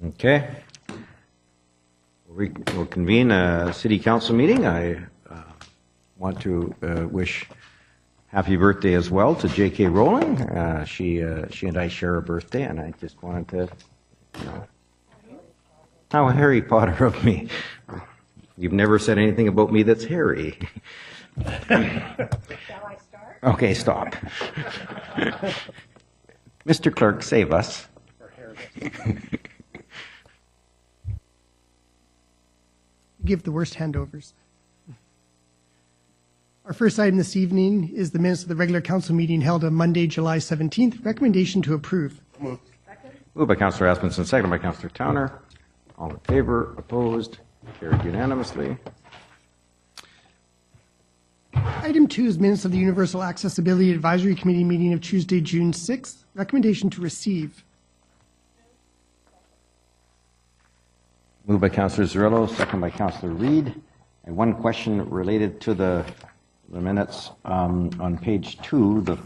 Okay. We'll convene a city council meeting. I want to wish happy birthday as well to J.K. Rowling. She and I share a birthday, and I just wanted to, how Harry Potter of me. You've never said anything about me that's Harry. Shall I start? Okay, stop. Mr. Clerk, save us. Give the worst handovers. Our first item this evening is the minutes of the regular council meeting held on Monday, July 17th. Recommendation to approve. Moved by Councillor Aspenson, second by Councillor Towner. All in favor, opposed, carried unanimously. Item 2 is minutes of the Universal Accessibility Advisory Committee meeting of Tuesday, June 6th. Recommendation to receive. Moved by Councillor Zarrillo, second by Councillor Reid. And one question related to the minutes on page 2, the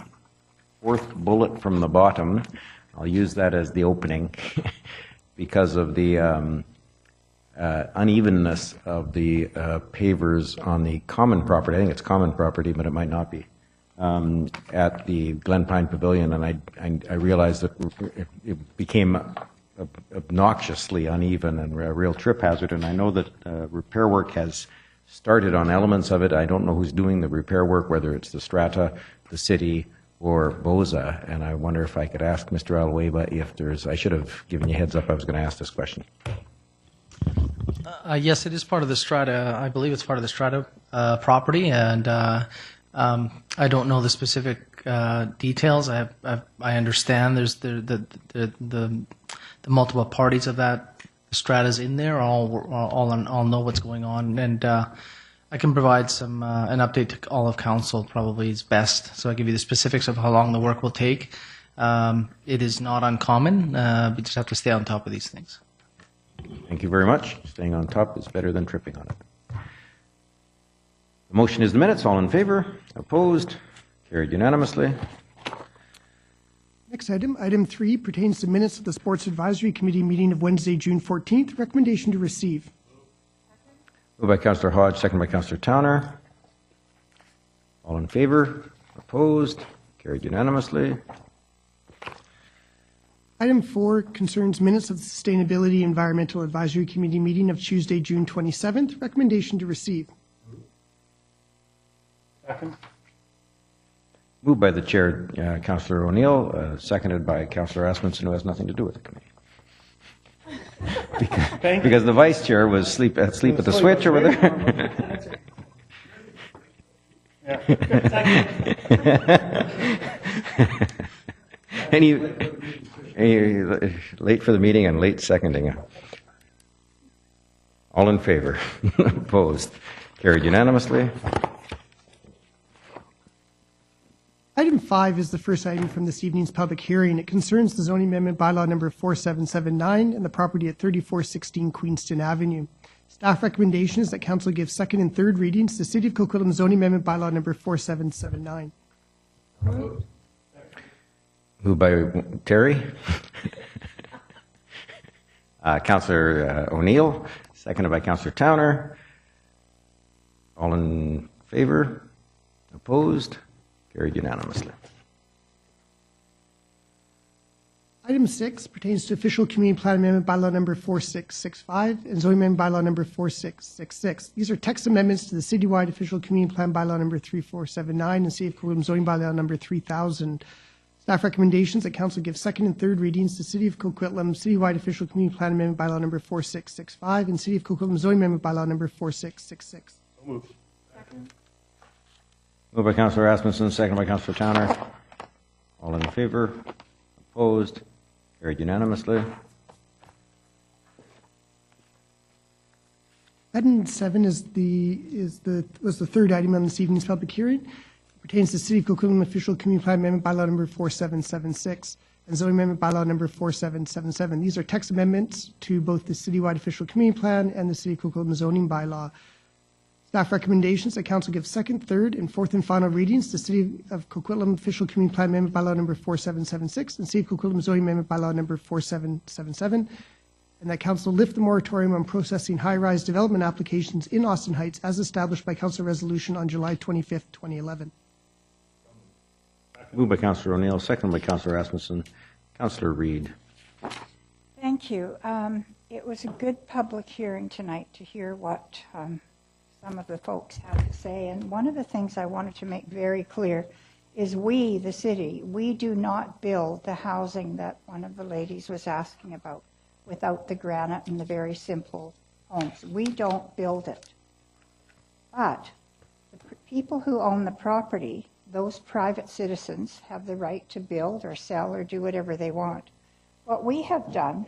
fourth bullet from the bottom. I'll use that as the opening because of the unevenness of the pavers on the common property. I think it's common property, but it might not be, at the Glen Pine Pavilion. And I realized that it became obnoxiously uneven and a real trip hazard. And I know that repair work has started on elements of it. I don't know who's doing the repair work, whether it's the Strata, the city, or BOZA. And I wonder if I could ask Mr. Alweba if there's, I should have given you a heads up I was going to ask this question. Yes, it is part of the Strata. I believe it's part of the Strata property, and I don't know the specific details. I understand there's the multiple parties of that Strata's in there. All know what's going on, and I can provide some an update to all of council. Probably is best. So I give you the specifics of how long the work will take. It is not uncommon. We just have to stay on top of these things. Thank you very much. Staying on top is better than tripping on it. The motion is the minutes. All in favor? Opposed? Carried unanimously. Next item, item 3, pertains to minutes of the Sports Advisory Committee meeting of Wednesday, June 14th. Recommendation to receive. Moved by Councillor Hodge, second by Councillor Towner. All in favor? Opposed? Carried unanimously. Item 4 concerns minutes of the Sustainability Environmental Advisory Committee meeting of Tuesday, June 27th. Recommendation to receive. Second. Moved by the chair, Councillor O'Neill, seconded by Councillor Aspenson, who has nothing to do with the committee. because the vice chair was asleep at the switch over there. Any late for the meeting and late seconding. All in favor? Opposed? Carried unanimously. Item 5 is the first item from this evening's public hearing. It concerns the zoning amendment bylaw number 4779 and the property at 3416 Queenston Avenue. Staff recommendation is that council give second and third readings to the City of Coquitlam zoning amendment bylaw number 4779. Moved by Terry. Councillor O'Neill, seconded by Councillor Towner. All in favor? Opposed? Carried unanimously. Item 6 pertains to official community plan amendment bylaw number 4665 and zoning amendment bylaw number 4666. These are text amendments to the citywide official community plan bylaw number 3479 and City of Coquitlam zoning bylaw number 3000. Staff recommendations that council give second and third readings to City of Coquitlam citywide official community plan amendment bylaw number 4665 and City of Coquitlam zoning amendment bylaw number 4666. So moved. Second. Moved by Councillor Aspenson, second by Councillor Towner. All in favor? Opposed? Carried unanimously. Item 7 was the third item on this evening's public hearing. It pertains to City of Coquitlam official community plan amendment bylaw number 4776 and zoning amendment bylaw number 4777. These are text amendments to both the citywide official community plan and the City of Coquitlam zoning bylaw. Staff recommendations that council give second, third, and fourth and final readings to City of Coquitlam official community plan amendment bylaw number 4776 and City of Coquitlam zoning amendment bylaw number 4777. and that Council lift the moratorium on processing high-rise development applications in Austin Heights as established by Council Resolution on July 25th, 2011. Moved by Councillor O'Neill, seconded by Councillor Rasmussen. Councillor Reid. Thank you. It was a good public hearing tonight to hear what some of the folks had to say. And one of the things I wanted to make very clear is we, the city, we do not build the housing that one of the ladies was asking about without the granite and the very simple homes. We don't build it. But the people who own the property, those private citizens, have the right to build or sell or do whatever they want. What we have done,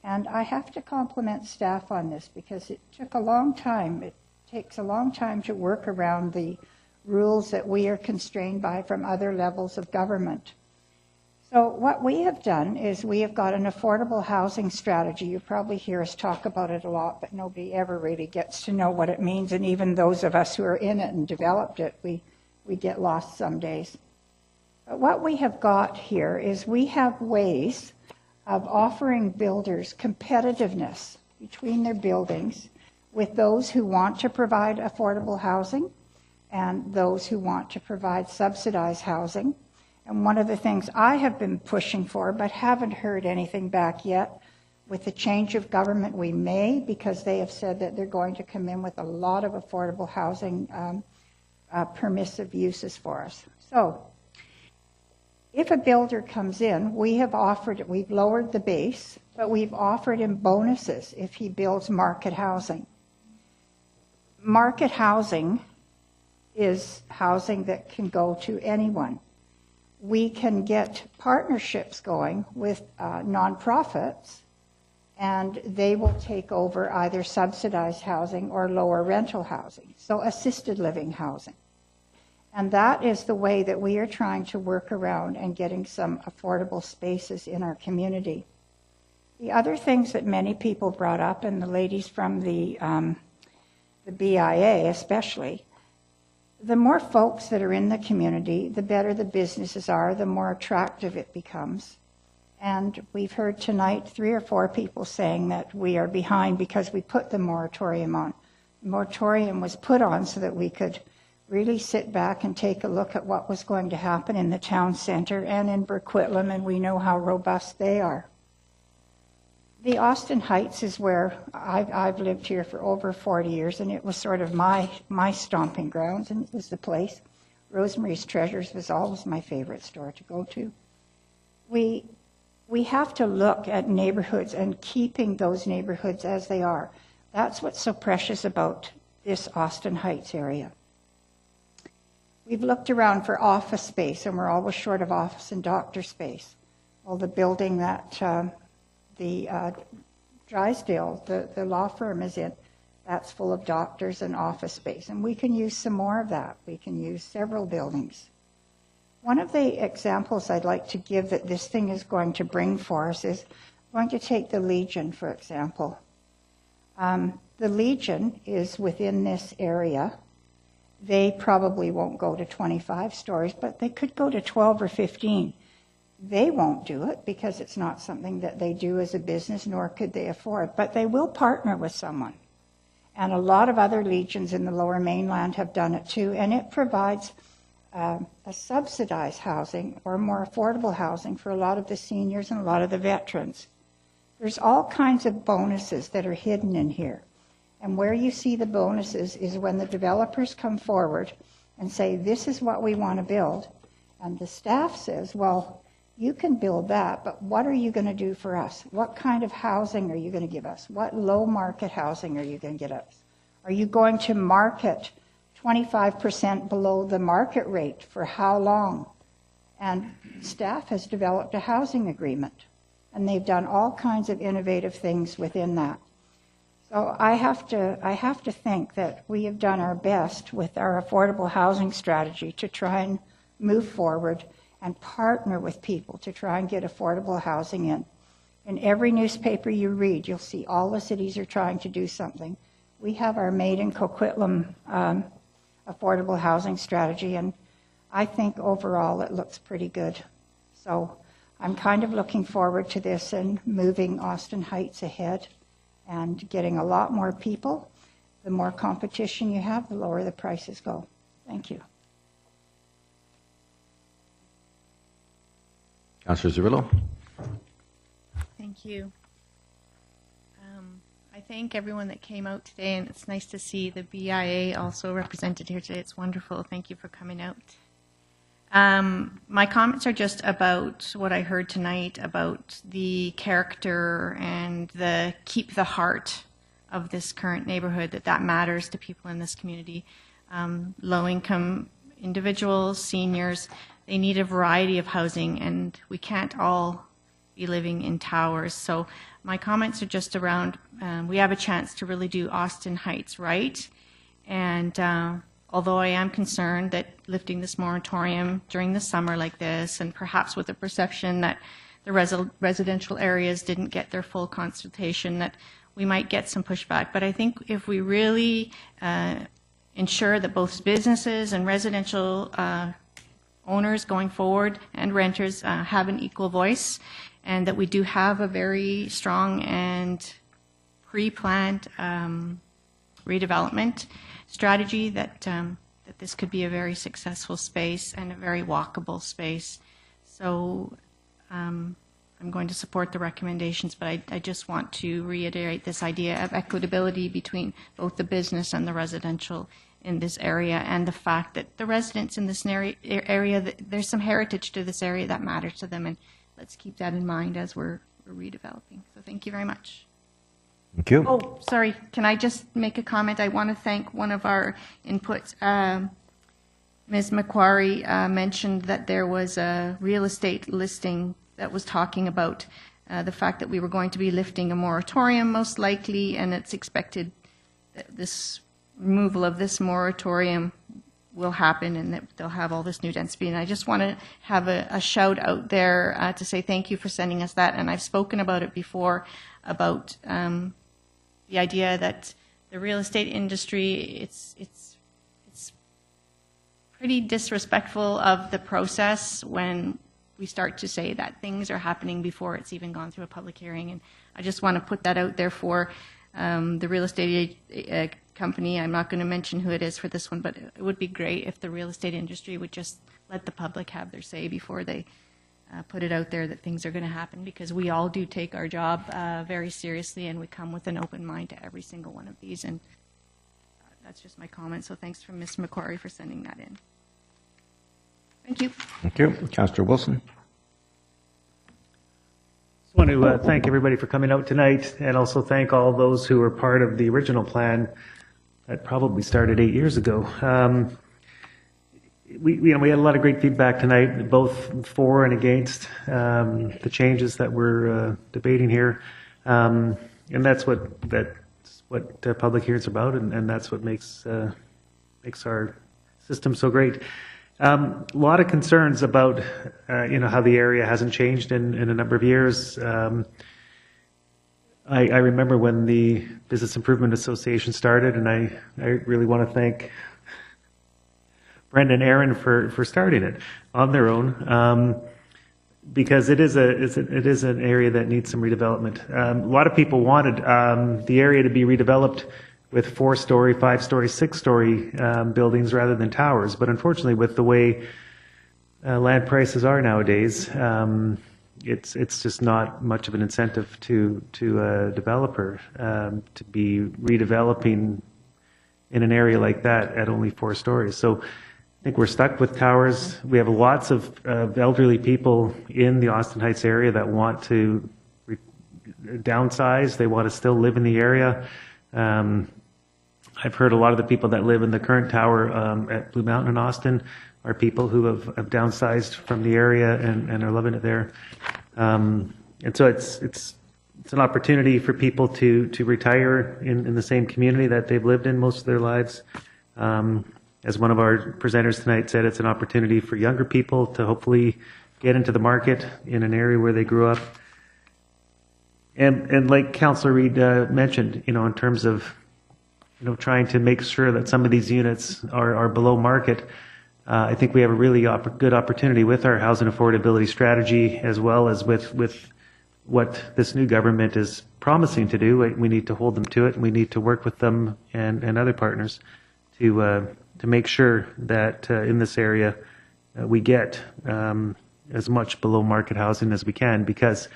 and I have to compliment staff on this because it took a long time. It takes a long time to work around the rules that we are constrained by from other levels of government. So what we have done is we have got an affordable housing strategy. You probably hear us talk about it a lot, but nobody ever really gets to know what it means. And even those of us who are in it and developed it, we get lost some days. But what we have got here is we have ways of offering builders competitiveness between their buildings with those who want to provide affordable housing and those who want to provide subsidized housing. And one of the things I have been pushing for, but haven't heard anything back yet, with the change of government we may, because they have said that they're going to come in with a lot of affordable housing permissive uses for us. So if a builder comes in, we've lowered the base, but we've offered him bonuses if he builds market housing. Market housing is housing that can go to anyone. We can get partnerships going with nonprofits, and they will take over either subsidized housing or lower rental housing, so assisted living housing. And that is the way that we are trying to work around and getting some affordable spaces in our community. The other things that many people brought up, and the ladies from the BIA especially, the more folks that are in the community, the better the businesses are, the more attractive it becomes. And we've heard tonight 3 or 4 people saying that we are behind because we put the moratorium on. The moratorium was put on so that we could really sit back and take a look at what was going to happen in the town center and in Coquitlam, and we know how robust they are. The Austin Heights is where I've lived here for over 40 years, and it was sort of my stomping grounds, and it was the place. Rosemary's Treasures was always my favorite store to go to. We have to look at neighborhoods and keeping those neighborhoods as they are. That's what's so precious about this Austin Heights area. We've looked around for office space, and we're always short of office and doctor space. Well, the building that the Drysdale, the law firm is in, that's full of doctors and office space. And we can use some more of that. We can use several buildings. One of the examples I'd like to give that this thing is going to bring for us is going to take the Legion, for example. The Legion is within this area. They probably won't go to 25 stories, but they could go to 12 or 15. They won't do it because it's not something that they do as a business, nor could they afford, but they will partner with someone. And a lot of other Legions in the Lower Mainland have done it too, and it provides a subsidized housing or more affordable housing for a lot of the seniors and a lot of the veterans. There's all kinds of bonuses that are hidden in here. And where you see the bonuses is when the developers come forward and say, this is what we want to build. And the staff says, well, you can build that, but what are you going to do for us? What kind of housing are you going to give us? What low market housing are you going to get us? Are you going to market 25% below the market rate for how long? And staff has developed a housing agreement, and they've done all kinds of innovative things within that. So I have to think that we have done our best with our affordable housing strategy to try and move forward and partner with people to try and get affordable housing in. In every newspaper you read, you'll see all the cities are trying to do something. We have our Made in Coquitlam affordable housing strategy, and I think overall it looks pretty good. So I'm kind of looking forward to this and moving Austin Heights ahead and getting a lot more people. The more competition you have, the lower the prices go. Thank you. Councillor Zerillo. Thank you. I thank everyone that came out today, and it's nice to see the BIA also represented here today. It's wonderful. Thank you for coming out. My comments are just about what I heard tonight about the character and the keep the heart of this current neighborhood, that matters to people in this community. Low-income individuals, seniors, they need a variety of housing, and we can't all be living in towers. So my comments are just around, we have a chance to really do Austin Heights right. And although I am concerned that lifting this moratorium during the summer like this, and perhaps with the perception that the residential areas didn't get their full consultation, that we might get some pushback. But I think if we really ensure that both businesses and residential owners going forward and renters have an equal voice, and that we do have a very strong and pre-planned redevelopment strategy, that this could be a very successful space and a very walkable space. So I'm going to support the recommendations, but I just want to reiterate this idea of equitability between both the business and the residential in this area, and the fact that the residents in this area, there's some heritage to this area that matters to them, and let's keep that in mind as we're redeveloping. So thank you very much. Thank you. Oh, sorry. Can I just make a comment? I want to thank one of our inputs. Ms. Macquarie mentioned that there was a real estate listing that was talking about the fact that we were going to be lifting a moratorium most likely, and it's expected that this removal of this moratorium will happen and that they'll have all this new density. And I just want to have a shout out there to say thank you for sending us that. And I've spoken about it before, about the idea that the real estate industry, it's pretty disrespectful of the process when we start to say that things are happening before it's even gone through a public hearing. And I just want to put that out there for the real estate company. I'm not going to mention who it is for this one, but it would be great if the real estate industry would just let the public have their say before they put it out there that things are going to happen, because we all do take our job very seriously, and we come with an open mind to every single one of these. And that's just my comment. So thanks from Ms. Macquarie for sending that in. Thank you. Thank you. Councillor Wilson. I want to thank everybody for coming out tonight, and also thank all those who were part of the original plan that probably started 8 years ago. We had a lot of great feedback tonight, both for and against the changes that we're debating here, and that's what public hearings are about, and that's what makes our system so great. A lot of concerns about how the area hasn't changed in a number of years. I remember when the Business Improvement Association started, and I really want to thank Brenda and Aaron for starting it on their own, because it is an area that needs some redevelopment. A lot of people wanted the area to be redeveloped with 4-story, 5-story, 6-story buildings rather than towers. But unfortunately, with the way land prices are nowadays, it's just not much of an incentive to a developer to be redeveloping in an area like that at only 4 stories. So I think we're stuck with towers. We have lots of elderly people in the Austin Heights area that want to downsize. They want to still live in the area. I've heard a lot of the people that live in the current tower at Blue Mountain in Austin are people who have downsized from the area and are loving it there. And so it's an opportunity for people to retire in the same community that they've lived in most of their lives. As one of our presenters tonight said, it's an opportunity for younger people to hopefully get into the market in an area where they grew up. And like Councillor Reid mentioned, in terms of trying to make sure that some of these units are below market, I think we have a really good opportunity with our housing affordability strategy, as well as with what this new government is promising to do. We need to hold them to it, and we need to work with them and other partners to make sure that in this area we get as much below market housing as we can, because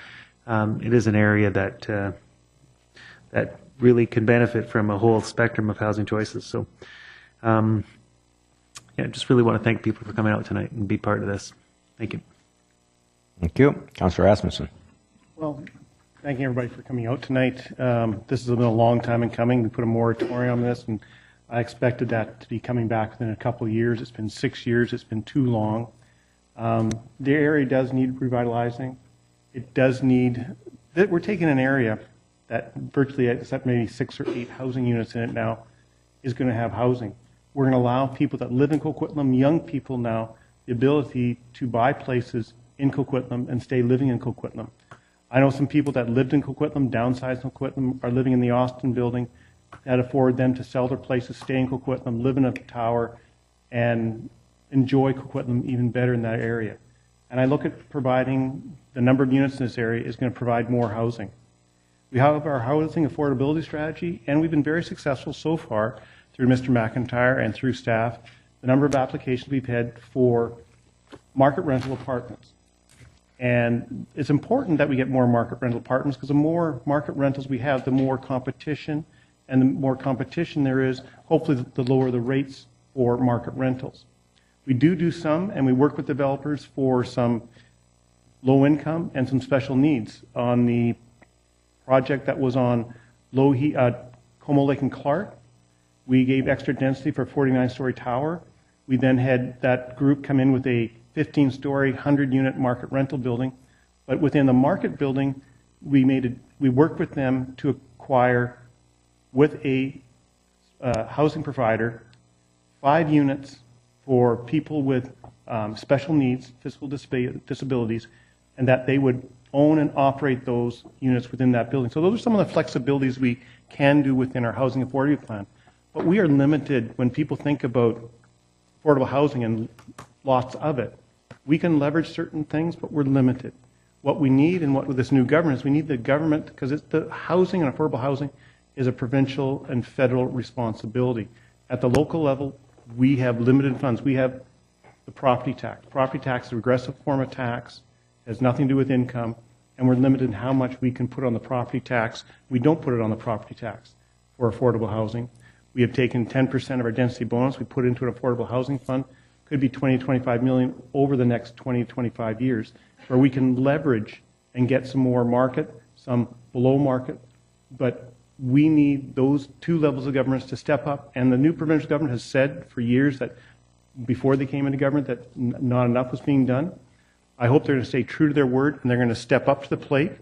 it is an area that really can benefit from a whole spectrum of housing choices. So, yeah, just really want to thank people for coming out tonight and be part of this. Thank you. Thank you. Councillor Asmussen. Well, thanking everybody for coming out tonight. This has been a long time in coming. We put a moratorium on this, and I expected that to be coming back within a couple of years. It's been 6 years. It's been too long. The area does need revitalizing. It does need, we're taking an area that virtually, except maybe 6 or 8 housing units in it now, is going to have housing. We're going to allow people that live in Coquitlam, young people now, the ability to buy places in Coquitlam and stay living in Coquitlam. I know some people that lived in Coquitlam, downsized in Coquitlam, are living in the Austin building, that afford them to sell their places, stay in Coquitlam, live in a tower, and enjoy Coquitlam even better in that area. And I look at providing the number of units in this area is going to provide more housing. We have our housing affordability strategy, and we've been very successful so far through Mr. McIntyre and through staff, the number of applications we've had for market rental apartments. And it's important that we get more market rental apartments, because the more market rentals we have, the more competition, and the more competition there is, hopefully the lower the rates for market rentals. We do some, and we work with developers for some low income and some special needs. On the project that was on Lougheed, Como Lake and Clark, we gave extra density for a 49-story tower. We then had that group come in with a 15-story, 100-unit market rental building. But within the market building, we worked with them to acquire, with a housing provider, 5 units for people with special needs, physical disabilities, and that they would own and operate those units within that building. So those are some of the flexibilities we can do within our housing affordability plan. But we are limited when people think about affordable housing and lots of it. We can leverage certain things, but we're limited. What we need, and what with this new government, is we need the government, because it's the housing and affordable housing is a provincial and federal responsibility. At the local level, we have limited funds. We have the property tax. Property tax is a regressive form of tax. It has nothing to do with income, and we're limited in how much we can put on the property tax. We don't put it on the property tax for affordable housing. We have taken 10% of our density bonus. We put it into an affordable housing fund. Could be 20 to 25 million over the next 20 to 25 years, where we can leverage and get some more market, some below market. But we need those 2 levels of governments to step up. And the new provincial government has said for years that before they came into government that not enough was being done. I hope they're going to stay true to their word, and they're going to step up to the plate.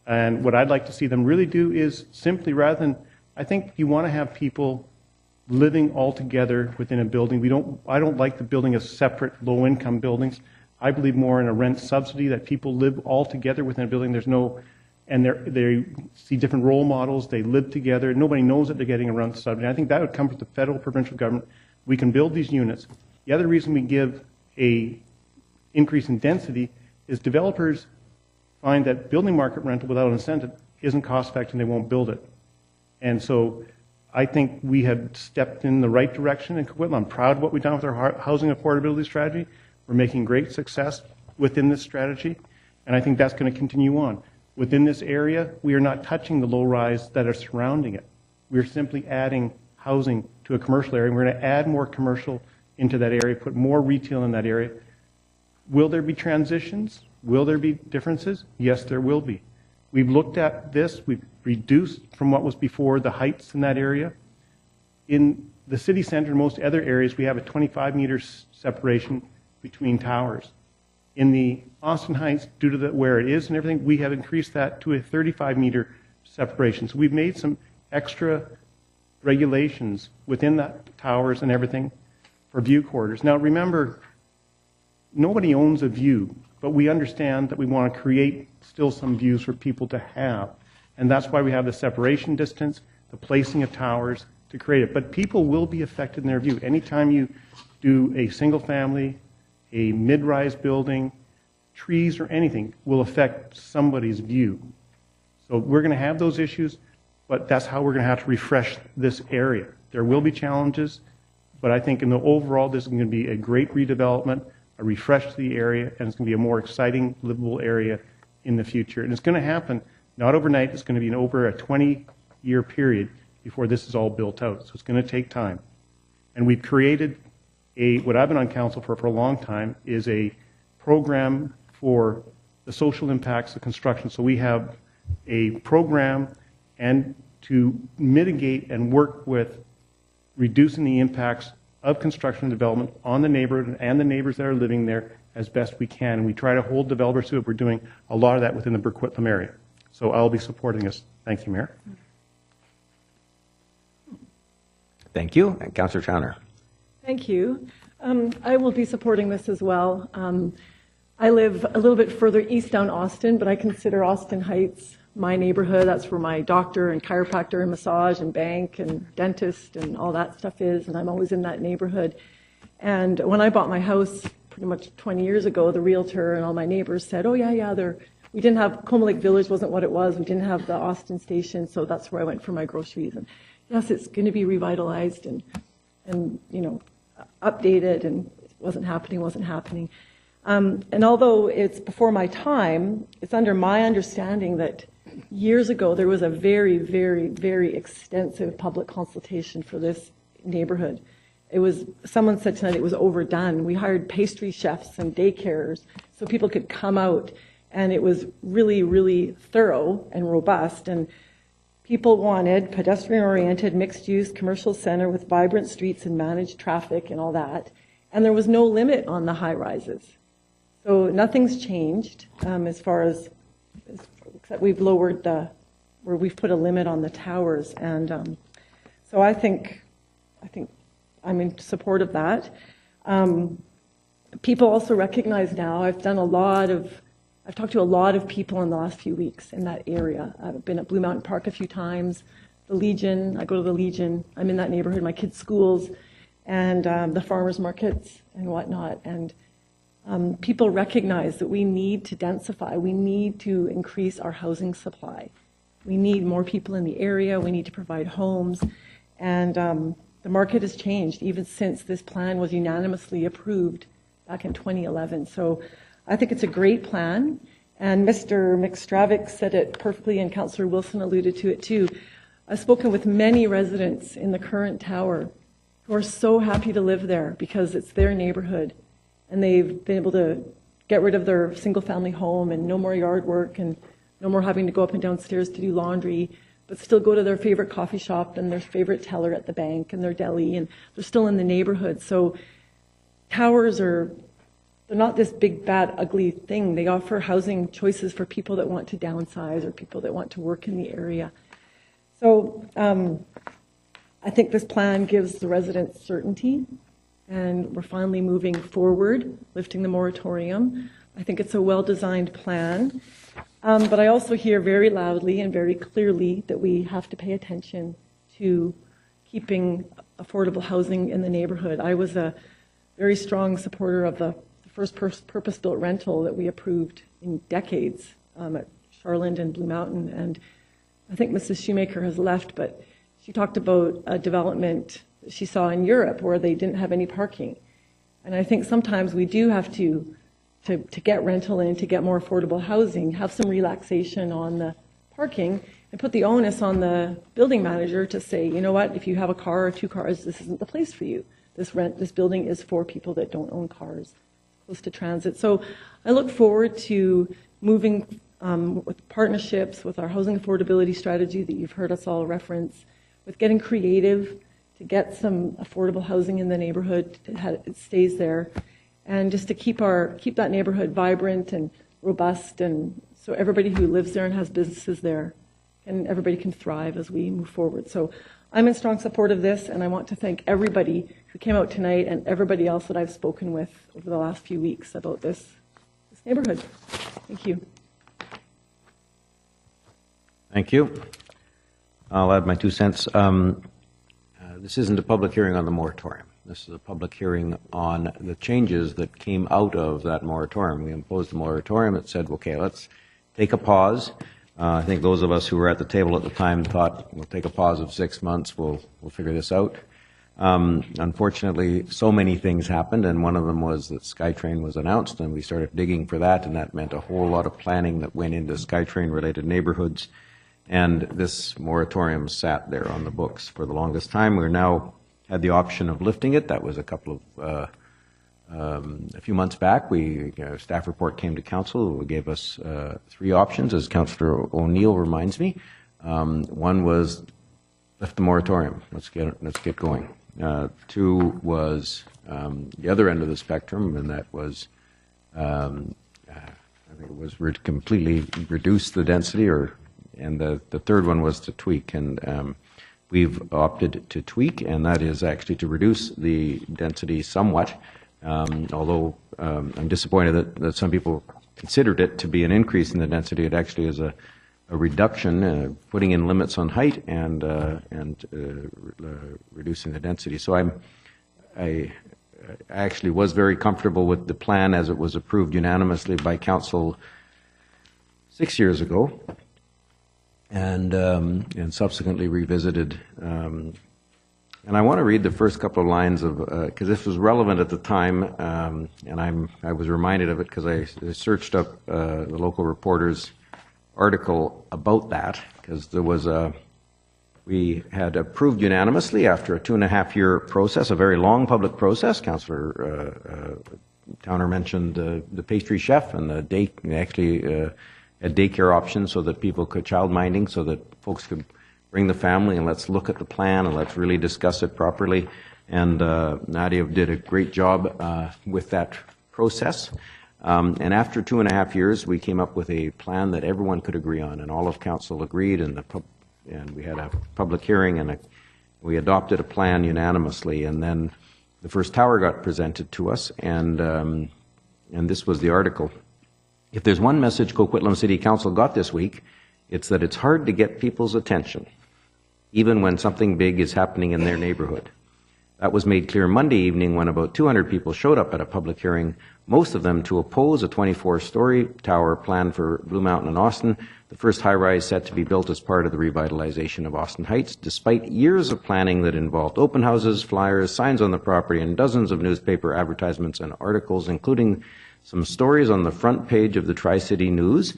And what I'd like to see them really do is simply, rather than, I think you want to have people living all together within a building. I don't like the building of separate low-income buildings. I believe more in a rent subsidy, that people live all together within a building. There's no, and they see different role models. They live together. Nobody knows that they're getting a rent subsidy. I think that would come from the federal, provincial government. We can build these units. The other reason we give a increase in density is developers find that building market rental without an incentive isn't cost-effective, and they won't build it. And so I think we have stepped in the right direction in Coquitlam. I'm proud of what we've done with our housing affordability strategy. We're making great success within this strategy, and I think that's going to continue on. Within this area, we are not touching the low-rise that are surrounding it. We're simply adding housing to a commercial area, and we're going to add more commercial into that area, put more retail in that area. Will there be transitions? Will there be differences? Yes, there will be. We've looked at this. We've reduced from what was before the heights in that area. In the city center and most other areas, we have a 25-meter separation between towers. In the Austin Heights, due to where it is and everything, we have increased that to a 35-meter separation. So we've made some extra regulations within that towers and everything for view corridors. Now remember, nobody owns a view, but we understand that we want to create still some views for people to have. And that's why we have the separation distance, the placing of towers to create it. But people will be affected in their view. Anytime you do a single family, a mid-rise building, trees or anything will affect somebody's view. So we're going to have those issues, but that's how we're going to have to refresh this area. There will be challenges, but I think in the overall, this is going to be a great redevelopment, a refresh to the area, and it's going to be a more exciting, livable area in the future. And it's going to happen not overnight. It's going to be over a 20-year period before this is all built out. So it's going to take time. And we've created what I've been on council for a long time, is a program for the social impacts of construction. So we have a program and to mitigate and work with reducing the impacts of construction and development on the neighborhood and the neighbors that are living there as best we can. And we try to hold developers to it. We're doing a lot of that within the Coquitlam area. So I'll be supporting this. Thank you, Mayor. Thank you. And Councillor Chowner. Thank you. I will be supporting this as well. I live a little bit further east down Austin, but I consider Austin Heights my neighborhood. That's where my doctor and chiropractor and massage and bank and dentist and all that stuff is, and I'm always in that neighborhood. And when I bought my house pretty much 20 years ago, the realtor and all my neighbors said, oh, yeah, we didn't have, Coma Lake Village wasn't what it was. We didn't have the Austin station, so that's where I went for my groceries. And yes, it's going to be revitalized and updated, and it wasn't happening. And although it's before my time, it's under my understanding that years ago there was a very, very, very extensive public consultation for this neighborhood. Someone said tonight it was overdone. We hired pastry chefs and daycares so people could come out, and it was really, really thorough and robust. And people wanted pedestrian-oriented, mixed-use commercial center with vibrant streets and managed traffic and all that. And there was no limit on the high-rises. So nothing's changed as far as except we've lowered where we've put a limit on the towers. And so I think I'm in support of that. People also recognize now, I've talked to a lot of people in the last few weeks in that area. I've been at Blue Mountain Park a few times, the Legion, I go to the Legion, I'm in that neighborhood, my kids' schools, and the farmers markets and whatnot. And people recognize that we need to densify, we need to increase our housing supply. We need more people in the area, we need to provide homes, and the market has changed even since this plan was unanimously approved back in 2011. So I think it's a great plan, and Mr. McStravick said it perfectly, and Councillor Wilson alluded to it too. I've spoken with many residents in the current tower who are so happy to live there because it's their neighborhood, and they've been able to get rid of their single-family home and no more yard work and no more having to go up and downstairs to do laundry, but still go to their favorite coffee shop and their favorite teller at the bank and their deli, and they're still in the neighborhood. So towers they're not this big, bad, ugly thing. They offer housing choices for people that want to downsize or people that want to work in the area. So I think this plan gives the residents certainty, and we're finally moving forward, lifting the moratorium. I think it's a well-designed plan. But I also hear very loudly and very clearly that we have to pay attention to keeping affordable housing in the neighborhood. I was a very strong supporter of the first purpose-built rental that we approved in decades at Charland and Blue Mountain. And I think Mrs. Shoemaker has left, but she talked about a development she saw in Europe where they didn't have any parking. And I think sometimes we do have to get rental in, to get more affordable housing, have some relaxation on the parking, and put the onus on the building manager to say, you know what, if you have a car or two cars, this isn't the place for you. This building is for people that don't own cars, close to transit. So I look forward to moving with partnerships, with our housing affordability strategy that you've heard us all reference, with getting creative to get some affordable housing in the neighborhood, it stays there, and just to keep that neighborhood vibrant and robust, and so everybody who lives there and has businesses there, and everybody can thrive as we move forward. So I'm in strong support of this, and I want to thank everybody who came out tonight and everybody else that I've spoken with over the last few weeks about this neighborhood. Thank you. Thank you. I'll add my 2 cents. this isn't a public hearing on the moratorium. This is a public hearing on the changes that came out of that moratorium. We imposed a moratorium that said, okay, let's take a pause. I think those of us who were at the table at the time thought, we'll take a pause of 6 months, we'll figure this out. Unfortunately, so many things happened, and one of them was that SkyTrain was announced, and we started digging for that, and that meant a whole lot of planning that went into SkyTrain-related neighborhoods, and this moratorium sat there on the books for the longest time. We're now had the option of lifting it. That was a few months back. A staff report came to council. It gave us 3 options, as Councillor O'Neill reminds me. One was lift the moratorium. Let's get going. 2 was the other end of the spectrum, and that was I think it was completely reduce the density, and the third one was to tweak. And we've opted to tweak, and that is actually to reduce the density somewhat. Although I'm disappointed that some people considered it to be an increase in the density, it actually is a reduction, putting in limits on height and reducing the density. So I actually was very comfortable with the plan as it was approved unanimously by council 6 years ago, and subsequently revisited. And I want to read the first couple of lines of, because this was relevant at the time, and I was reminded of it because I searched up the local reporter's article about that, because there was we had approved unanimously after a 2.5-year process, a very long public process. Councillor Towner mentioned the pastry chef and the day, actually had daycare options so that people could, child minding, so that folks could bring the family and let's look at the plan and let's really discuss it properly. And Nadia did a great job with that process. And after 2.5 years, we came up with a plan that everyone could agree on, and all of council agreed, and we had a public hearing, and we adopted a plan unanimously. And then the first tower got presented to us, and this was the article. If there's one message Coquitlam City Council got this week, it's that it's hard to get people's attention, even when something big is happening in their neighborhood. That was made clear Monday evening when about 200 people showed up at a public hearing, most of them to oppose a 24-story tower planned for Blue Mountain and Austin, the first high-rise set to be built as part of the revitalization of Austin Heights, despite years of planning that involved open houses, flyers, signs on the property, and dozens of newspaper advertisements and articles, including some stories on the front page of the Tri-City News,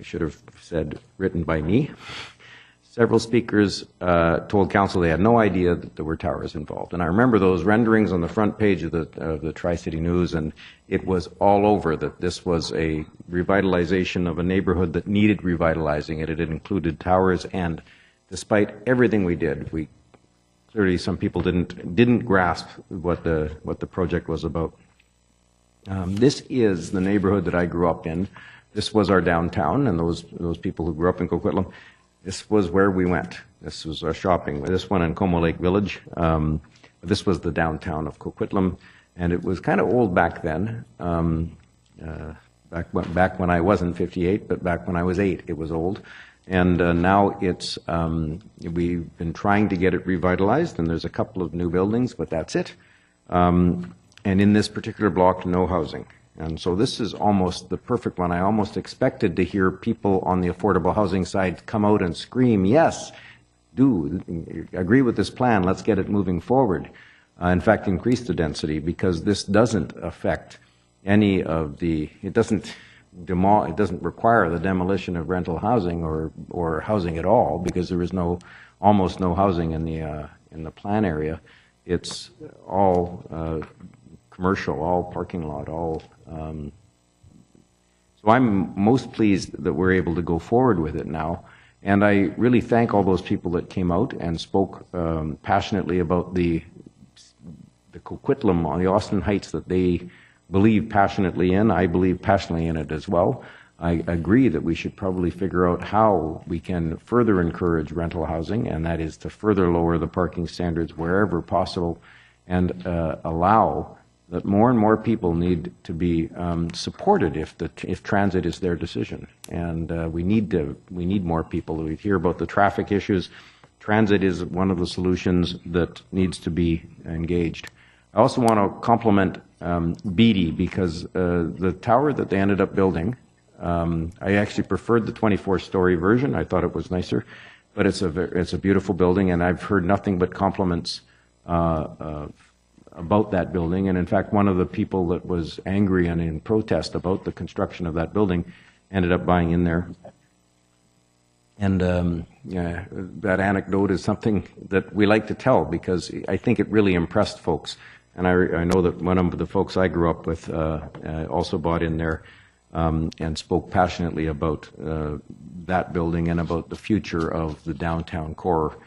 should have said written by me. Several speakers told council they had no idea that there were towers involved. And I remember those renderings on the front page of the Tri-City News, and it was all over that this was a revitalization of a neighborhood that needed revitalizing. It had included towers, and despite everything we did, clearly some people didn't grasp what the project was about. This is the neighborhood that I grew up in. This was our downtown, and those people who grew up in Coquitlam, this was where we went. This was our shopping. This one in Como Lake Village. This was the downtown of Coquitlam, and it was kind of old back then. Back when I wasn't 58, but back when I was 8, it was old. And now it's, we've been trying to get it revitalized, and there's a couple of new buildings, but that's it. And in this particular block, no housing. And so this is almost the perfect one. I almost expected to hear people on the affordable housing side come out and scream, yes, do agree with this plan, let's get it moving forward. In fact, increase the density, because this doesn't affect any of it doesn't require the demolition of rental housing or housing at all, because there is almost no housing in the plan area. It's all commercial, all parking lot, all. So I'm most pleased that we're able to go forward with it now. And I really thank all those people that came out and spoke passionately about the Coquitlam on the Austin Heights that they believe passionately in. I believe passionately in it as well. I agree that we should probably figure out how we can further encourage rental housing, and that is to further lower the parking standards wherever possible, and allow that more and more people need to be supported if transit is their decision. And we need more people. We hear about the traffic issues. transit is one of the solutions that needs to be engaged. I also want to compliment Beatty because the tower that they ended up building, I actually preferred the 24-story version. I thought it was nicer, but it's a beautiful building, and I've heard nothing but compliments about that building. And in fact, one of the people that was angry and in protest about the construction of that building ended up buying in there. And that anecdote is something that we like to tell because I think it really impressed folks. And I know that one of the folks I grew up with also bought in there and spoke passionately about that building and about the future of the downtown core.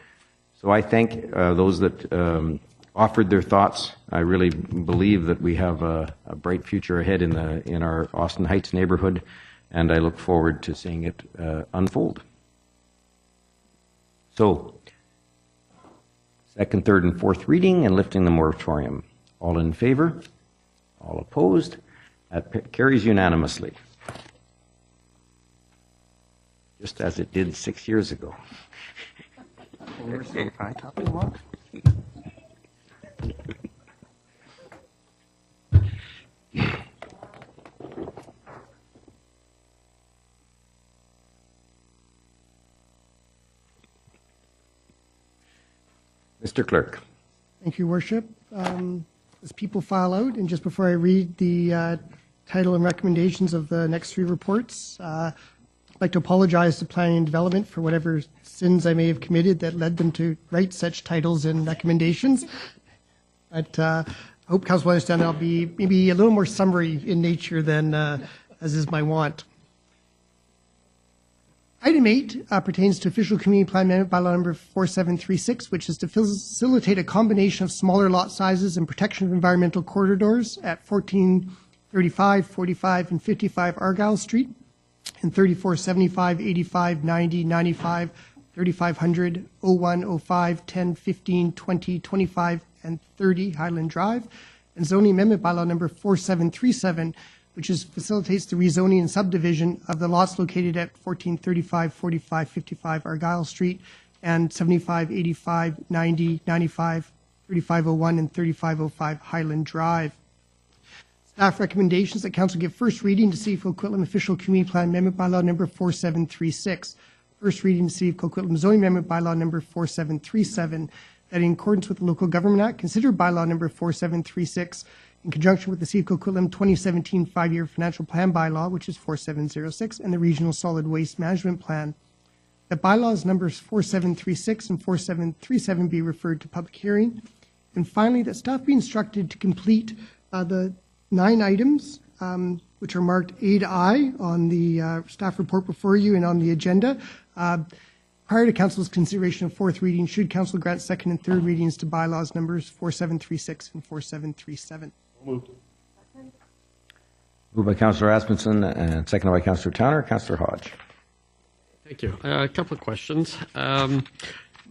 So I thank those that offered their thoughts. I really believe that we have a bright future ahead in our Austin Heights neighborhood, and I look forward to seeing it unfold. So, second, third, and fourth reading and lifting the moratorium. All in favor? All opposed? That carries unanimously. Just as it did 6 years ago. Mr. Clerk. Thank you, Worship. As people file out, and just before I read the title and recommendations of the next three reports, I'd like to apologize to Planning and Development for whatever sins I may have committed that led them to write such titles and recommendations. But I hope Council will understand I'll be maybe a little more summary in nature than as is my wont. Item 8 pertains to official community plan amendment bylaw number 4736, which is to facilitate a combination of smaller lot sizes and protection of environmental corridors at 1435, 45, and 55 Argyle Street, and 3475, 85, 90, 95, 3500, 01, 05, 10, 15, 20, 25, and 30 Highland Drive, and zoning amendment bylaw number 4737, which facilitates the rezoning and subdivision of the lots located at 1435, 45, 55 Argyle Street, and 75, 85, 90, 95, 3501, and 3505 Highland Drive. Staff recommendations that Council give first reading to City of Coquitlam Official Community Plan Amendment Bylaw number 4736. First reading to City of Coquitlam Zoning Amendment Bylaw number 4737, that in accordance with the Local Government Act, consider Bylaw number 4736 in conjunction with the City of Coquitlam 2017 5-year financial plan bylaw, which is 4706, and the Regional Solid Waste Management Plan. That bylaws numbers 4736 and 4737 be referred to public hearing. And finally, that staff be instructed to complete the 9 items, which are marked A to I on the staff report before you and on the agenda. Prior to Council's consideration of fourth reading, should Council grant second and third readings to bylaws numbers 4736 and 4737. Moved. Moved by Councillor Asmussen and seconded by Councillor Towner. Councillor Hodge. Thank you. A couple of questions.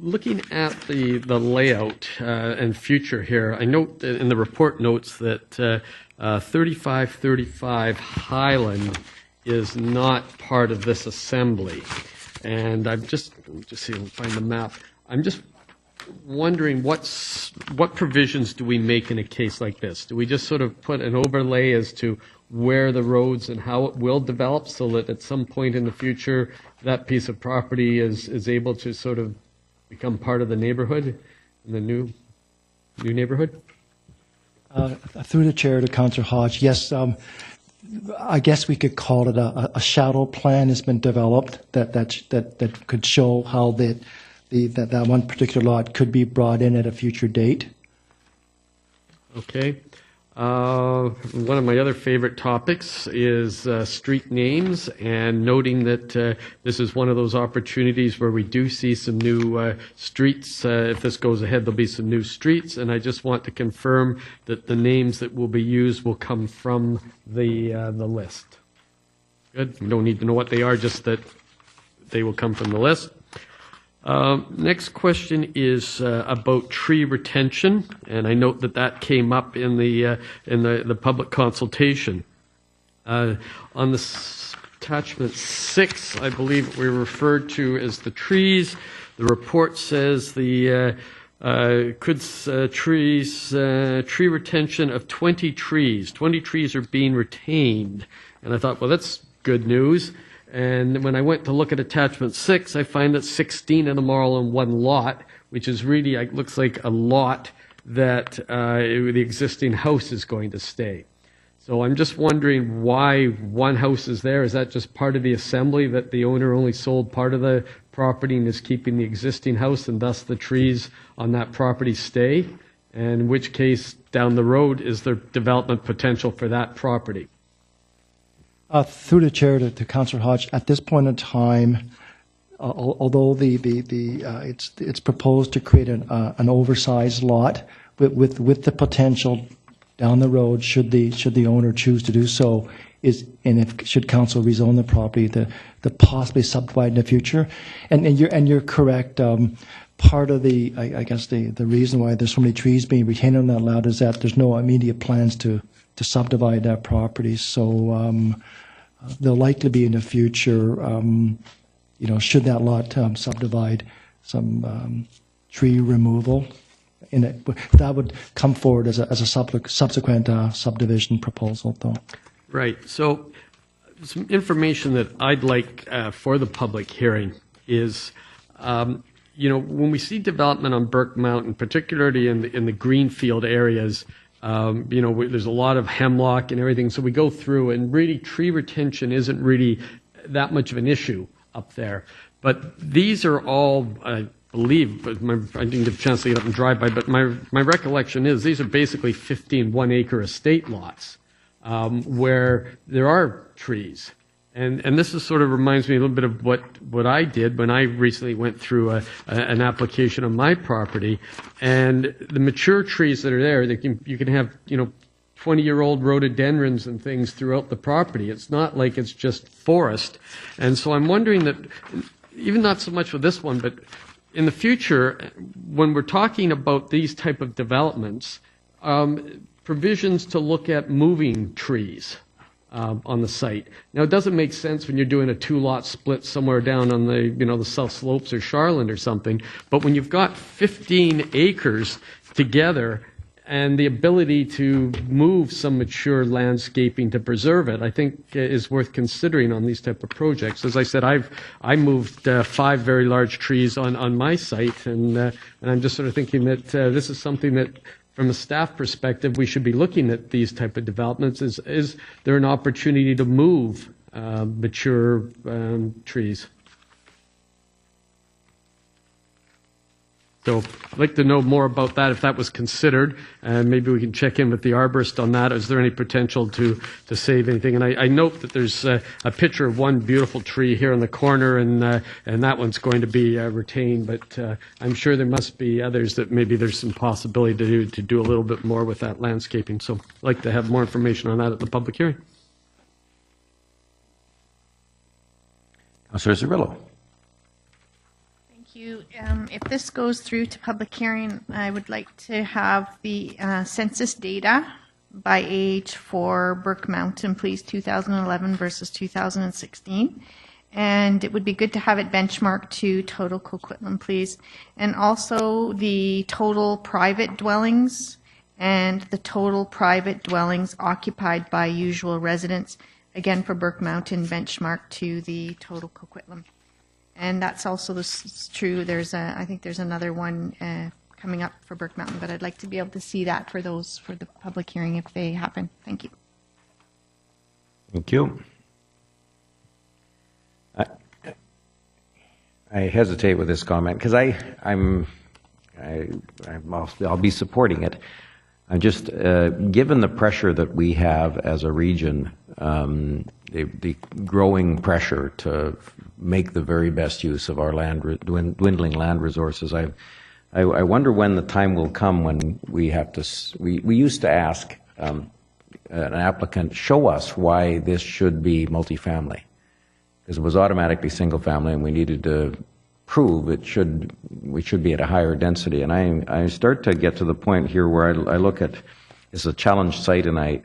Looking at the layout and future here, I note that in the report notes that 3535 Highland is not part of this assembly. And I'm just see if I can find the map. I'm just wondering what provisions do we make in a case like this? Do we just sort of put an overlay as to where the roads and how it will develop so that at some point in the future that piece of property is able to sort of become part of the neighborhood, in the new neighborhood? Through the chair to Councillor Hodge, yes, I guess we could call it a shadow plan has been developed that could show how that one particular lot could be brought in at a future date. Okay. One of my other favorite topics is street names, and noting that this is one of those opportunities where we do see some new streets. If this goes ahead, there'll be some new streets, and I just want to confirm that the names that will be used will come from the list. Good. You don't need to know what they are, just that they will come from the list. Next question is about tree retention, and I note that came up in the public consultation. On the attachment 6, I believe we referred to as the trees The report says the tree retention of 20 trees. 20 trees are being retained. And I thought, well, that's good news. And when I went to look at attachment 6, I find that 16 of them are all on one lot, which is really, it looks like a lot that the existing house is going to stay. So I'm just wondering why one house is there. Is that just part of the assembly that the owner only sold part of the property and is keeping the existing house, and thus the trees on that property stay? And in which case, down the road, is there development potential for that property? Through the chair to Councillor Hodge, at this point in time, although it's proposed to create an oversized lot with the potential down the road, should the owner choose to do so, should council rezone the property to possibly subdivide in the future, and you're correct. Part of the reason why there's so many trees being retained on that lot is that there's no immediate plans to subdivide that property. So there'll likely be in the future, should that lot subdivide, some tree removal. That would come forward as a subsequent subdivision proposal, though. Right. So some information that I'd like for the public hearing is, when we see development on Burke Mountain, particularly in the greenfield areas, there's a lot of hemlock and everything. So we go through, and really tree retention isn't really that much of an issue up there. But these are all, I believe, but I didn't get a chance to get up and drive by, but my recollection is these are basically 15 one-acre estate lots where there are trees. And this is sort of reminds me a little bit of what I did when I recently went through an application on my property. And the mature trees that are there, you can have 20-year-old rhododendrons and things throughout the property. It's not like it's just forest. And so I'm wondering that, even not so much with this one, but in the future, when we're talking about these type of developments, provisions to look at moving trees on the site. Now, it doesn't make sense when you're doing a two-lot split somewhere down on the the South Slopes or Charland or something. But when you've got 15 acres together and the ability to move some mature landscaping to preserve it, I think is worth considering on these type of projects. As I said, I moved 5 very large trees on my site, and I'm just sort of thinking that this is something that, from a staff perspective, we should be looking at these type of developments. Is there an opportunity to move mature trees? So I'd like to know more about that, if that was considered, and maybe we can check in with the arborist on that. Is there any potential to save anything? And I note that there's a picture of one beautiful tree here in the corner, and that one's going to be retained, but I'm sure there must be others that maybe there's some possibility to do a little bit more with that landscaping. So I'd like to have more information on that at the public hearing. Councillor Cirillo. If this goes through to public hearing, I would like to have the census data by age for Burke Mountain, please, 2011 versus 2016. And it would be good to have it benchmarked to total Coquitlam, please. And also the total private dwellings and the total private dwellings occupied by usual residents, again for Burke Mountain, benchmarked to the total Coquitlam. And that's also true. I think there's another one coming up for Burke Mountain, but I'd like to be able to see that for the public hearing if they happen. Thank you. Thank you. I hesitate with this comment because I'll be supporting it. I'm just given the pressure that we have as a region, the growing pressure to make the very best use of our dwindling land resources. I wonder when the time will come when we have to. We used to ask an applicant, show us why this should be multifamily, because it was automatically single family, and we needed to prove we should be at a higher density. And I start to get to the point here where I look at it's a challenge site, and I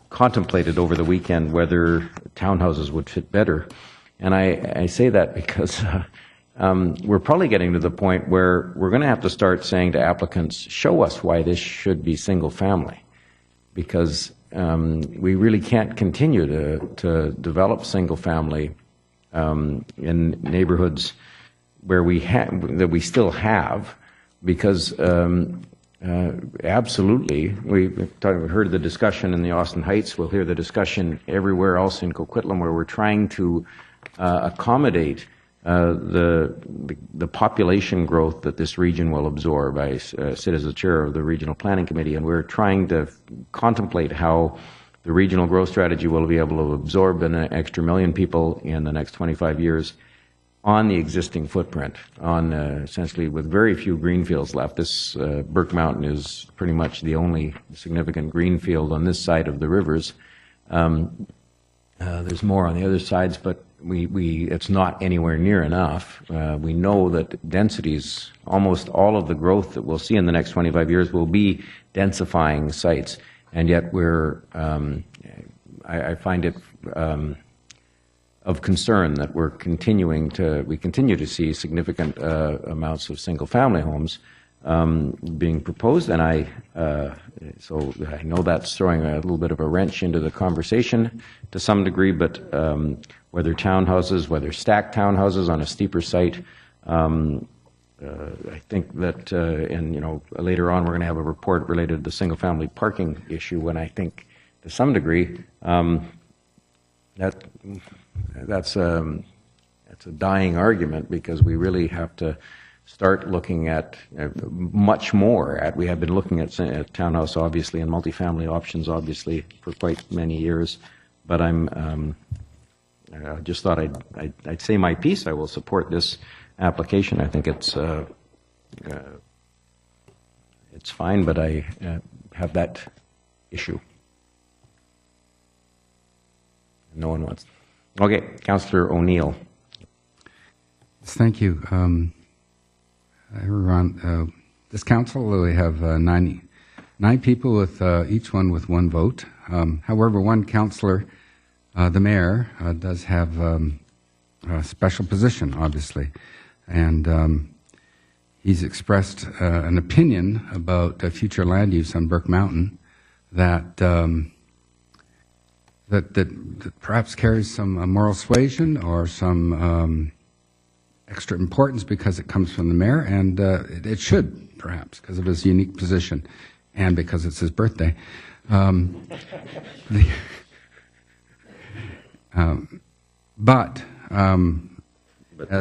contemplated over the weekend whether townhouses would fit better. And I say that because we're probably getting to the point where we're going to have to start saying to applicants, show us why this should be single family. Because we really can't continue to develop single family in neighborhoods where that we still have, because absolutely, we've heard the discussion in the Austin Heights. We'll hear the discussion everywhere else in Coquitlam, where we're trying to accommodate the population growth that this region will absorb. I sit as the chair of the Regional Planning Committee, and we're trying to contemplate how the regional growth strategy will be able to absorb an extra 1 million people in the next 25 years on the existing footprint, on essentially with very few greenfields left. This Burke Mountain is pretty much the only significant greenfield on this side of the rivers. There's more on the other sides, but it's not anywhere near enough. We know that densities, almost all of the growth that we'll see in the next 25 years will be densifying sites, and yet I find it of concern that we continue to see significant amounts of single-family homes being proposed, and so I know that's throwing a little bit of a wrench into the conversation to some degree, but whether townhouses, whether stacked townhouses on a steeper site, I think that, and later on we're going to have a report related to the single-family parking issue, and I think to some degree that's a dying argument, because we really have to start looking at much more at. We have been looking at townhouse, obviously, and multifamily options, obviously, for quite many years. But I just thought I'd say my piece. I will support this application. I think it's fine, but I have that issue. No one wants. Okay, Councillor O'Neill. Thank you. Everyone, this council, we have nine people with each one with one vote. However, one councillor, the mayor, does have a special position, obviously, and he's expressed an opinion about future land use on Burke Mountain that perhaps carries some moral suasion or some extra importance because it comes from the mayor, and it should, perhaps, because of his unique position and because it's his birthday. But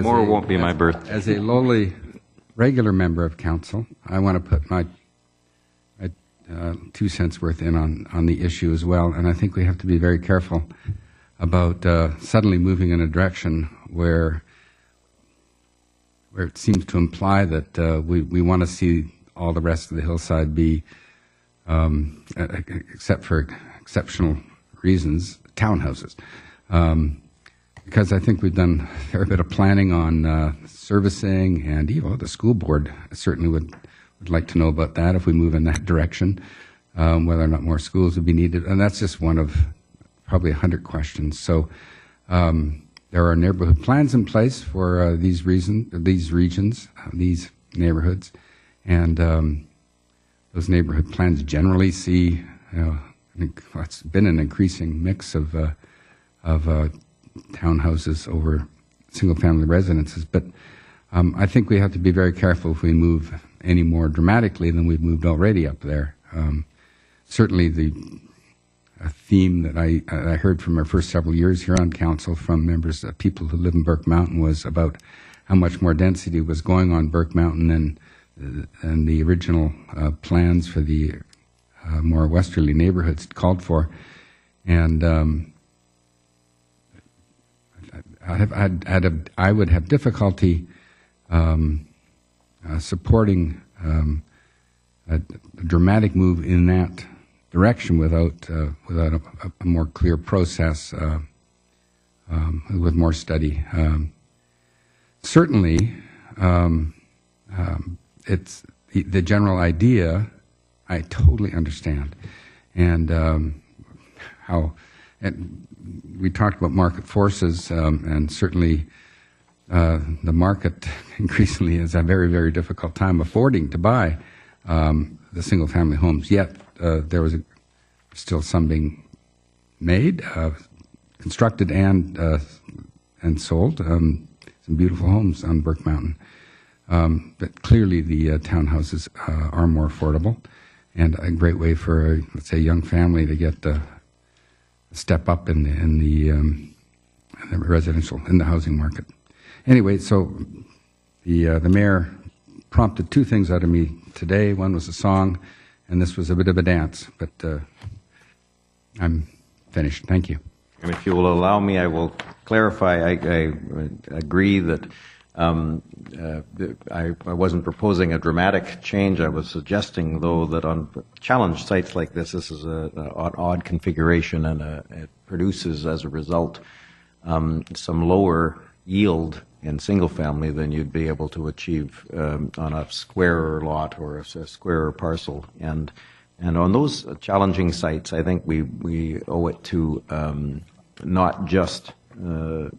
more won't be my birthday. As a lowly regular member of council, I want to put my 2 cents worth in on the issue as well, and I think we have to be very careful about suddenly moving in a direction where it seems to imply that we want to see all the rest of the hillside be, except for exceptional reasons, townhouses. Because I think we've done a fair bit of planning on servicing, and the school board certainly would like to know about that if we move in that direction, whether or not more schools would be needed. And that's just one of probably 100 questions. So there are neighborhood plans in place for these regions, these neighborhoods, and those neighborhood plans generally see it's been an increasing mix of townhouses over single-family residences. But I think we have to be very careful if we move any more dramatically than we've moved already up there. Certainly the theme that I heard from our first several years here on council from members, people who live in Burke Mountain, was about how much more density was going on Burke Mountain than the original plans for the more westerly neighborhoods called for. And I would have difficulty supporting a dramatic move in that direction without a more clear process, with more study. Certainly, it's the general idea I totally understand, and how and we talked about market forces, and certainly the market increasingly has a very, very difficult time affording to buy the single-family homes. Yet there was still some being made, constructed, and sold. Some beautiful homes on Burke Mountain. But clearly the townhouses are more affordable, and a great way for, let's say, a young family to get a step up in the residential, in the housing market. Anyway, so the mayor prompted two things out of me today. One was a song, and this was a bit of a dance, but I'm finished. Thank you. And if you will allow me, I will clarify. I agree that I wasn't proposing a dramatic change. I was suggesting, though, that on challenge sites like this is an odd configuration, and it produces, as a result, some lower yield in single family than you'd be able to achieve on a squarer lot or a squarer parcel. And on those challenging sites, I think we owe it to not just the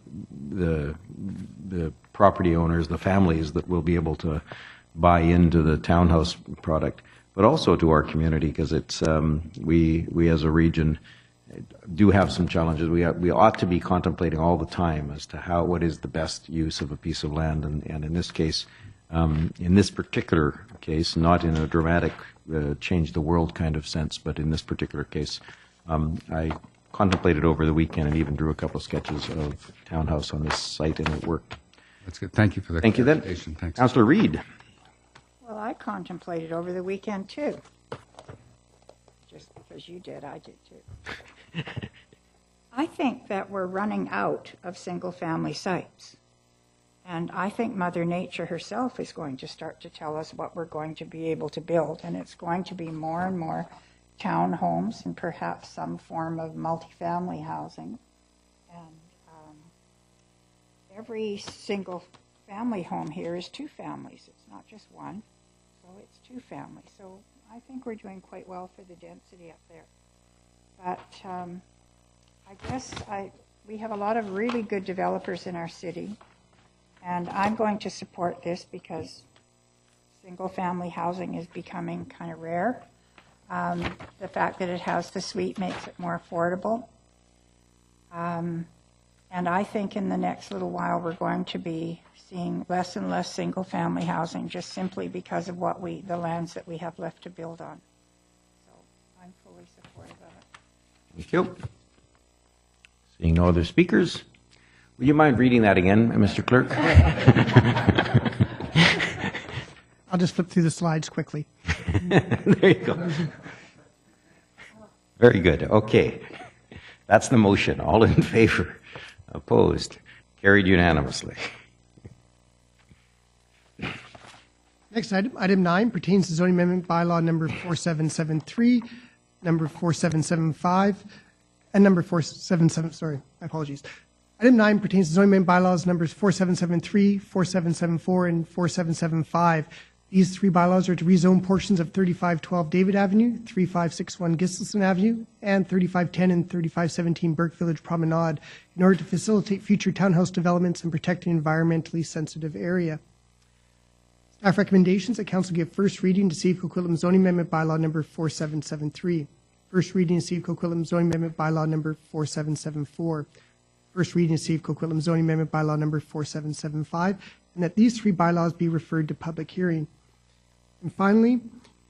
property owners, the families that will be able to buy into the townhouse product, but also to our community, because it's we as a region do have some challenges. We ought to be contemplating all the time as to what is the best use of a piece of land, and in this case, in this particular case, not in a dramatic change the world kind of sense, but in this particular case, I contemplated over the weekend and even drew a couple of sketches of townhouse on this site, and it worked. That's good. Thank you for the Thank you then. Thanks. Councillor Reid. Well, I contemplated over the weekend too. Just because you did, I did too. I think that we're running out of single-family sites. And I think Mother Nature herself is going to start to tell us what we're going to be able to build. And it's going to be more and more townhomes and perhaps some form of multifamily housing. And every single family home here is two families. It's not just one, so it's two families. So I think we're doing quite well for the density up there. But I guess we have a lot of really good developers in our city, and I'm going to support this because single-family housing is becoming kind of rare. The fact that it has the suite makes it more affordable. And I think in the next little while we're going to be seeing less and less single-family housing just simply because of the lands that we have left to build on. So I'm fully supportive of it. Thank you. Seeing no other speakers, would you mind reading that again, Mr. Clerk? I'll just flip through the slides quickly. There you go. Very good. Okay. That's the motion. All in favor? Opposed? Carried unanimously. Next item 9, pertains to zoning amendment bylaw number 4773, number 4775, and number 477, sorry, my apologies. Item 9 pertains to zoning amendment bylaws numbers 4773, 4774, and 4775. These three bylaws are to rezone portions of 3512 David Avenue, 3561 Gislason Avenue, and 3510 and 3517 Burke Village Promenade in order to facilitate future townhouse developments and protect an environmentally sensitive area. Staff recommendations that Council give first reading to see if Coquitlam zoning amendment bylaw number 4773. First reading to see if Coquitlam zoning amendment bylaw number 4774. First reading to see if Coquitlam zoning amendment bylaw number 4775, and that these three bylaws be referred to public hearing. And finally,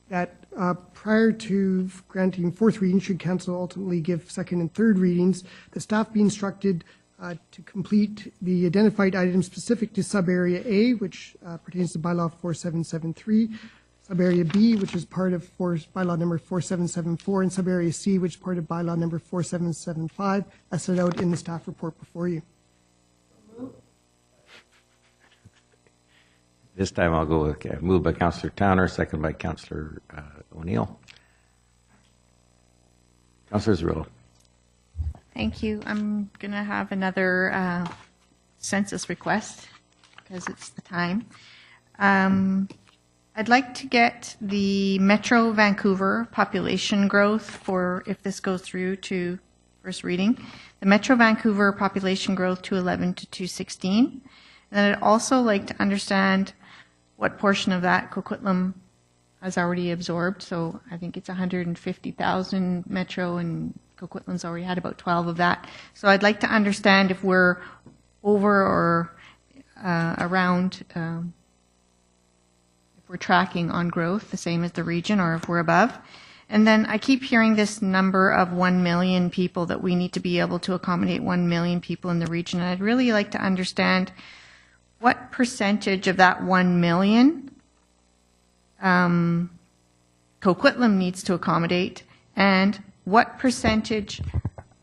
that prior to granting fourth reading, should Council ultimately give second and third readings, the staff be instructed to complete the identified items specific to Subarea A, which pertains to Bylaw 4773, Subarea B, which is part of Bylaw number 4774, and Subarea C, which is part of Bylaw number 4775, as set out in the staff report before you. This time I'll go with moved by Councillor Towner, second by Councillor O'Neill. Councillor Zerillo. Thank you. I'm going to have another census request because it's the time. I'd like to get the Metro Vancouver population growth for, if this goes through, to first reading. The Metro Vancouver population growth 211 to 216. And then I'd also like to understand what portion of that Coquitlam has already absorbed. So I think it's 150,000 Metro, and Coquitlam's already had about 12 of that. So I'd like to understand if we're over or around, if we're tracking on growth, the same as the region, or if we're above. And then I keep hearing this number of 1 million people, that we need to be able to accommodate 1 million people in the region. And I'd really like to understand what percentage of that 1 million Coquitlam needs to accommodate, and what percentage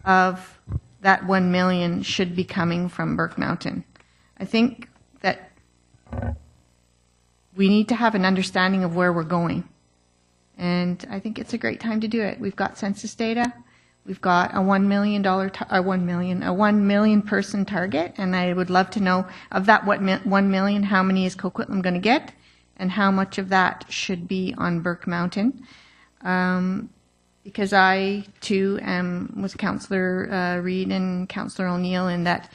of that 1 million should be coming from Burke Mountain. I think that we need to have an understanding of where we're going. And I think it's a great time to do it. We've got census data. We've got a $1 million person target, and I would love to know of that 1 million, how many is Coquitlam going to get, and how much of that should be on Burke Mountain. Because I too am with Councillor Reid and Councillor O'Neill in that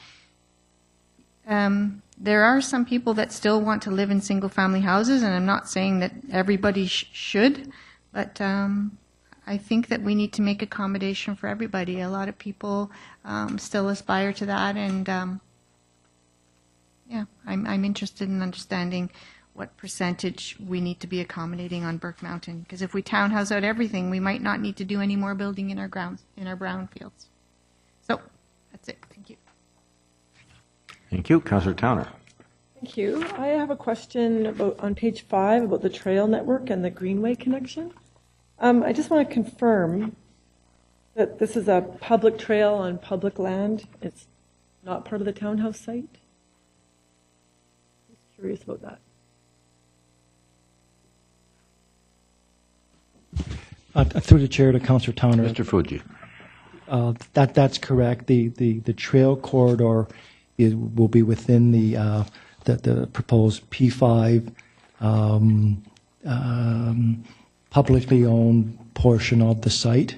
there are some people that still want to live in single-family houses, and I'm not saying that everybody should, but I think that we need to make accommodation for everybody. A lot of people still aspire to that, and yeah, I'm interested in understanding what percentage we need to be accommodating on Burke Mountain. Because if we townhouse out everything, we might not need to do any more building in our brownfields. So that's it. Thank you. Thank you. Councillor Towner. Thank you. I have a question about on page 5 about the trail network and the Greenway connection. I just want to confirm that this is a public trail on public land. It's not part of the townhouse site. Just curious about that. Through the chair to Councillor Towner. Mr. Fuji. That's correct. The trail corridor will be within the proposed P5 publicly owned portion of the site.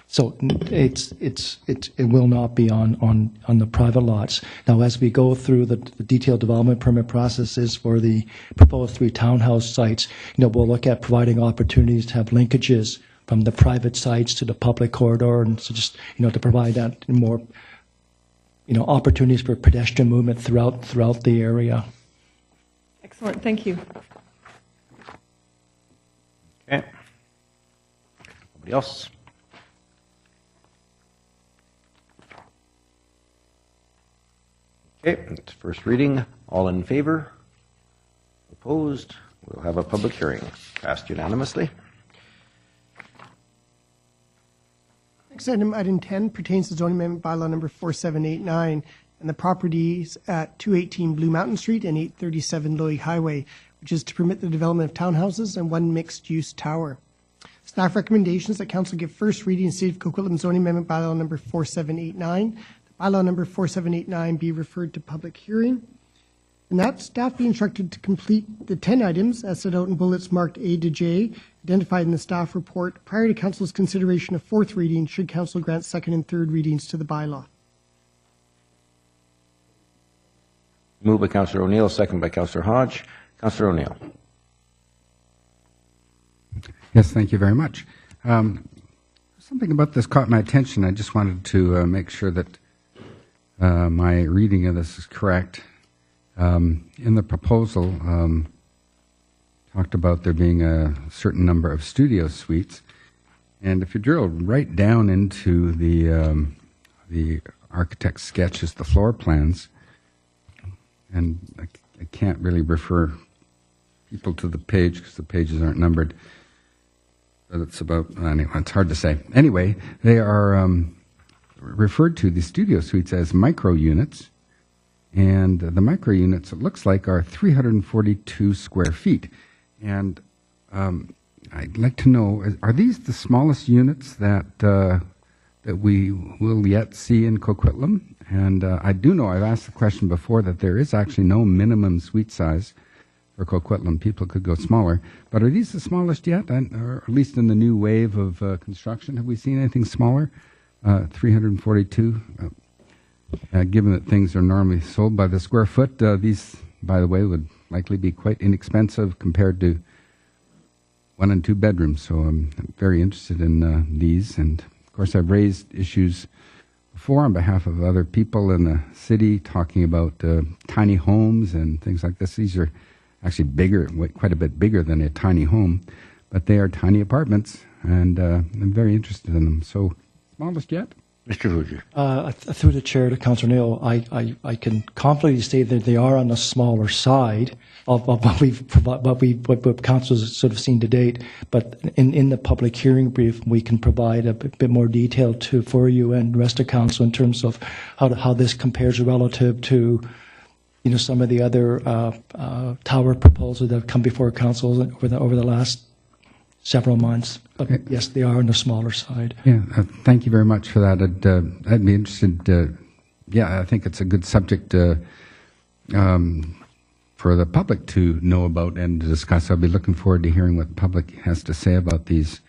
So it will not be on the private lots. Now, as we go through the detailed development permit processes for the proposed 3 townhouse sites, we'll look at providing opportunities to have linkages from the private sites to the public corridor, and so just to provide that more opportunities for pedestrian movement throughout the area. Excellent. Thank you. Okay. Nobody else? Okay, it's first reading. All in favor? Opposed? We'll have a public hearing. Passed unanimously. Next item, item 10, pertains to zoning amendment bylaw number 4789 and the properties at 218 Blue Mountain Street and 837 Lougheed Highway, which is to permit the development of townhouses and 1 mixed-use tower. Staff recommendations that council give first reading in City of Coquitlam zoning amendment bylaw number 4789. Bylaw number 4789 be referred to public hearing. And that staff be instructed to complete the 10 items as set out in bullets marked A to J, identified in the staff report prior to council's consideration of 4th reading, should council grant 2nd and 3rd readings to the bylaw. Moved by Councillor O'Neill, second by Councillor Hodge. Councillor O'Neill. Yes, thank you very much. Something about this caught my attention. I just wanted to make sure that my reading of this is correct. In the proposal, talked about there being a certain number of studio suites, and if you drill right down into the architect's sketches, the floor plans, and I can't really refer people to the page because the pages aren't numbered, but it's about, anyway, it's hard to say. Anyway, they are referred to, the studio suites, as micro units. And the micro units, it looks like, are 342 square feet. And I'd like to know, are these the smallest units that that we will yet see in Coquitlam? And I do know, I've asked the question before, that there is actually no minimum suite size for Coquitlam. People could go smaller. But are these the smallest yet? Or at least in the new wave of construction, have we seen anything smaller 342. Given that things are normally sold by the square foot, these, by the way, would likely be quite inexpensive compared to 1 and 2 bedrooms. So I'm very interested in these. And of course, I've raised issues before on behalf of other people in the city, talking about tiny homes and things like this. These are actually bigger, quite a bit bigger than a tiny home, but they are tiny apartments, and I'm very interested in them. So, smallest yet? Mr. Fuji. Through the chair to Councillor Neal, I can confidently say that they are on the smaller side of what council has sort of seen to date. But in the public hearing brief, we can provide a bit more detail for you and the rest of council in terms of how this compares relative to some of the other tower proposals that have come before council over the last several months. But yes, they are on the smaller side. Yeah, thank you very much for that. I'd be interested. I think it's a good subject for the public to know about and to discuss. I'll be looking forward to hearing what the public has to say about these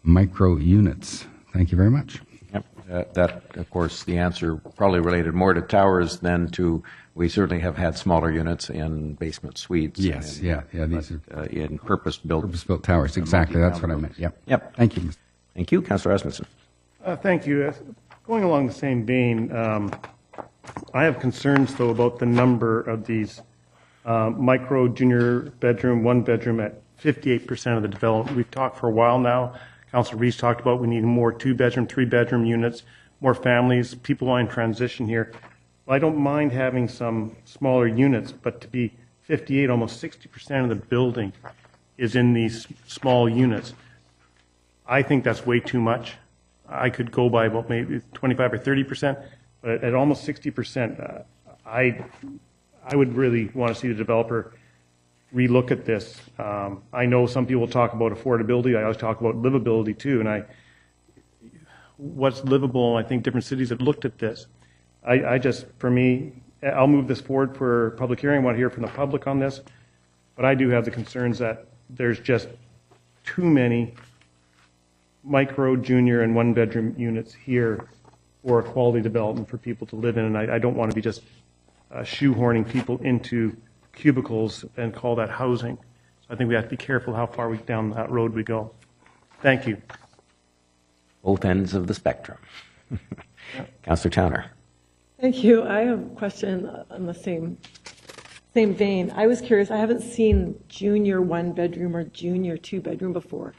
micro units. Thank you very much. Yep. That, of course, the answer probably related more to towers than to. We certainly have had smaller units in basement suites. Yes, these are in purpose-built towers. Exactly, that's what I meant. Yep. Thank you. Thank you, Councillor Asmussen. Thank you. Going along the same vein, I have concerns, though, about the number of these micro junior bedroom, 1 bedroom at 58% of the development. We've talked for a while now. Councillor Rees talked about we need more 2-bedroom, 3-bedroom units, more families, people want to transition here. Well, I don't mind having some smaller units, but to be 58, almost 60% of the building is in these small units. I think that's way too much. I could go by about maybe 25 or 30%, but at almost 60%, I would really want to see the developer relook at this. I know some people talk about affordability. I always talk about livability too, and what's livable. I think different cities have looked at this. I just, for me, I'll move this forward for public hearing. I want to hear from the public on this, but I do have the concerns that there's just too many micro, junior, and 1-bedroom units here for a quality development for people to live in, and I don't want to be just shoehorning people into cubicles and call that housing. So I think we have to be careful how far down that road we go. Thank you. Both ends of the spectrum. Councillor Towner. Thank you. I have a question on the same vein. I was curious. I haven't seen junior 1-bedroom or junior 2-bedroom before.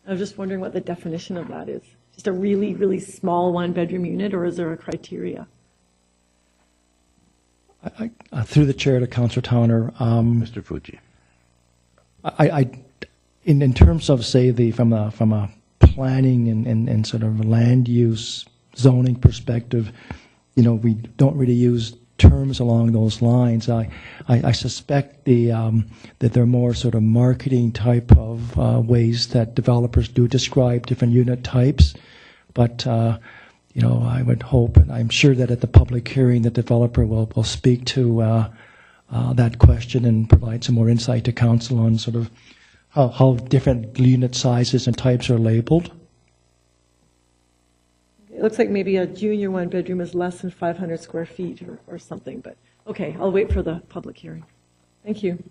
I was just wondering what the definition of that is. Just a really, really small 1-bedroom unit, or is there a criteria? Through the chair to Councillor Towner. Mr. Fuji. In terms of, say, from a planning and sort of land use zoning perspective, we don't really use terms along those lines. I suspect that they're more sort of marketing type of ways that developers do describe different unit types. But I would hope, and I'm sure that at the public hearing, the developer will speak to that question and provide some more insight to council on sort of how different unit sizes and types are labeled. It looks like maybe a junior 1-bedroom is less than 500 square feet or something, but okay, I'll wait for the public hearing. Thank you.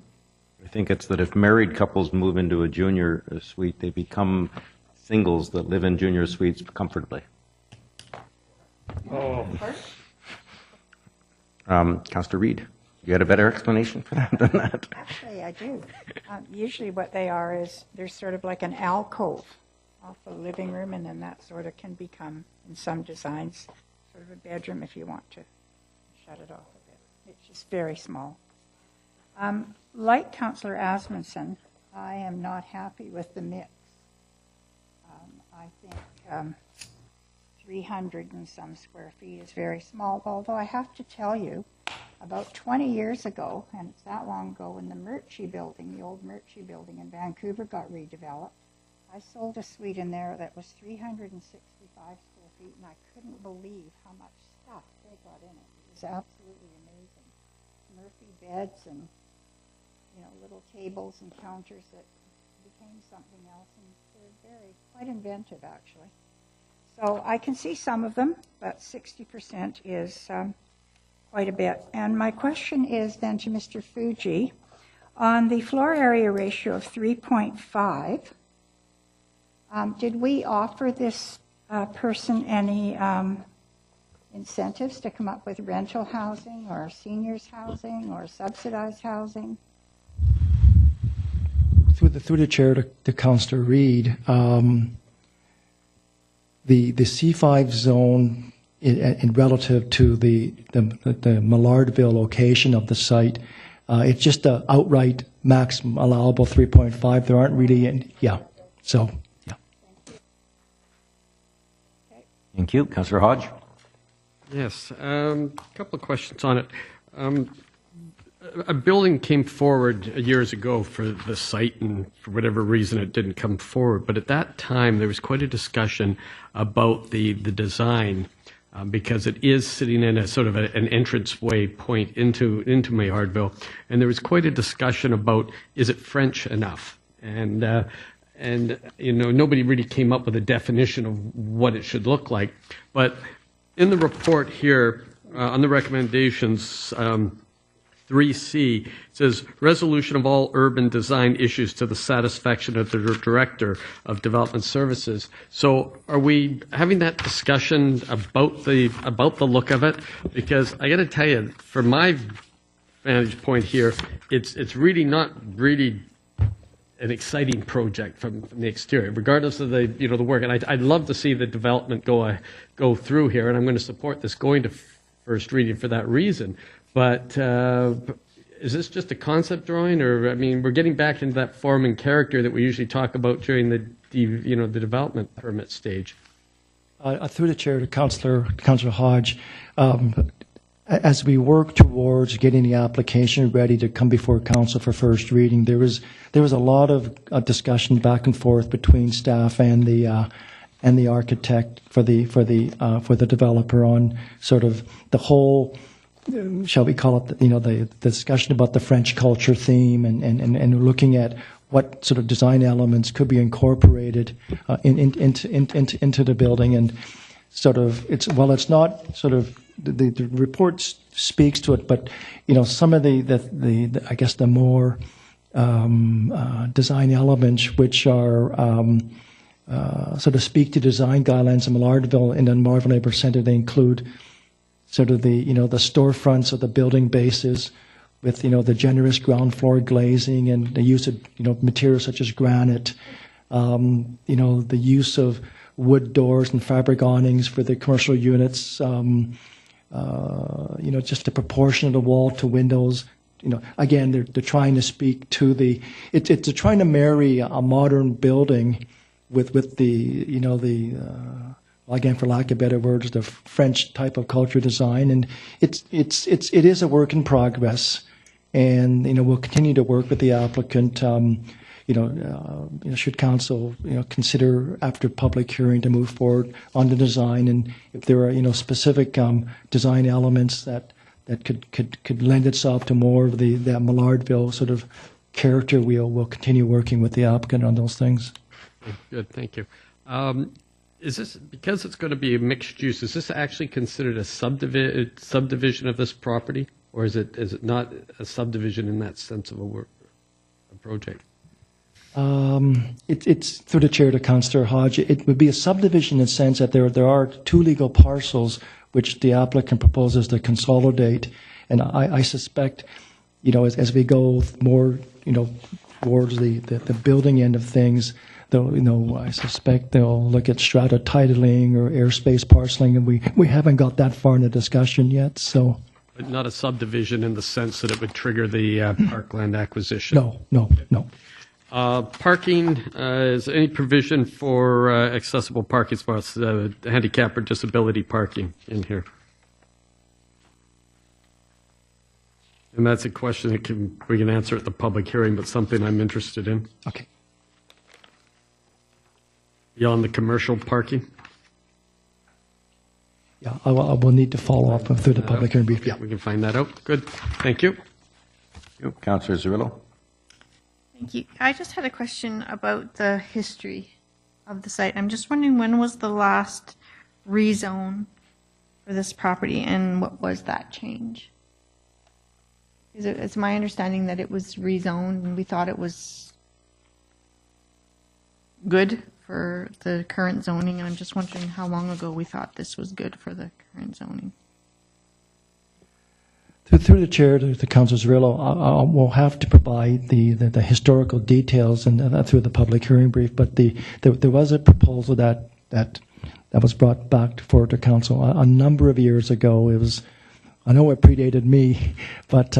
I think it's that if married couples move into a junior suite, they become singles that live in junior suites comfortably. Oh. Councillor Reid, you had a better explanation for that than that? Actually, I do. Usually what they are is there's sort of like an alcove off the living room, and then that sort of can become, in some designs, sort of a bedroom if you want to shut it off a bit. It's just very small. Like Councillor Asmussen, I am not happy with the mix. I think 300 and some square feet is very small, although I have to tell you, about 20 years ago, and it's that long ago, when the Murchie building, the old Murchie building in Vancouver got redeveloped, I sold a suite in there that was 365 square feet, and I couldn't believe how much stuff they got in it. It was absolutely amazing. Murphy beds and, little tables and counters that became something else, and they're quite inventive, actually. So I can see some of them, but 60% is quite a bit. And my question is then to Mr. Fuji, on the floor area ratio of 3.5, did we offer this person any incentives to come up with rental housing or seniors housing or subsidized housing? Through the chair to Councillor Reid, the C5 zone in relative to the Millardville location of the site, it's just an outright maximum allowable 3.5. There aren't really any, so. Thank you. Councillor Hodge? Yes, a couple of questions on it. A building came forward years ago for the site, and for whatever reason it didn't come forward. But at that time, there was quite a discussion about the design, because it is sitting in a sort of an entranceway point into Mayardville, and there was quite a discussion about, is it French enough? And nobody really came up with a definition of what it should look like. But in the report here, on the recommendations, 3C, it says, resolution of all urban design issues to the satisfaction of the Director of Development Services. So are we having that discussion about the look of it? Because I got to tell you, from my vantage point here, it's really not really an exciting project from the exterior, regardless of the work. And I'd love to see the development go through here, and I'm going to support this going to first reading for that reason. But is this just a concept drawing, or I mean, we're getting back into that form and character that we usually talk about during the development permit stage? Through the chair to Councillor Hodge, as we work towards getting the application ready to come before council for first reading, there was a lot of discussion back and forth between staff and the architect for the developer on sort of the whole, shall we call it, the discussion about the French culture theme and looking at what sort of design elements could be incorporated into the building. And sort of, it's not sort of, the report speaks to it, but some of the I guess the more design elements which are sort of speak to design guidelines in Millardville and in Marvin Neighbourhood Centre. They include sort of the the storefronts of the building bases with the generous ground floor glazing and the use of materials such as granite, the use of wood doors and fabric awnings for the commercial units, just the proportion of the wall to windows. Again, they're trying to speak to they're trying to marry a modern building with again, for lack of better words, the French type of culture design. And it is a work in progress. And, we'll continue to work with the applicant, should council, consider after public hearing to move forward on the design. And if there are, specific design elements that could lend itself to more of that Millardville sort of character, we'll continue working with the applicant on those things. Good, thank you. Is this, because it's going to be a mixed use, is this actually considered a subdivision of this property? Or is it not a subdivision in that sense of a project? It's through the chair to Councillor Hodge. It would be a subdivision in the sense that there are two legal parcels which the applicant proposes to consolidate, and I suspect, as we go more, towards the building end of things, though, I suspect they'll look at strata titling or airspace parceling, and we haven't got that far in the discussion yet, so. But not a subdivision in the sense that it would trigger the parkland acquisition? No. Parking, is there any provision for accessible parking spots, handicap or disability parking in here? And that's a question that we can answer at the public hearing, but something I'm interested in. Okay. Beyond the commercial parking? Yeah, I will need to follow up through the public hearing brief. Yeah, we can find that out. Good. Thank you. Councillor Zerillo? Thank you. I just had a question about the history of the site. I'm just wondering, when was the last rezone for this property, and what was that change? It's my understanding that it was rezoned, and we thought it was good for the current zoning, and I'm just wondering how long ago we thought this was good for the current zoning. Through the chair to Councillor Cirillo, we'll have to provide the historical details and through the public hearing brief. But there was a proposal that was brought back for the council a number of years ago. It was, I know it predated me, but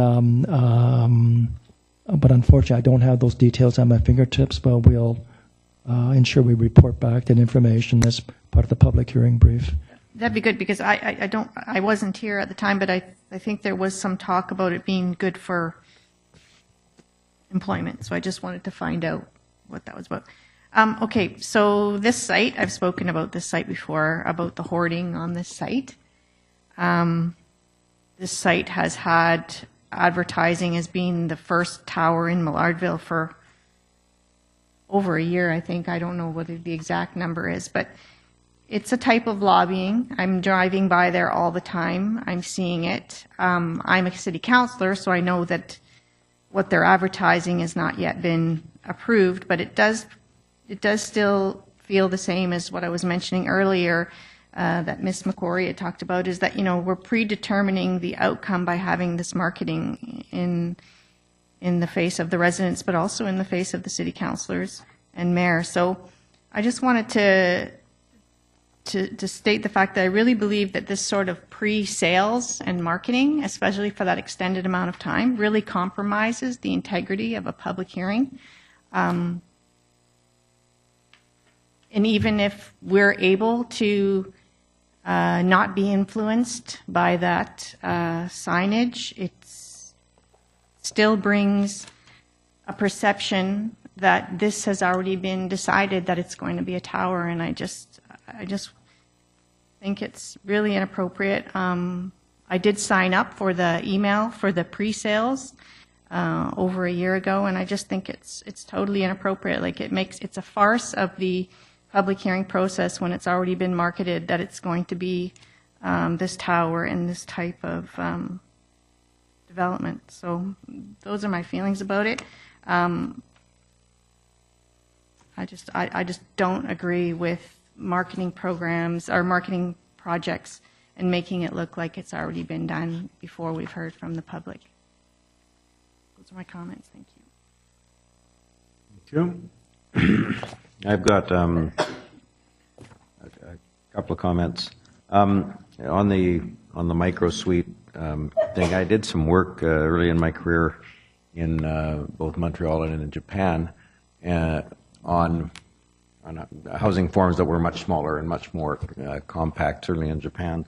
unfortunately I don't have those details at my fingertips. But we'll ensure we report back that information as part of the public hearing brief. That'd be good, because I wasn't here at the time, but I think there was some talk about it being good for employment. So I just wanted to find out what that was about. Okay, so this site, I've spoken about this site before, about the hoarding on this site. This site has had advertising as being the first tower in Millardville for over a year, I think. I don't know what the exact number is, but it's a type of lobbying. I'm driving by there all the time. I'm seeing it. I'm a city councillor, so I know that what they're advertising has not yet been approved, but it does still feel the same as what I was mentioning earlier, that Ms. McQuarrie had talked about, is that, we're predetermining the outcome by having this marketing in the face of the residents, but also in the face of the city councillors and mayor. So I just wanted to state the fact that I really believe that this sort of pre-sales and marketing, especially for that extended amount of time, really compromises the integrity of a public hearing. And even if we're able to not be influenced by that signage, it still brings a perception that this has already been decided that it's going to be a tower, and I just think it's really inappropriate. I did sign up for the email for the pre-sales over a year ago, and I just think it's totally inappropriate. Like, it's a farce of the public hearing process when it's already been marketed that it's going to be this tower and this type of development. So those are my feelings about it. I just don't agree with marketing programs or marketing projects and making it look like it's already been done before we've heard from the public. Those are my comments. Thank you. Thank you. I've got a couple of comments on the micro suite thing. I did some work early in my career in both Montreal and in Japan on housing forms that were much smaller and much more compact, certainly in Japan,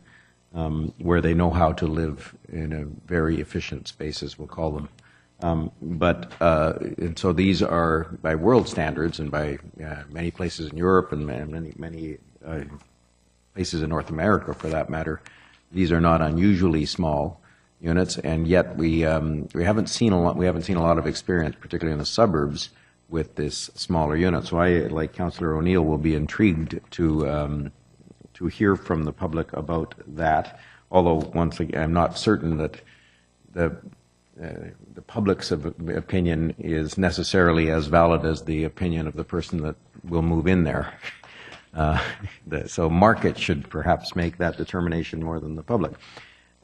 where they know how to live in a very efficient spaces, we'll call them. And so these are, by world standards and by many places in Europe and many places in North America, for that matter, these are not unusually small units, and yet we haven't seen a lot of experience, particularly in the suburbs, with this smaller unit. So I, like Councillor O'Neill, will be intrigued to hear from the public about that. Although, once again, I'm not certain that the public's opinion is necessarily as valid as the opinion of the person that will move in there. So market should perhaps make that determination more than the public.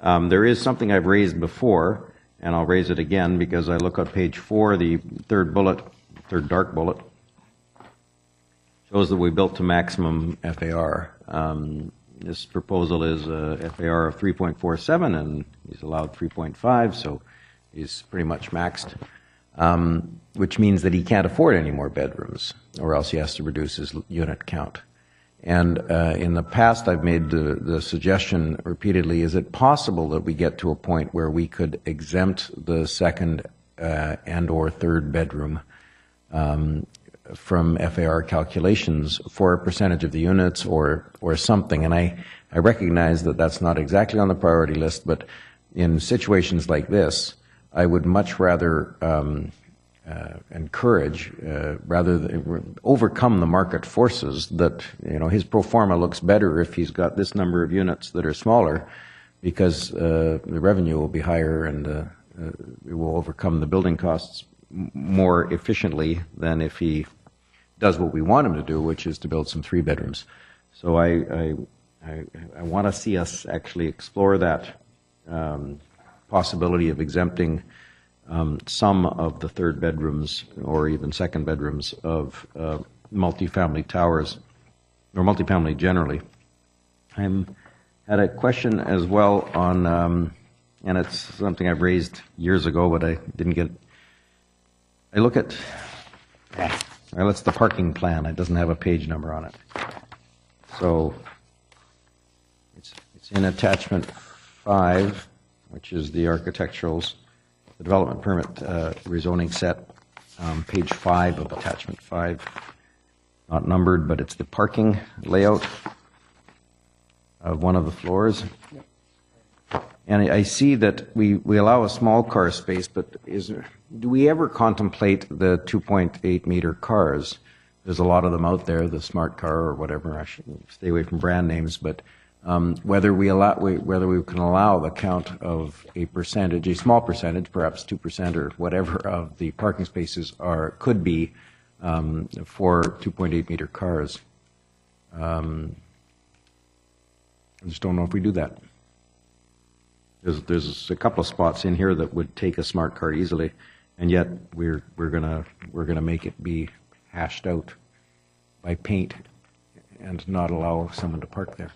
There is something I've raised before, and I'll raise it again because I look at page 4, the third dark bullet, shows that we built to maximum FAR. This proposal is a FAR of 3.47, and he's allowed 3.5, so he's pretty much maxed, which means that he can't afford any more bedrooms, or else he has to reduce his unit count. And in the past, I've made the suggestion repeatedly, is it possible that we get to a point where we could exempt the second and or third bedroom from FAR calculations for a percentage of the units or something? And I recognize that that's not exactly on the priority list, but in situations like this, I would much rather encourage, rather than overcome the market forces that, his pro forma looks better if he's got this number of units that are smaller, because the revenue will be higher and it will overcome the building costs more efficiently than if he does what we want him to do, which is to build some 3 bedrooms. So I want to see us actually explore that possibility of exempting some of the 3rd bedrooms or even 2nd bedrooms of multifamily towers, or multifamily generally. I had a question as well on, and it's something I've raised years ago, but I didn't get. I look at, well, it's the parking plan. It doesn't have a page number on it. So it's in attachment 5, which is the architecturals, the development permit rezoning set, page 5 of attachment 5. Not numbered, but it's the parking layout of one of the floors. And I see that we allow a small car space, but do we ever contemplate the 2.8 meter cars? There's a lot of them out there, the smart car or whatever. I should stay away from brand names, but whether we can allow the count of a percentage, a small percentage, perhaps 2% or whatever of the parking spaces could be for 2.8 meter cars. I just don't know if we do that. There's a couple of spots in here that would take a smart car easily, and yet we're gonna make it be hashed out by paint and not allow someone to park there.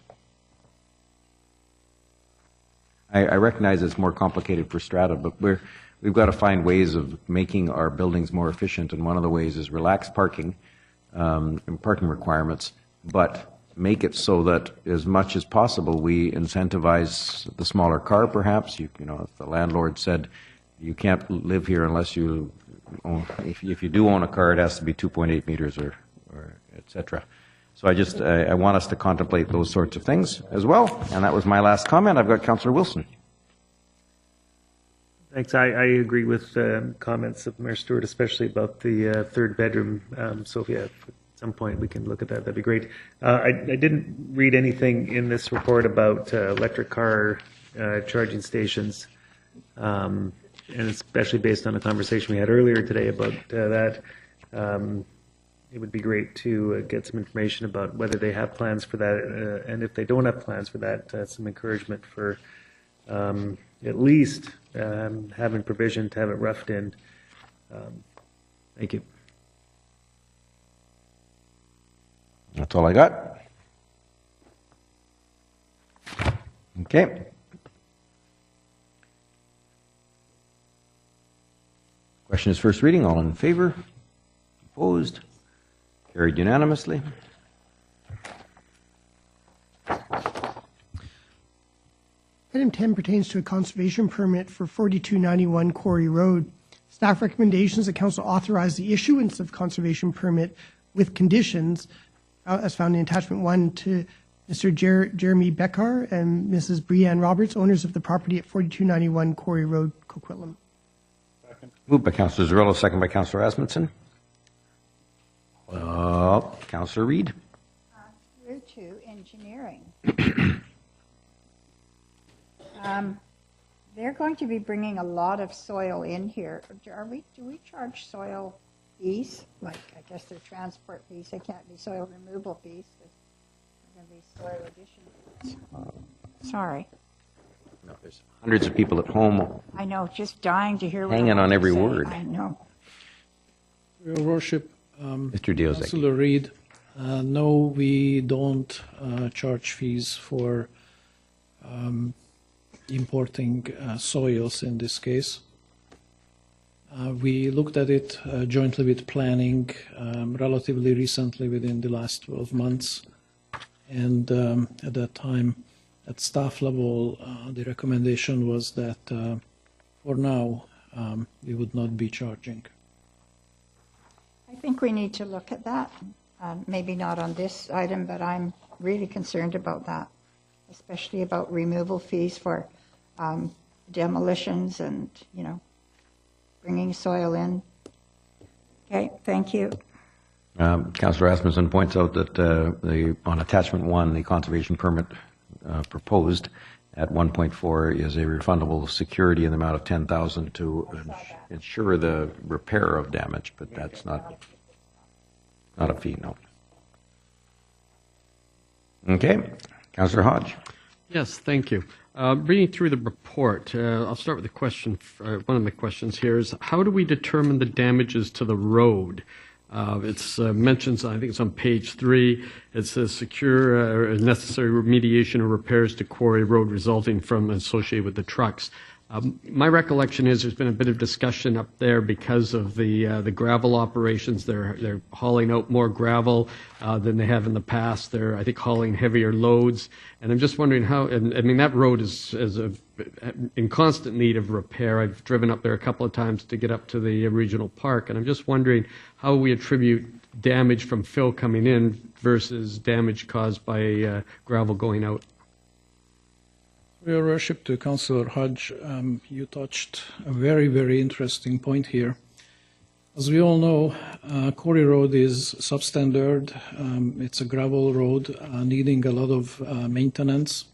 I recognize it's more complicated for strata, but we've got to find ways of making our buildings more efficient, and one of the ways is relax parking and parking requirements, but make it so that as much as possible we incentivize the smaller car. Perhaps if the landlord said you can't live here unless you own, if you do own a car, it has to be 2.8 meters or etc. So I want us to contemplate those sorts of things as well. And that was my last comment. I've got Councillor Wilson. Thanks. I agree with comments of Mayor Stewart, especially about the 3rd bedroom. So at some point we can look at that. That'd be great. I didn't read anything in this report about electric car charging stations, and especially based on a conversation we had earlier today about that. It would be great to get some information about whether they have plans for that, and if they don't have plans for that, some encouragement for at least having provision to have it roughed in. Thank you. That's all I got. Okay. Question is first reading. All in favor? Opposed? Carried unanimously. Item 10 pertains to a conservation permit for 4291 Quarry Road. Staff recommendations that council authorize the issuance of conservation permit with conditions as found in attachment 1 to Mr. Jeremy Beckar and Mrs. Breanne Roberts, owners of the property at 4291 Quarry Road, Coquitlam. Moved by Councillor Zarrillo, second by Councillor Asmundson. Councillor Reid. Through to engineering. They're going to be bringing a lot of soil in here. Do we charge soil fees? Like, I guess they're transport fees. They can't be soil removal fees. They're going to be soil addition fees. Sorry. No, there's hundreds of people at home I know, just dying to hear what hanging on every say. word. I know. Your Worship, Mr. Diozek. Councillor Reid, no, we don't charge fees for importing soils in this case. We looked at it jointly with planning relatively recently, within the last 12 months. And at that time, at staff level, the recommendation was that for now, we would not be charging. I think we need to look at that. Maybe not on this item, but I'm really concerned about that, especially about removal fees for demolitions and, bringing soil in. Okay, thank you. Councillor Asmussen points out that on attachment 1, the conservation permit proposed at 1.4 is a refundable security in the amount of $10,000 to ensure the repair of damage, but that's not a fee, no. Okay, Councillor Hodge. Yes, thank you. Reading through the report, I'll start with the question. One of my questions here is, how do we determine the damages to the road? It's mentions, I think it's on page 3, it says secure necessary remediation or repairs to Quarry Road resulting from associated with the trucks. My recollection is there's been a bit of discussion up there because of the gravel operations. They're hauling out more gravel than they have in the past. They're, I think, hauling heavier loads. And I'm just wondering how, and I mean, that road is in constant need of repair. I've driven up there a couple of times to get up to the regional park, and I'm just wondering how we attribute damage from fill coming in versus damage caused by gravel going out. Your Worship, to Councillor Hodge, you touched a very, very interesting point here. As we all know, Quarry Road is substandard. It's a gravel road needing a lot of maintenance.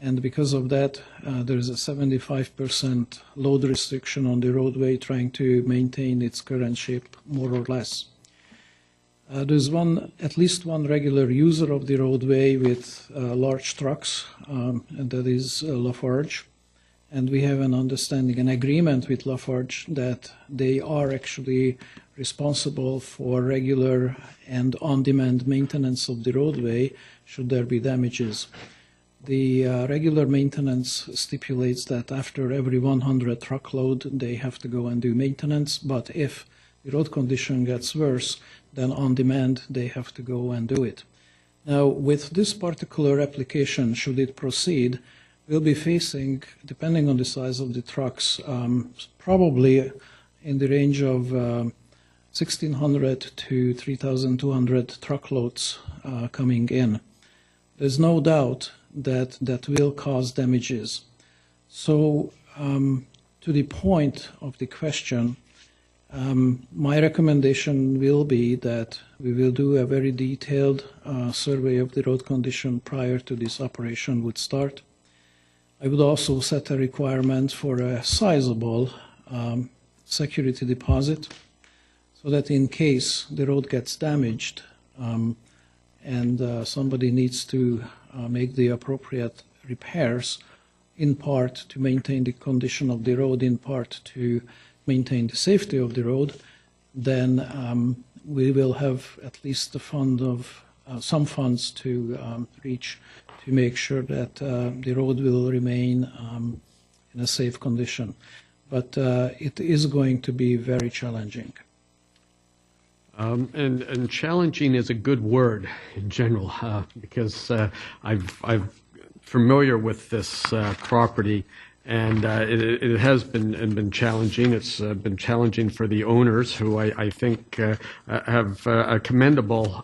And because of that, there is a 75% load restriction on the roadway trying to maintain its current shape, more or less. There's at least one regular user of the roadway with large trucks, and that is Lafarge. And we have an understanding, an agreement with Lafarge that they are actually responsible for regular and on-demand maintenance of the roadway should there be damages. The regular maintenance stipulates that after every 100 truckload, they have to go and do maintenance, but if the road condition gets worse, then on demand they have to go and do it. Now, with this particular application, should it proceed, we'll be facing, depending on the size of the trucks, probably in the range of 1,600 to 3,200 truckloads coming in. There's no doubt that that will cause damages. So, to the point of the question, my recommendation will be that we will do a very detailed survey of the road condition prior to this operation would start. I would also set a requirement for a sizable security deposit so that in case the road gets damaged and somebody needs to make the appropriate repairs, in part to maintain the condition of the road, in part to maintain the safety of the road, then we will have at least a fund of some funds to reach to make sure that the road will remain in a safe condition. But it is going to be very challenging. And challenging is a good word in general because I'm familiar with this property. And it has been challenging. It's been challenging for the owners, who I think have a commendable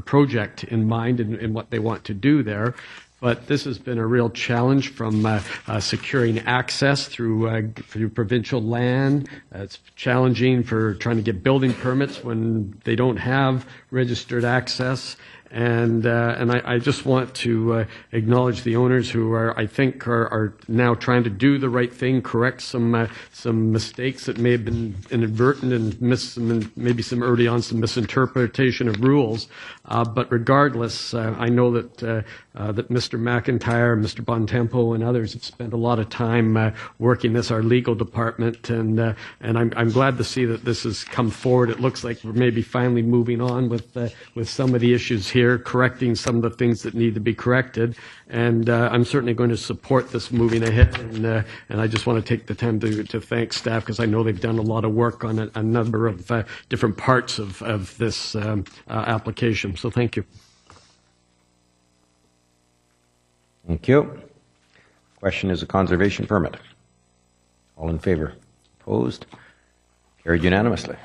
project in mind in what they want to do there. But this has been a real challenge from securing access through provincial land. It's challenging for trying to get building permits when they don't have registered access. And I just want to acknowledge the owners who I think are now trying to do the right thing, correct some mistakes that may have been inadvertent and maybe some early on some misinterpretation of rules. But regardless, I know that that Mr. McIntyre, Mr. Bontempo, and others have spent a lot of time working this, our legal department, and I'm glad to see that this has come forward. It looks like we're maybe finally moving on with some of the issues here, correcting some of the things that need to be corrected, and I'm certainly going to support this moving ahead, and I just want to take the time to thank staff, because I know they've done a lot of work on a number of different parts of this application, so thank you. Thank you. Question is a conservation permit. All in favor? Opposed? Carried unanimously.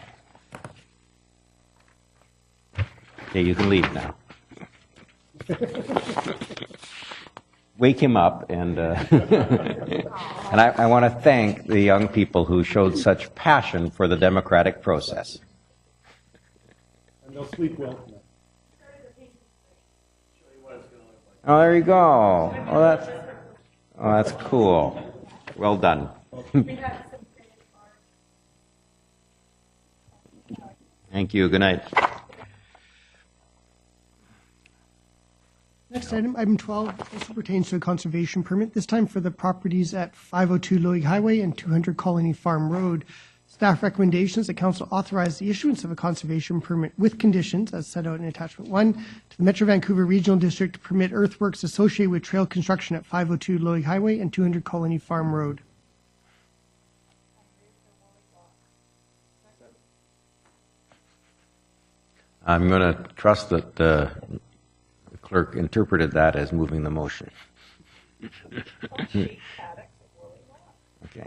Okay, you can leave now. Wake him up, and and I want to thank the young people who showed such passion for the democratic process. And they'll sleep well tonight. Oh, there you go. Oh, that's cool. Well done. Thank you. Good night. Next item, item 12, also pertains to a conservation permit, this time for the properties at 502 Lougheed Highway and 200 Colony Farm Road. Staff recommendations that council authorize the issuance of a conservation permit with conditions, as set out in attachment 1, to the Metro Vancouver Regional District to permit earthworks associated with trail construction at 502 Lougheed Highway and 200 Colony Farm Road. I'm going to trust that the clerk interpreted that as moving the motion. Okay,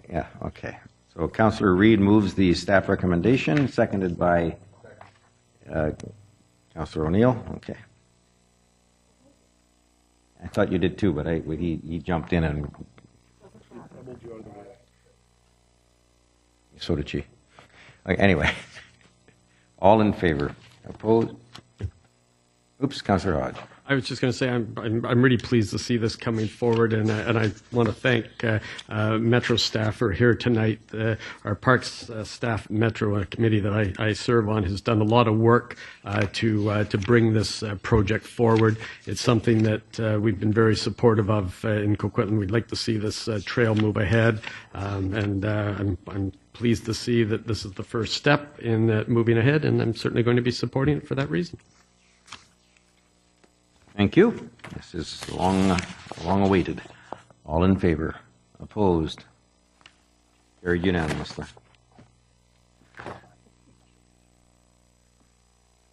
yeah, okay. So Councillor Reid moves the staff recommendation, seconded by Councillor O'Neill. Okay. I thought you did too, but he jumped in and so did she. Okay, anyway, all in favor? Opposed? Oops, Councillor Hodge. I was just going to say I'm really pleased to see this coming forward, and I want to thank Metro staff who are here tonight. Our Parks staff Metro committee that I serve on has done a lot of work to bring this project forward. It's something that we've been very supportive of in Coquitlam. We'd like to see this trail move ahead, and I'm pleased to see that this is the first step in moving ahead, and I'm certainly going to be supporting it for that reason. Thank you. This is long awaited. All in favor? Opposed? Carried unanimously.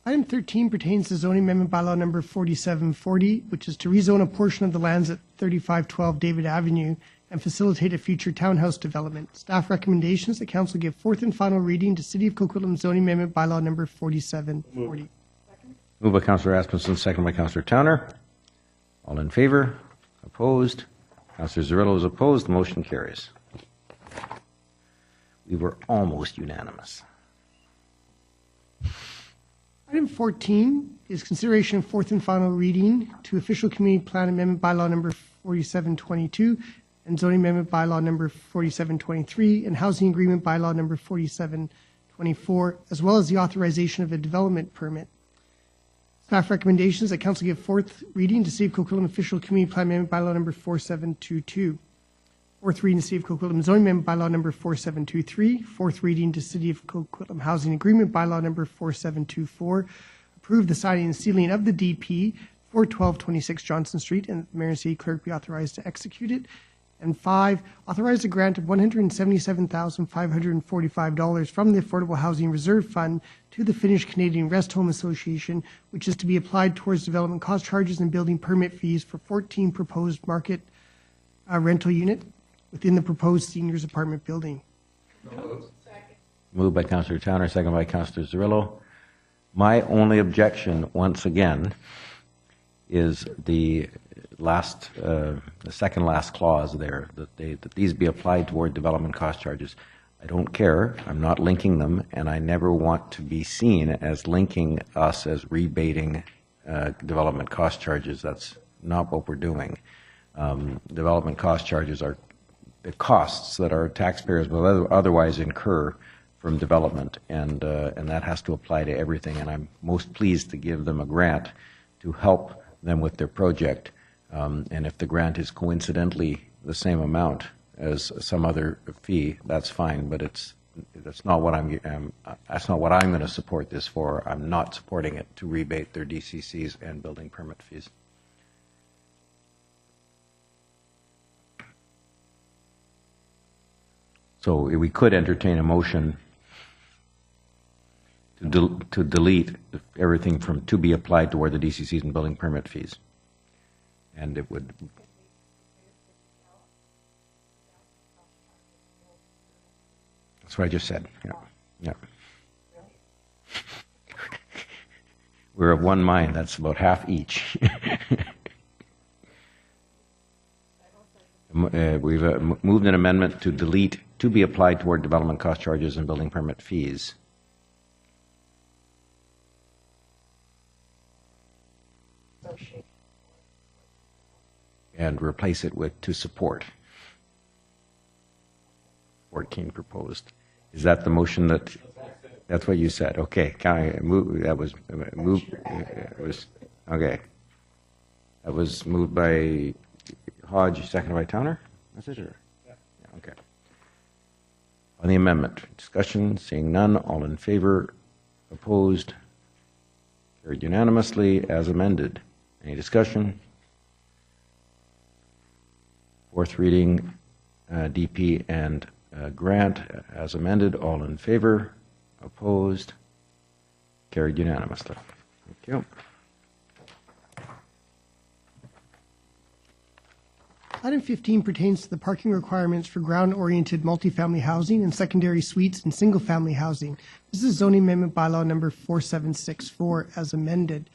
Item 13 pertains to zoning amendment bylaw number 4740, which is to rezone a portion of the lands at 3512 David Avenue and facilitate a future townhouse development. Staff recommendations that council give fourth and final reading to City of Coquitlam zoning amendment bylaw number 4740. Moved by Councillor Asmussen, second by Councillor Towner. All in favor? Opposed? Councillor Zerillo is opposed. The motion carries. We were almost unanimous. Item 14 is consideration of fourth and final reading to official community plan amendment bylaw number 4722 and zoning amendment bylaw number 4723 and housing agreement bylaw number 4724, as well as the authorization of a development permit. Staff recommendations that council give fourth reading to City of Coquitlam official community plan amendment bylaw number 4722. Fourth reading to City of Coquitlam zoning amendment bylaw number 4723. Fourth reading to City of Coquitlam housing agreement bylaw number 4724. Approve the signing and sealing of the DP for 1226 Johnson Street, and the mayor and city clerk be authorized to execute it. And 5, authorize a grant of $177,545 from the Affordable Housing Reserve Fund to the Finnish Canadian Rest Home Association, which is to be applied towards development cost charges and building permit fees for 14 proposed market rental unit within the proposed seniors apartment building. Moved by Councillor Towner, second by Councillor Zerillo. My only objection, once again, is the second last clause there, that these be applied toward development cost charges. I don't care. I'm not linking them, and I never want to be seen as linking us as rebating development cost charges. That's not what we're doing. Development cost charges are the costs that our taxpayers will otherwise incur from development, and that has to apply to everything. And I'm most pleased to give them a grant to help them with their project. And if the grant is coincidentally the same amount as some other fee, that's fine. But that's not what I'm going to support this for. I'm not supporting it to rebate their DCCs and building permit fees. So we could entertain a motion to delete everything from to be applied toward the DCCs and building permit fees. And it would. That's what I just said. Yeah. Yeah. We're of one mind. That's about half each. We've moved an amendment to delete to be applied toward development cost charges and building permit fees. and replace it with to support. 14 proposed. Is that the motion that, that's what you said? Okay, can I move, that was moved, it was, okay. That was moved by Hodge, seconded by Towner? Was it, or? Yeah, okay. On the amendment, discussion, seeing none, all in favor, opposed, carried unanimously as amended. Any discussion? Fourth reading, DP and Grant as amended, all in favor, opposed, carried unanimously. Thank you. Item 15 pertains to the parking requirements for ground-oriented multifamily housing and secondary suites and single-family housing. This is zoning amendment bylaw number 4764 as amended.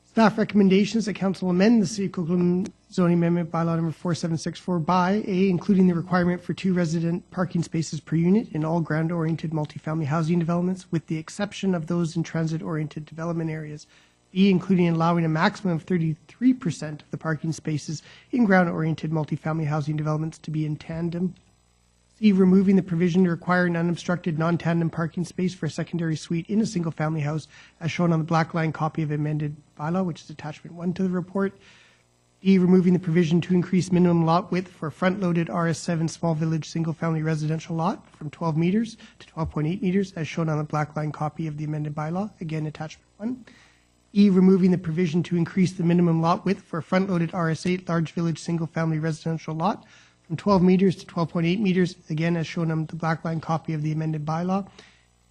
Staff recommendations that council amend the City of Coquitlam zoning amendment bylaw number 4764 by A, including the requirement for 2 resident parking spaces per unit in all ground-oriented multifamily housing developments, with the exception of those in transit-oriented development areas. B, including allowing a maximum of 33% of the parking spaces in ground-oriented multifamily housing developments to be in tandem. C, removing the provision to require an unobstructed non-tandem parking space for a secondary suite in a single-family house, as shown on the black line copy of amended bylaw, which is attachment 1 to the report. D, removing the provision to increase minimum lot width for a front-loaded RS7 small village single-family residential lot from 12 meters to 12.8 meters, as shown on the black line copy of the amended bylaw, again attachment 1. E, removing the provision to increase the minimum lot width for a front-loaded RS8 large village single-family residential lot from 12 meters to 12.8 meters, again as shown on the black line copy of the amended bylaw.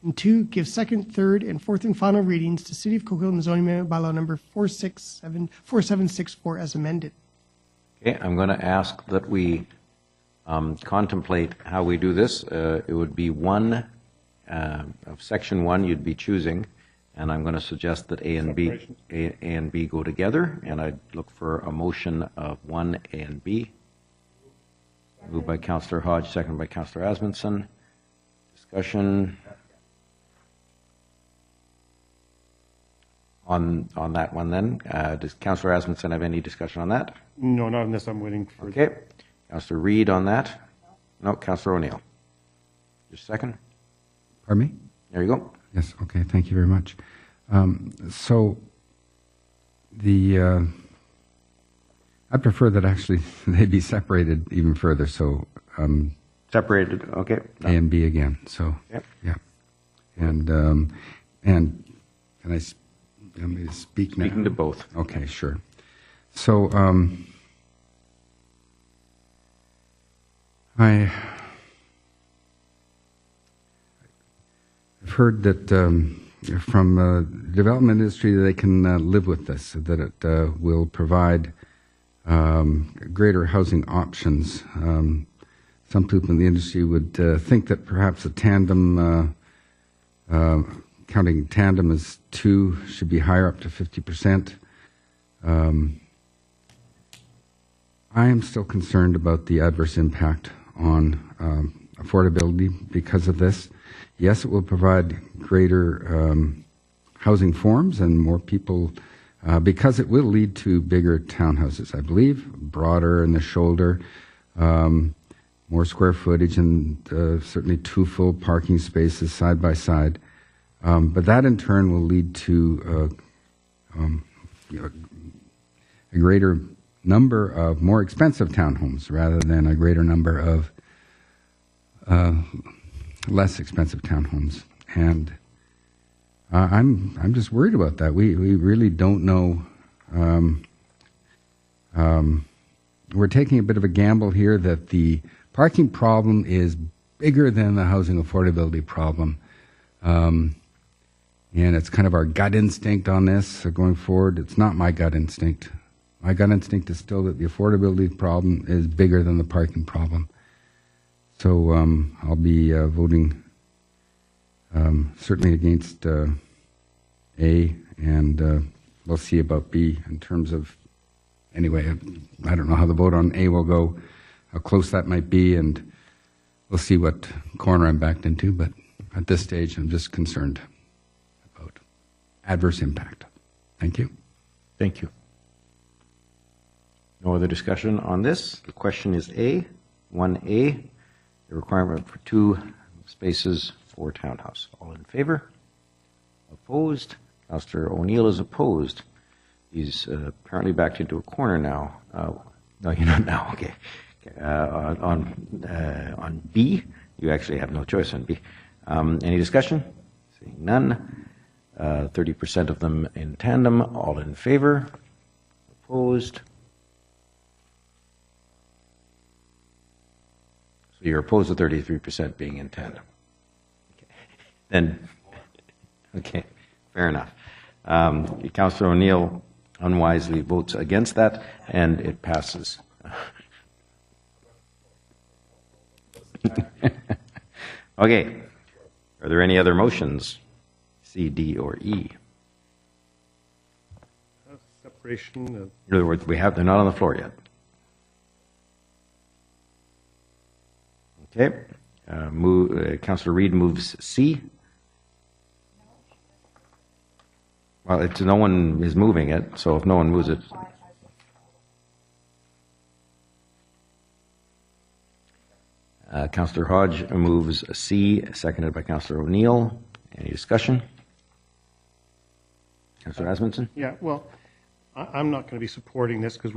And 2, give second, third, and fourth and final readings to City of Coquitlam zoning amendment bylaw number 4764 as amended. Okay, I'm going to ask that we contemplate how we do this. It would be one of section 1 you'd be choosing. And I'm going to suggest that A and B go together, and I'd look for a motion of 1, A and B. Moved by Councillor Hodge, seconded by Councillor Asmundson. Discussion on that one then. Does Councillor Asmundson have any discussion on that? No, not on this. I'm waiting for. Okay. Councillor Reid on that? No, Councillor O'Neill. Just a second. Pardon me? There you go. Yes, okay, thank you very much. So I prefer that actually they be separated even further, so Separated, okay. A and B again, so, Yep. yeah. And can I let me speak now? Speaking to both. Okay, sure. So I've heard that from the development industry that they can live with this, that it will provide greater housing options. Some people in the industry would think that perhaps a tandem, counting tandem as 2, should be higher, up to 50%. I am still concerned about the adverse impact on affordability because of this. Yes, it will provide greater housing forms and more people, because it will lead to bigger townhouses, I believe, broader in the shoulder, more square footage, and certainly 2 full parking spaces side by side. But that in turn will lead to a greater number of more expensive townhomes rather than a greater number of less expensive townhomes, and I'm just worried about that. We really don't know. We're taking a bit of a gamble here that the parking problem is bigger than the housing affordability problem, and it's kind of our gut instinct on this going forward. It's not my gut instinct. My gut instinct is still that the affordability problem is bigger than the parking problem. So I'll be voting certainly against A, and we'll see about B in terms of, anyway, I don't know how the vote on A will go, how close that might be, and we'll see what corner I'm backed into, but at this stage I'm just concerned about adverse impact. Thank you. Thank you. No other discussion on this. The question is A, 1A, the requirement for 2 spaces for townhouse. All in favor? Opposed? Councillor O'Neill is opposed. He's apparently backed into a corner now. No, you're not now. Okay. On B, you actually have no choice on B. Any discussion? Seeing none. 30% of them in tandem. All in favor? Opposed? So you're opposed to 33% being in tandem. Okay. Then, okay, fair enough. Councillor O'Neill unwisely votes against that, and it passes. Okay. Are there any other motions? C, D, or E? Separation of... In other words, they're not on the floor yet. Okay. Councillor Reid moves C. Well, no one is moving it, so if no one moves it. Councillor Hodge moves C, seconded by Councillor O'Neill. Any discussion? Councillor Asmundson? Yeah, well, I'm not going to be supporting this because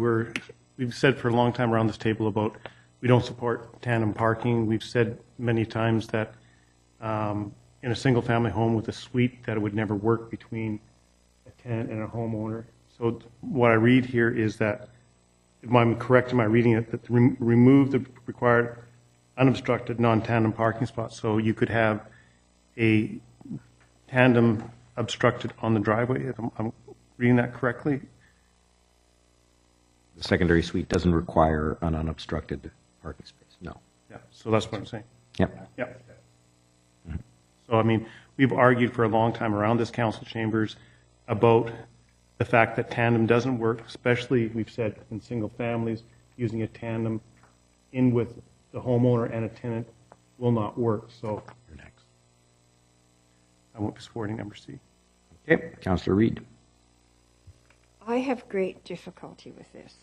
we've said for a long time around this table about we don't support tandem parking. We've said many times that in a single-family home with a suite that it would never work between a tenant and a homeowner. So what I read here is that, if I'm correct in my reading it, that remove the required unobstructed non-tandem parking spots. So you could have a tandem obstructed on the driveway, if I'm reading that correctly. The secondary suite doesn't require an unobstructed parking space, no. Yeah, so that's what I'm saying. Yep. Yep. Mm-hmm. So, I mean, we've argued for a long time around this council chambers about the fact that tandem doesn't work, especially, we've said, in single families, using a tandem in with the homeowner and a tenant will not work. So, You're next. I won't be supporting number C. Okay, Councillor Reid. I have great difficulty with this.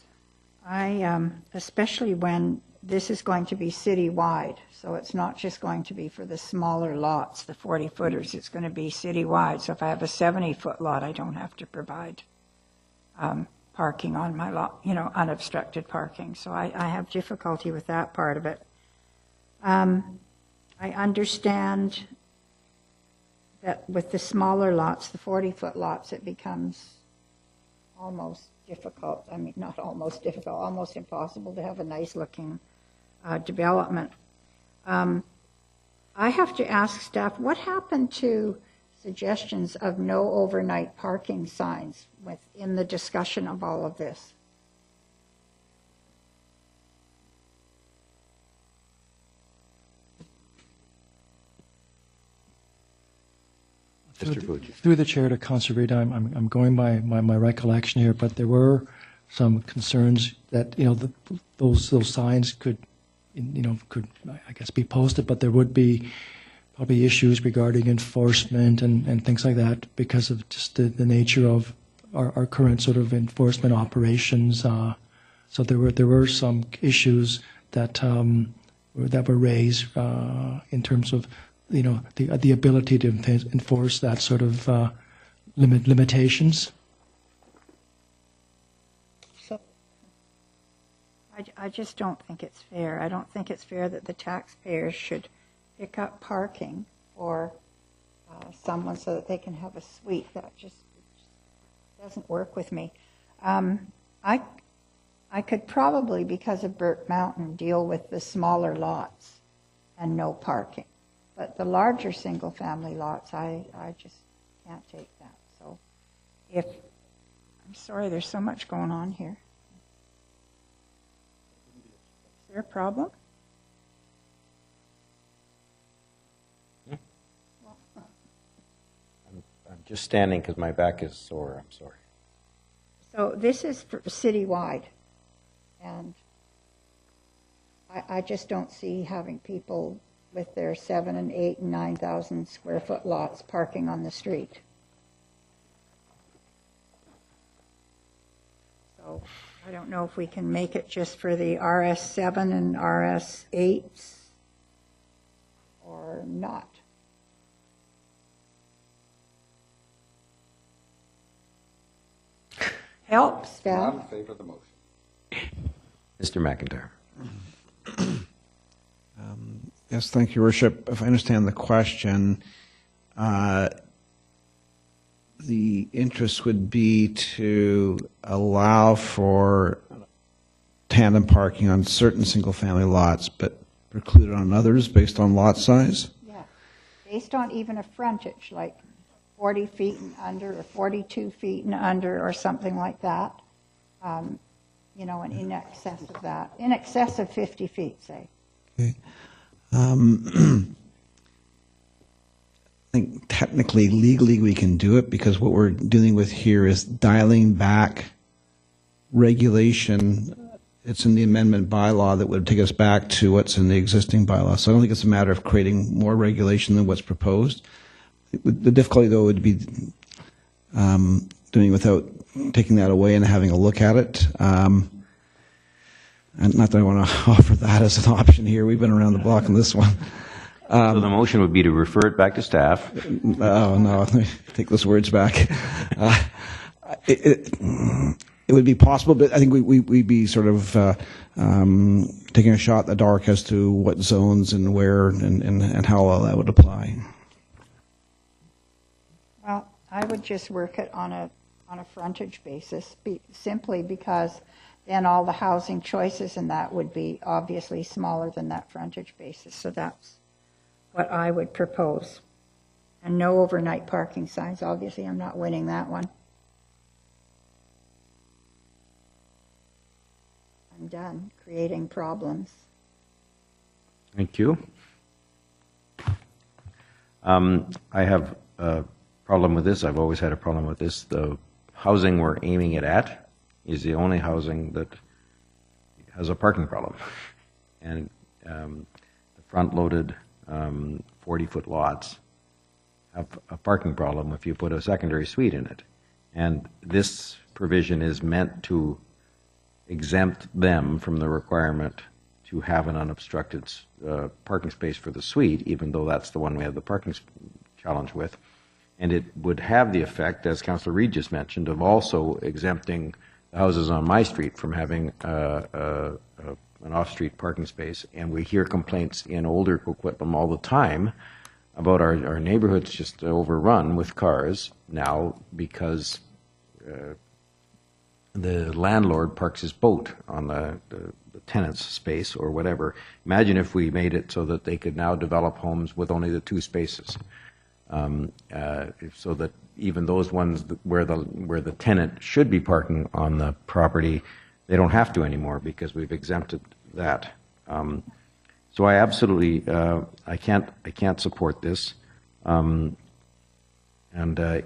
Especially when this is going to be citywide, so it's not just going to be for the smaller lots, the 40-footers, it's going to be citywide. So if I have a 70-foot lot, I don't have to provide parking on my lot, unobstructed parking. So I have difficulty with that part of it. I understand that with the smaller lots, the 40-foot lots, it becomes almost difficult. I mean, not almost difficult, almost impossible to have a nice-looking development. I have to ask staff, what happened to suggestions of no overnight parking signs within the discussion of all of this? Through the chair to Councillor Reid, I'm going by my recollection here, but there were some concerns that those signs could I guess be posted, but there would be probably issues regarding enforcement and things like that because of just the nature of our current sort of enforcement operations. So there were some issues that were raised in terms of the ability to enforce that sort of limitations. So I just don't think it's fair. I don't think it's fair that the taxpayers should pick up parking for someone so that they can have a suite. That just doesn't work with me. I could probably, because of Burke Mountain, deal with the smaller lots and no parking. But the larger single-family lots, I just can't take that. So I'm sorry, there's so much going on here. Is there a problem? I'm just standing because my back is sore. I'm sorry. So this is for citywide, and I just don't see having people with their 7 and 8 and 9,000 square foot lots parking on the street. So I don't know if we can make it just for the RS7 and RS8s or not. Help, staff. Not in favor of the motion. Mr. McIntyre. Yes, thank you, Worship. If I understand the question, the interest would be to allow for tandem parking on certain single-family lots, but preclude it on others based on lot size? Yeah, based on even a frontage, like 40 feet and under, or 42 feet and under, or something like that. You know, and in excess of that. In excess of 50 feet, say. Okay. I think technically, legally, we can do it because what we're dealing with here is dialing back regulation. It's in the amendment bylaw that would take us back to what's in the existing bylaw. So I don't think it's a matter of creating more regulation than what's proposed. The difficulty, though, would be doing without taking that away and having a look at it. And not that I want to offer that as an option here. We've been around the block on this one. So the motion would be to refer it back to staff. Oh, no, let me take those words back. It would be possible, but I think we'd be sort of taking a shot in the dark as to what zones and where and how all that would apply. Well, I would just work it on a frontage basis, simply because then all the housing choices and that would be obviously smaller than that frontage basis. So that's what I would propose. And no overnight parking signs. Obviously, I'm not winning that one. I'm done creating problems. Thank you. I have a problem with this. I've always had a problem with this. The housing we're aiming it at is the only housing that has a parking problem. And the front-loaded 40-foot lots have a parking problem if you put a secondary suite in it. And this provision is meant to exempt them from the requirement to have an unobstructed parking space for the suite, even though that's the one we have the parking challenge with. And it would have the effect, as Councillor Reid just mentioned, of also exempting the houses on my street from having an off-street parking space. And we hear complaints in older Coquitlam all the time about our neighborhoods just overrun with cars now because the landlord parks his boat on the tenant's space or whatever. Imagine if we made it so that they could now develop homes with only the two spaces. So that even those ones where the tenant should be parking on the property, they don't have to anymore because we've exempted that. So I absolutely I can't support this. And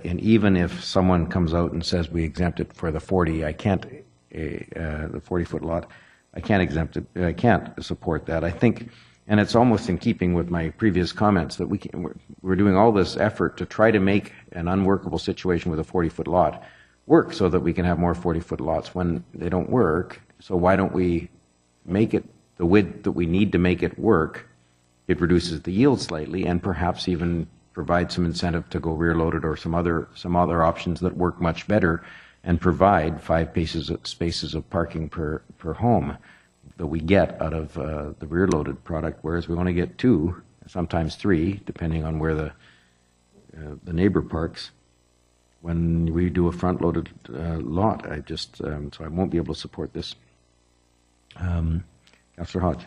even if someone comes out and says we exempt it for the 40, I can't the 40-foot lot, I can't exempt it. I can't support that. I think. And it's almost in keeping with my previous comments that we're doing all this effort to try to make an unworkable situation with a 40-foot lot work so that we can have more 40-foot lots when they don't work. So why don't we make it the width that we need to make it work? It reduces the yield slightly and perhaps even provide some incentive to go rear-loaded or some other options that work much better and provide 5 spaces of parking per home that we get out of the rear-loaded product, whereas we only get 2, sometimes 3, depending on where the neighbor parks. When we do a front-loaded lot, so I won't be able to support this. Councillor Hodge.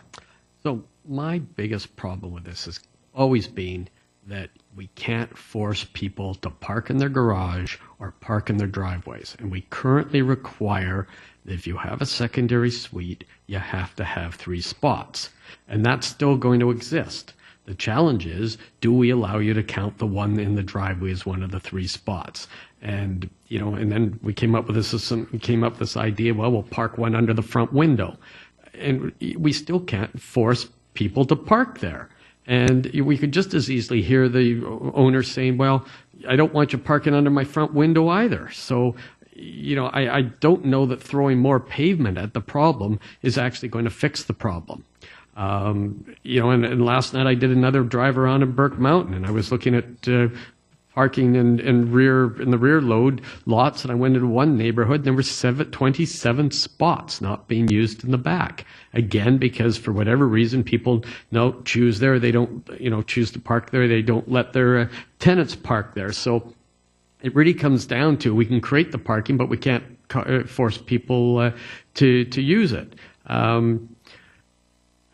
So my biggest problem with this has always been that we can't force people to park in their garage or park in their driveways. And we currently require that if you have a secondary suite, you have to have 3 spots. And that's still going to exist. The challenge is, do we allow you to count the one in the driveway as one of the 3 spots? And, and then we came up with this idea, well, we'll park one under the front window. And we still can't force people to park there. And we could just as easily hear the owner saying, well, I don't want you parking under my front window either. So, I don't know that throwing more pavement at the problem is actually going to fix the problem. And last night I did another drive around in Burke Mountain, and I was looking at parking in the rear load lots, and I went into one neighborhood, and there were 27 spots not being used in the back. Again, because for whatever reason, people choose there. They don't, choose to park there. They don't let their tenants park there. So it really comes down to, we can create the parking, but we can't force people to use it.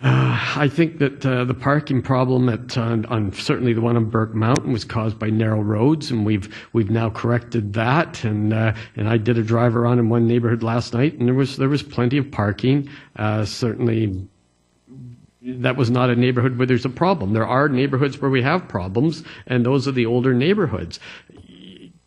I think that the parking problem on certainly the one on Burke Mountain was caused by narrow roads, and we've now corrected that. And I did a drive around in one neighborhood last night, and there was plenty of parking. Certainly, that was not a neighborhood where there's a problem. There are neighborhoods where we have problems, and those are the older neighborhoods.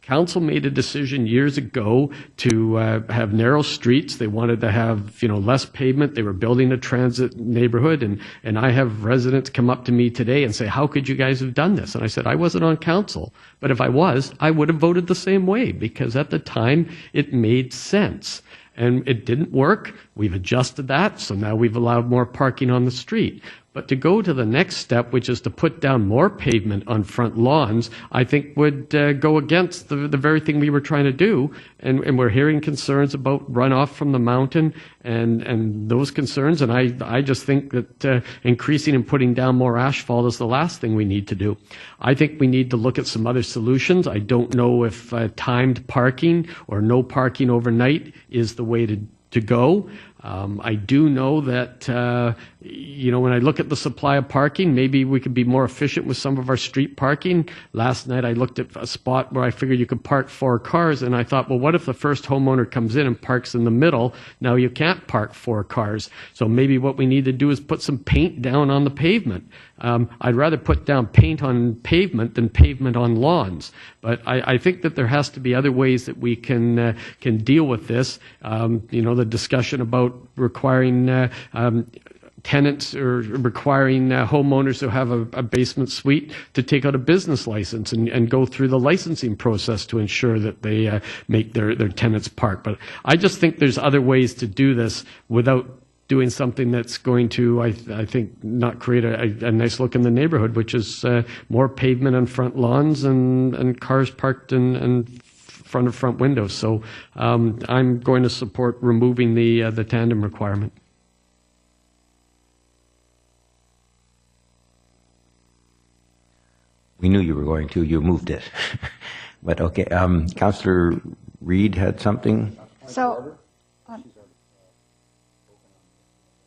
Council made a decision years ago to have narrow streets. They wanted to have, less pavement. They were building a transit neighborhood, and I have residents come up to me today and say, "How could you guys have done this?" And I said, "I wasn't on council, but if I was, I would have voted the same way, because at the time it made sense." And it didn't work. We've adjusted that, so now we've allowed more parking on the street. But to go to the next step, which is to put down more pavement on front lawns, I think would go against the very thing we were trying to do. And we're hearing concerns about runoff from the mountain and those concerns. And I just think that increasing and putting down more asphalt is the last thing we need to do. I think we need to look at some other solutions. I don't know if timed parking or no parking overnight is the way to go. I do know that, when I look at the supply of parking, maybe we could be more efficient with some of our street parking. Last night I looked at a spot where I figured you could park 4 cars, and I thought, well, what if the first homeowner comes in and parks in the middle? Now you can't park 4 cars. So maybe what we need to do is put some paint down on the pavement. I'd rather put down paint on pavement than pavement on lawns. But I think that there has to be other ways that we can deal with this. The discussion about requiring tenants or requiring homeowners who have a basement suite to take out a business license and go through the licensing process to ensure that they make their tenants park. But I just think there's other ways to do this without doing something that's going to, I think, not create a nice look in the neighborhood, which is more pavement on front lawns and cars parked in front of front windows. So I'm going to support removing the tandem requirement. We knew you were going to. You moved it. But okay, Councillor Reid had something. So,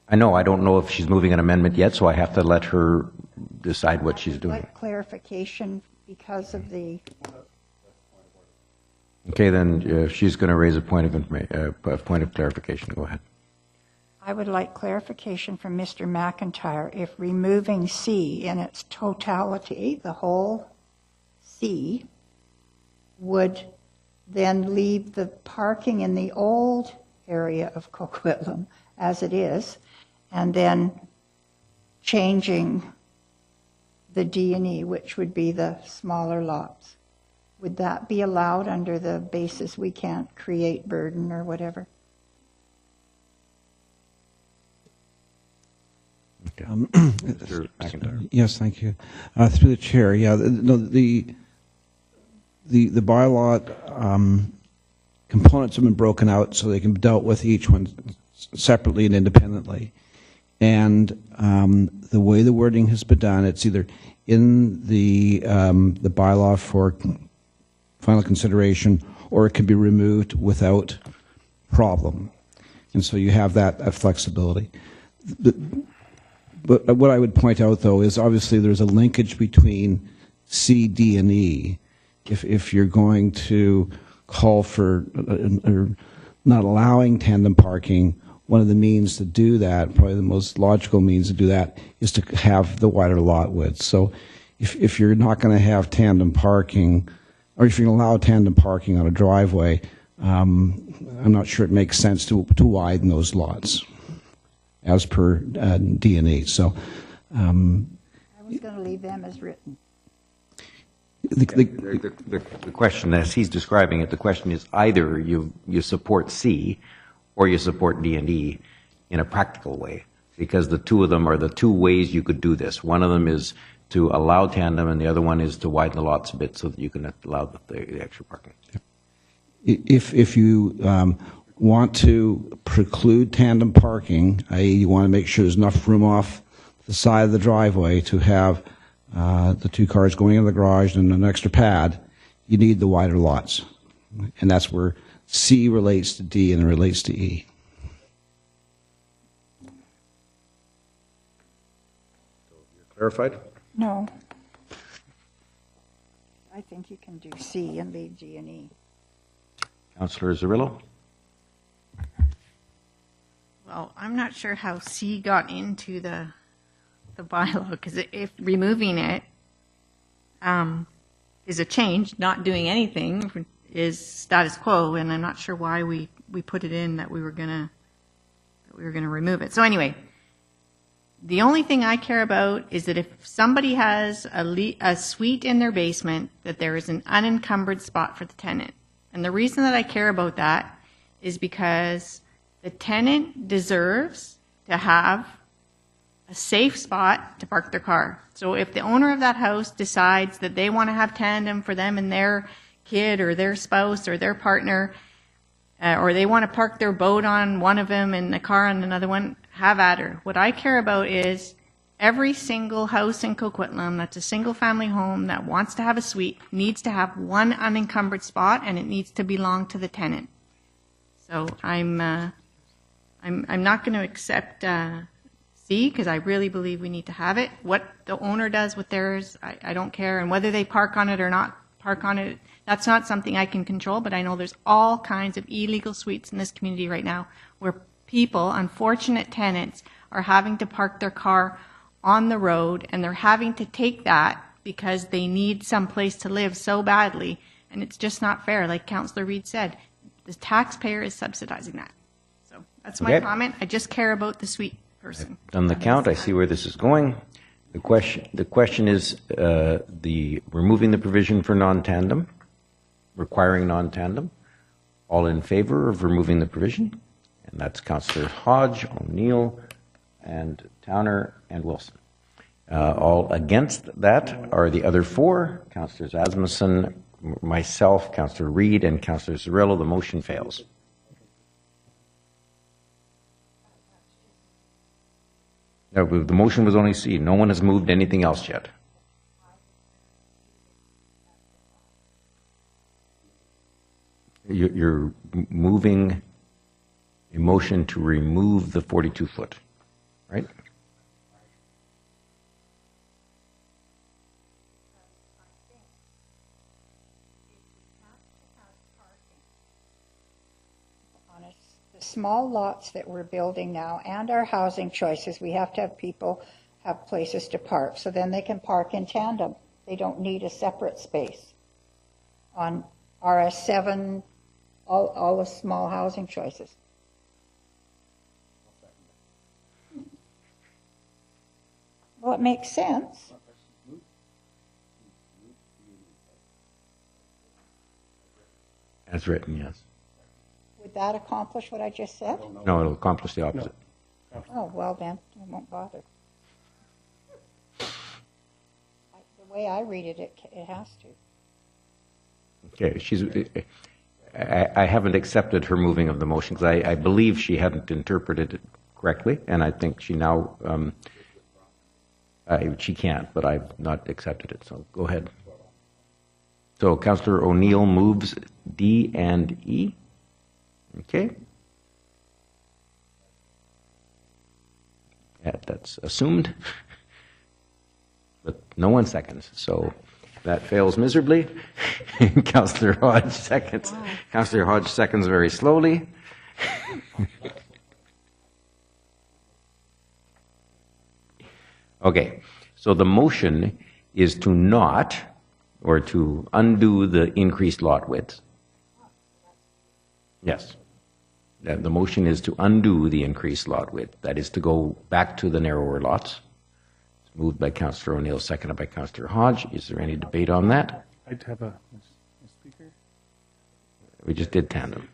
I know. I don't know if she's moving an amendment yet, so I have to let her decide what she's doing. like clarification because of the. Okay, then she's going to raise a point of clarification. Go ahead. I would like clarification from Mr. McIntyre if removing C in its totality, the whole C, would then leave the parking in the old area of Coquitlam as it is, and then changing the D and E, which would be the smaller lots. Would that be allowed under the basis we can't create burden or whatever? Yes, thank you. Through the chair, the bylaw components have been broken out so they can be dealt with each one separately and independently. And the way the wording has been done, it's either in the bylaw for final consideration, or it can be removed without problem. And so you have that flexibility. But what I would point out, though, is obviously there's a linkage between C, D, and E. If you're going to call for or not allowing tandem parking, one of the means to do that, probably the most logical means to do that, is to have the wider lot width. So if you're not going to have tandem parking, or if you're going to allow tandem parking on a driveway, I'm not sure it makes sense to widen those lots as per D&E. So I was going to leave them as written. The question, as he's describing it, the question is either you support C or you support D and E in a practical way, because the two of them are the two ways you could do this. One of them is to allow tandem, and the other one is to widen the lots a bit so that you can allow the extra parking. If you want to preclude tandem parking, i.e. you want to make sure there's enough room off the side of the driveway to have the two cars going in the garage and an extra pad, you need the wider lots. And that's where C relates to D and it relates to E. Clarified? No. I think you can do C and leave D and E. Councillor Zerillo? Well, I'm not sure how C got into the bylaw, because if removing it is a change, not doing anything is status quo, and I'm not sure why we put it in that we were gonna remove it. So anyway, the only thing I care about is that if somebody has a suite in their basement, that there is an unencumbered spot for the tenant. And the reason that I care about that is because the tenant deserves to have a safe spot to park their car. So if the owner of that house decides that they want to have tandem for them and their kid or their spouse or their partner, or they want to park their boat on one of them and the car on another one, have at her. What I care about is every single house in Coquitlam that's a single family home that wants to have a suite needs to have one unencumbered spot, and it needs to belong to the tenant. So I'm not going to accept C, because I really believe we need to have it. What the owner does with theirs, I don't care, and whether they park on it or not park on it, that's not something I can control, but I know there's all kinds of illegal suites in this community right now where people, unfortunate tenants, are having to park their car on the road, and they're having to take that because they need some place to live so badly, and it's just not fair. Like Councillor Reid said, the taxpayer is subsidizing that. So that's my comment. I just care about the suite person. I've done the count. I see where this is going. The question is the removing the provision for non-tandem, requiring non-tandem. All in favor of removing the provision? And that's Councillor Hodge, O'Neill, and Towner, and Wilson. All against that are the other four, Councillors Asmussen, myself, Councillor Reid, and Councillor Zerillo. The motion fails. No, the motion was only C. No one has moved anything else yet. You're moving a motion to remove the 42-foot, right? The small lots that we're building now and our housing choices, we have to have people have places to park, so then they can park in tandem. They don't need a separate space. On RS7, all the small housing choices. Well, it makes sense. As written, yes. Would that accomplish what I just said? No, it'll accomplish the opposite. No. Oh, well then, I won't bother. The way I read it, it has to. Okay, I haven't accepted her moving of the motion because I believe she hadn't interpreted it correctly, and I think she now, she can't, but I've not accepted it, so go ahead. So Councillor O'Neill moves D and E. Okay. Yeah, that's assumed, but no one seconds, so that fails miserably. Councillor Hodge seconds. Wow. Councillor Hodge seconds very slowly. Okay, so the motion is to not, or to undo the increased lot width. Yes. The motion is to undo the increased lot width. That is to go back to the narrower lots. It's moved by Councillor O'Neill, seconded by Councillor Hodge. Is there any debate on that? I'd have a speaker. We just did tandem.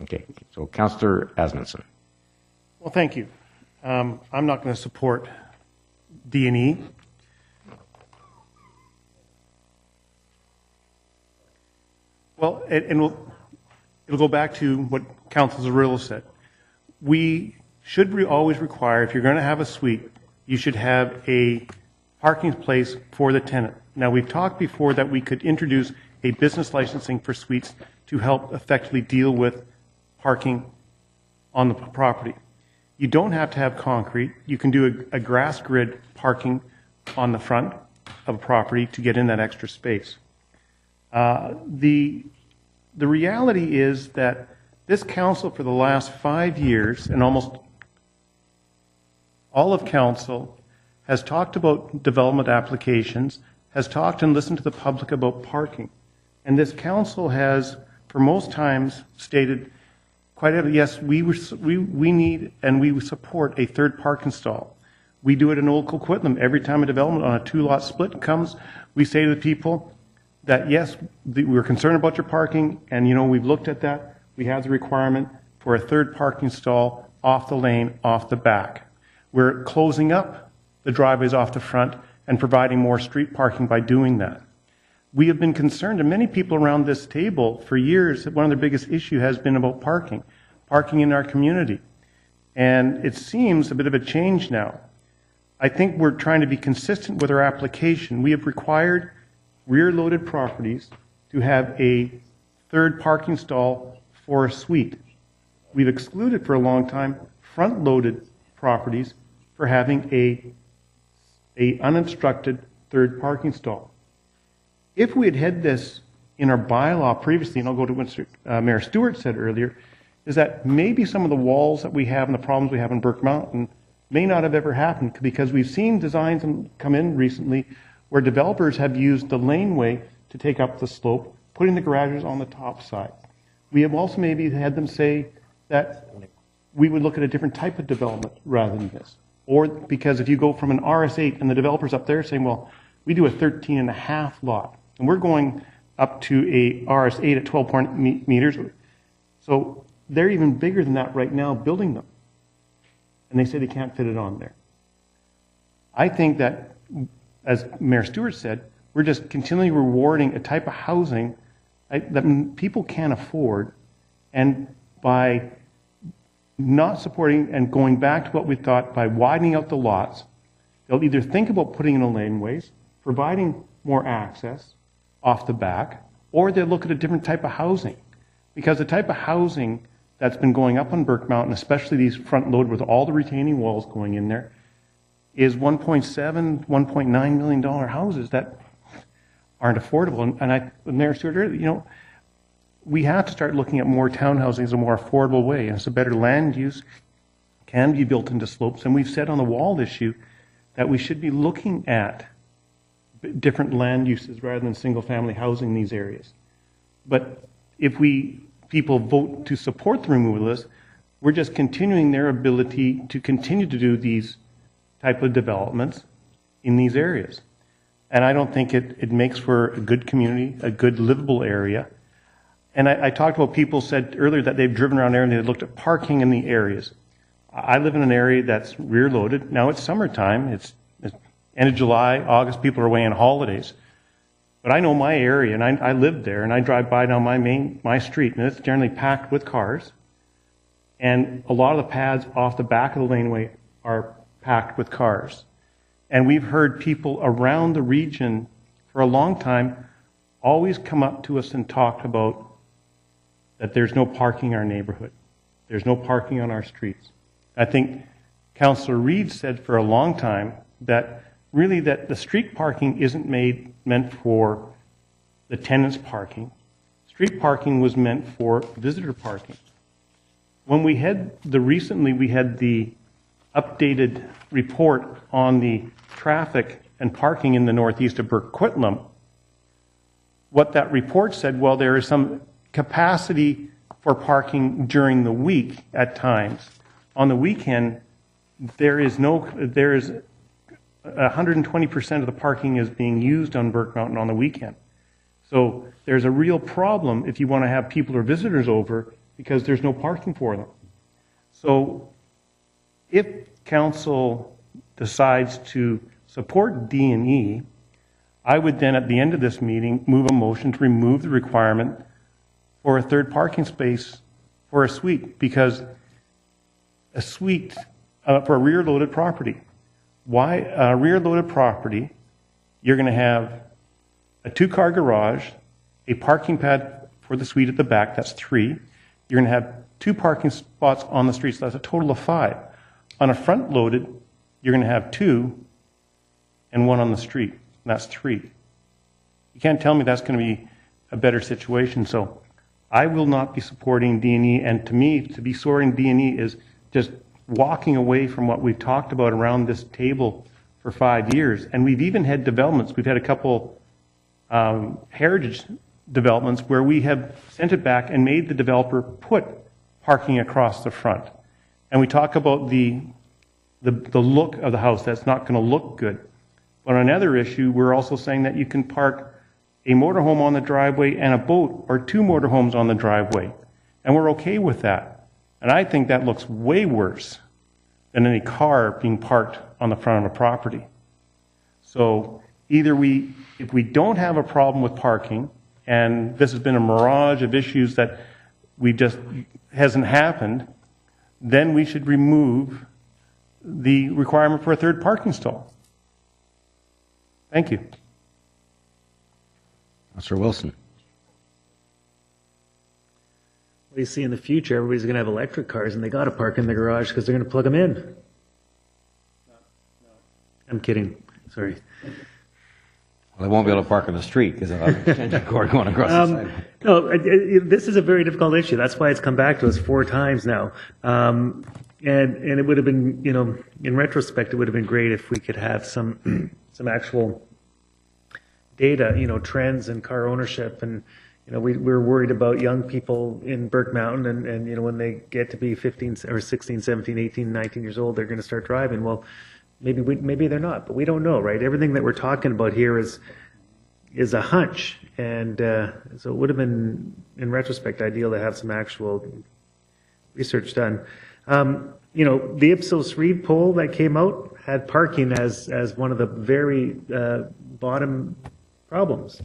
Okay, so Councillor Asmundson. Well, thank you. I'm not going to support D&E. Well, it'll go back to what Councillor Zarillo said. We should always require, if you're going to have a suite, you should have a parking place for the tenant. Now, we've talked before that we could introduce a business licensing for suites to help effectively deal with parking on the property. You don't have to have concrete. You can do a grass grid parking on the front of a property to get in that extra space. The reality is that this council for the last 5 years, and almost all of council, has talked about development applications, has talked and listened to the public about parking. And this council has, for most times, stated quite a, yes, we need and we support a third parking stall. We do it in Old Coquitlam. Every time a development on a 2-lot split comes, we say to the people that, yes, we're concerned about your parking, and, you know, we've looked at that. We have the requirement for a third parking stall off the lane, off the back. We're closing up the driveways off the front and providing more street parking by doing that. We have been concerned, and many people around this table for years, that one of their biggest issues has been about parking in our community. And it seems a bit of a change now. I think we're trying to be consistent with our application. We have required rear-loaded properties to have a third parking stall for a suite. We've excluded for a long time front-loaded properties for having a unobstructed third parking stall. If we had had this in our bylaw previously, and I'll go to what Mayor Stewart said earlier, is that maybe some of the walls that we have and the problems we have in Burke Mountain may not have ever happened, because we've seen designs come in recently where developers have used the laneway to take up the slope, putting the garages on the top side. We have also maybe had them say that we would look at a different type of development rather than this. Or because if you go from an RS8 and the developer's up there saying, well, we do a 13.5 lot, and we're going up to a RS8 at 12 meters. So they're even bigger than that right now building them. And they say they can't fit it on there. I think that, as Mayor Stewart said, we're just continually rewarding a type of housing that people can't afford, and by not supporting and going back to what we thought, by widening out the lots, they'll either think about putting in a laneways, providing more access off the back, or they'll look at a different type of housing. Because the type of housing that's been going up on Burke Mountain, especially these front load with all the retaining walls going in there, is $1.7, $1.9 million houses that aren't affordable. And Mayor Stewart, you know, we have to start looking at more townhousing as a more affordable way. And it's a better land use, can be built into slopes. And we've said on the wall issue that we should be looking at different land uses rather than single-family housing in these areas. But if people vote to support the removal of this, we're just continuing their ability to continue to do these type of developments in these areas. And I don't think it makes for a good community, a good livable area. And I talked about, people said earlier that they've driven around there and they looked at parking in the areas. I live in an area that's rear-loaded. Now it's summertime. It's end of July, August, people are away on holidays. But I know my area, and I live there, and I drive by down my street, and it's generally packed with cars. And a lot of the pads off the back of the laneway are packed with cars. And we've heard people around the region for a long time always come up to us and talk about that there's no parking in our neighborhood. There's no parking on our streets. I think Councillor Reid said for a long time that really that the street parking isn't meant for the tenants parking. Street parking was meant for visitor parking. When we had recently we had the updated report on the traffic and parking in the northeast of Coquitlam, what that report said, well, there is some capacity for parking during the week at times. On the weekend, there is 120% of the parking is being used on Burke Mountain on the weekend. So there's a real problem if you want to have people or visitors over because there's no parking for them. So if council decides to support D&E, I would then at the end of this meeting move a motion to remove the requirement for a third parking space for a suite, because a suite for a rear-loaded property. Why a rear-loaded property? You're going to have a 2-car garage, a parking pad for the suite at the back, that's 3. You're going to have 2 parking spots on the street, so that's a total of 5. On a front-loaded, you're going to have 2 and 1 on the street, and that's 3. You can't tell me that's going to be a better situation, so I will not be supporting D&E, and to me, to be supporting D&E is just walking away from what we've talked about around this table for 5 years. And we've even had developments. We've had a couple heritage developments where we have sent it back and made the developer put parking across the front. And we talk about the look of the house. That's not going to look good. But on another issue, we're also saying that you can park a motorhome on the driveway and a boat, or 2 motorhomes on the driveway. And we're okay with that. And I think that looks way worse than any car being parked on the front of a property. So either if we don't have a problem with parking, and this has been a mirage of issues that we just hasn't happened, then we should remove the requirement for a third parking stall. Thank you. Councillor Wilson. What do you see in the future? Everybody's going to have electric cars, and they got to park in the garage because they're going to plug them in. I'm kidding. Sorry. Well, they won't be able to park on the street because of an extension cord going across the side. No, this is a very difficult issue. That's why it's come back to us 4 times now. And it would have been, in retrospect, it would have been great if we could have some actual data, trends in car ownership. And, we're worried about young people in Burke Mountain and when they get to be 15 or 16, 17, 18, 19 years old, they're going to start driving. Well, maybe they're not, but we don't know, right? Everything that we're talking about here is a hunch. And so it would have been, in retrospect, ideal to have some actual research done. The Ipsos Reid poll that came out had parking as one of the very bottom problems.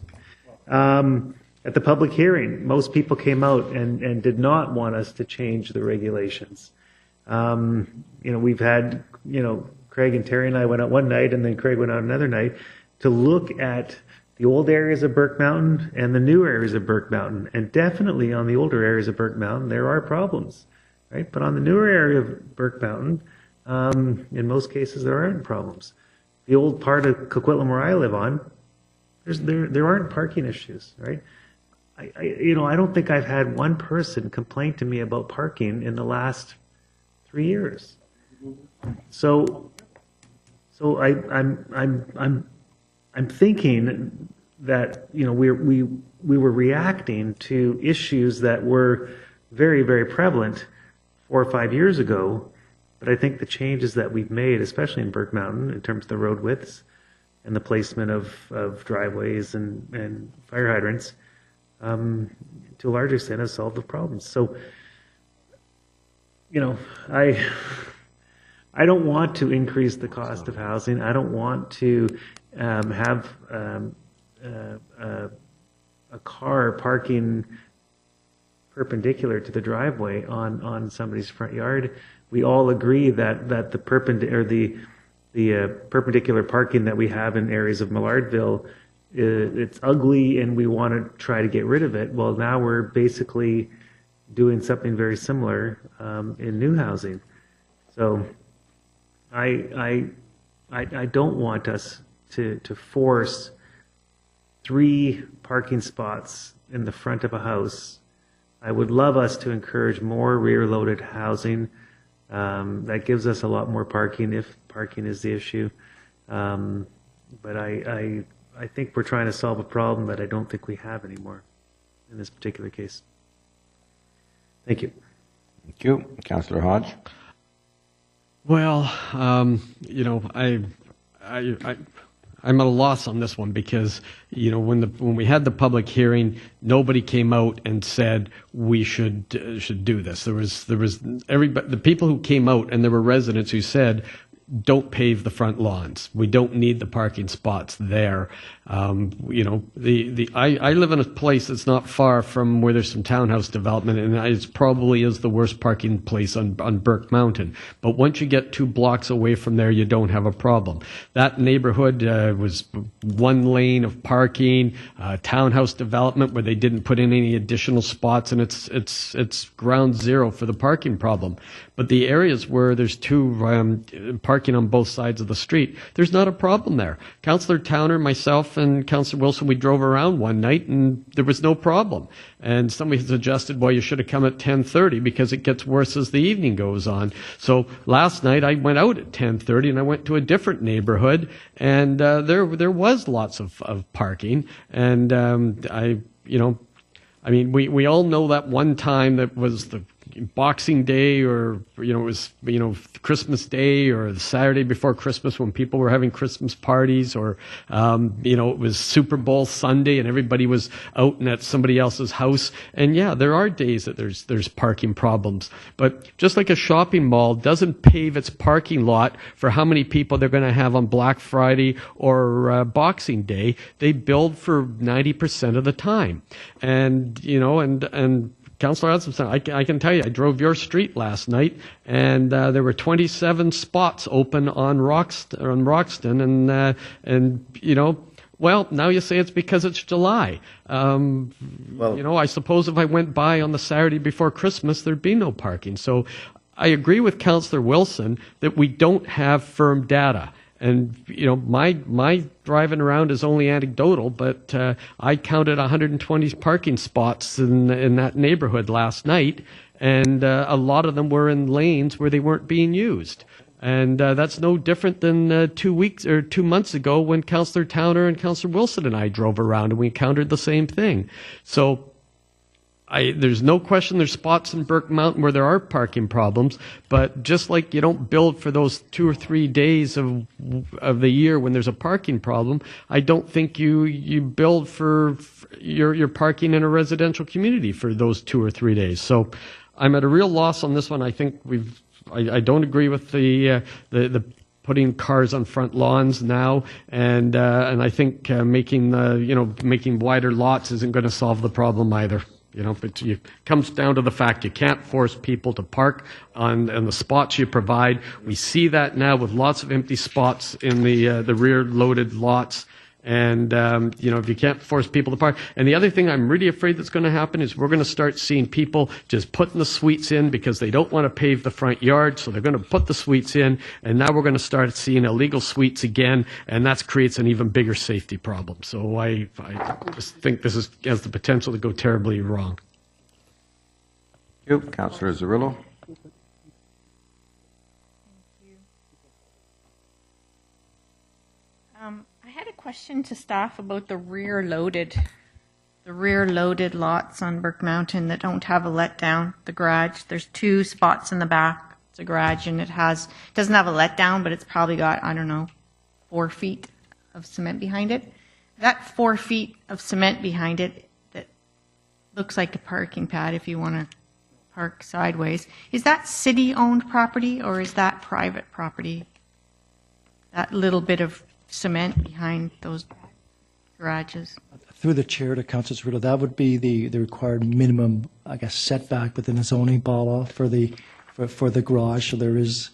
At the public hearing, most people came out and did not want us to change the regulations. We've had, Craig and Terry and I went out one night, and then Craig went out another night to look at the old areas of Burke Mountain and the new areas of Burke Mountain. And definitely on the older areas of Burke Mountain, there are problems, right? But on the newer area of Burke Mountain, in most cases, there aren't problems. The old part of Coquitlam where I live on, there aren't parking issues, right? I don't think I've had one person complain to me about parking in the last 3 years. So I'm thinking that we were reacting to issues that were very, very prevalent 4 or 5 years ago. But I think the changes that we've made, especially in Burke Mountain, in terms of the road widths and the placement of driveways and fire hydrants, to a large extent has solved the problems. So, I don't want to increase the cost of housing. I don't want to have a car parking perpendicular to the driveway on somebody's front yard. We all agree that the perpendicular parking that we have in areas of Millardville, it's ugly, and we want to try to get rid of it. Well, now we're basically doing something very similar in new housing. So I don't want us to force 3 parking spots in the front of a house. I would love us to encourage more rear-loaded housing. That gives us a lot more parking if parking is the issue. But I think we're trying to solve a problem that I don't think we have anymore in this particular case. Thank you. Thank you. Councillor Hodge. Well, I'm at a loss on this one because, you know, when we had the public hearing, nobody came out and said we should do this. There was everybody, the people who came out, and there were residents who said, don't pave the front lawns. We don't need the parking spots there. You know, I live in a place that's not far from where there's some townhouse development, and it probably is the worst parking place on Burke Mountain. But once you get 2 blocks away from there, you don't have a problem. That neighborhood was 1 lane of parking, townhouse development where they didn't put in any additional spots, and it's ground zero for the parking problem. But the areas where there's 2 parking on both sides of the street, there's not a problem there. Councillor Towner, myself, and Councillor Wilson, we drove around one night and there was no problem. And somebody suggested, well, you should have come at 10:30 because it gets worse as the evening goes on. So last night I went out at 10:30 and I went to a different neighborhood, and there was lots of parking. And we all know that one time that was the Boxing Day, or it was Christmas Day, or the Saturday before Christmas when people were having Christmas parties, or it was Super Bowl Sunday and everybody was out and at somebody else's house. And yeah, there are days that there's parking problems, but just like a shopping mall doesn't pave its parking lot for how many people they're going to have on Black Friday or Boxing Day, they build for 90% of the time. And Councillor Adamson, I can tell you, I drove your street last night, and there were 27 spots open on Roxton, and well, now you say it's because it's July. I suppose if I went by on the Saturday before Christmas, there'd be no parking. So I agree with Councillor Wilson that we don't have firm data. And, my driving around is only anecdotal, but I counted 120 parking spots in that neighborhood last night, and a lot of them were in lanes where they weren't being used. And that's no different than 2 months ago when Councillor Towner and Councillor Wilson and I drove around and we encountered the same thing. So there's no question there's spots in Burke Mountain where there are parking problems, but just like you don't build for those 2 or 3 days of the year when there's a parking problem, I don't think you build for your parking in a residential community for those 2 or 3 days. So I'm at a real loss on this one. I think I don't agree with the putting cars on front lawns now, and I think making wider lots isn't going to solve the problem either. It comes down to the fact you can't force people to park on the spots you provide. We see that now with lots of empty spots in the rear loaded lots. And, if you can't force people to park. And the other thing I'm really afraid that's going to happen is we're going to start seeing people just putting the suites in because they don't want to pave the front yard. So they're going to put the suites in. And now we're going to start seeing illegal suites again. And that creates an even bigger safety problem. So I just think this has the potential to go terribly wrong. Thank you. Councillor Zarrillo. I had a question to staff about the rear loaded lots on Burke Mountain that don't have a letdown. The garage, there's 2 spots in the back. It's a garage, and it doesn't have a letdown, but it's probably got 4 feet of cement behind it. That 4 feet of cement behind it that looks like a parking pad if you want to park sideways. Is that city-owned property or is that private property? That little bit of cement behind those garages? Through the chair to Councillor Riddle, that would be the required minimum, setback within the zoning bylaw for the garage. So there is,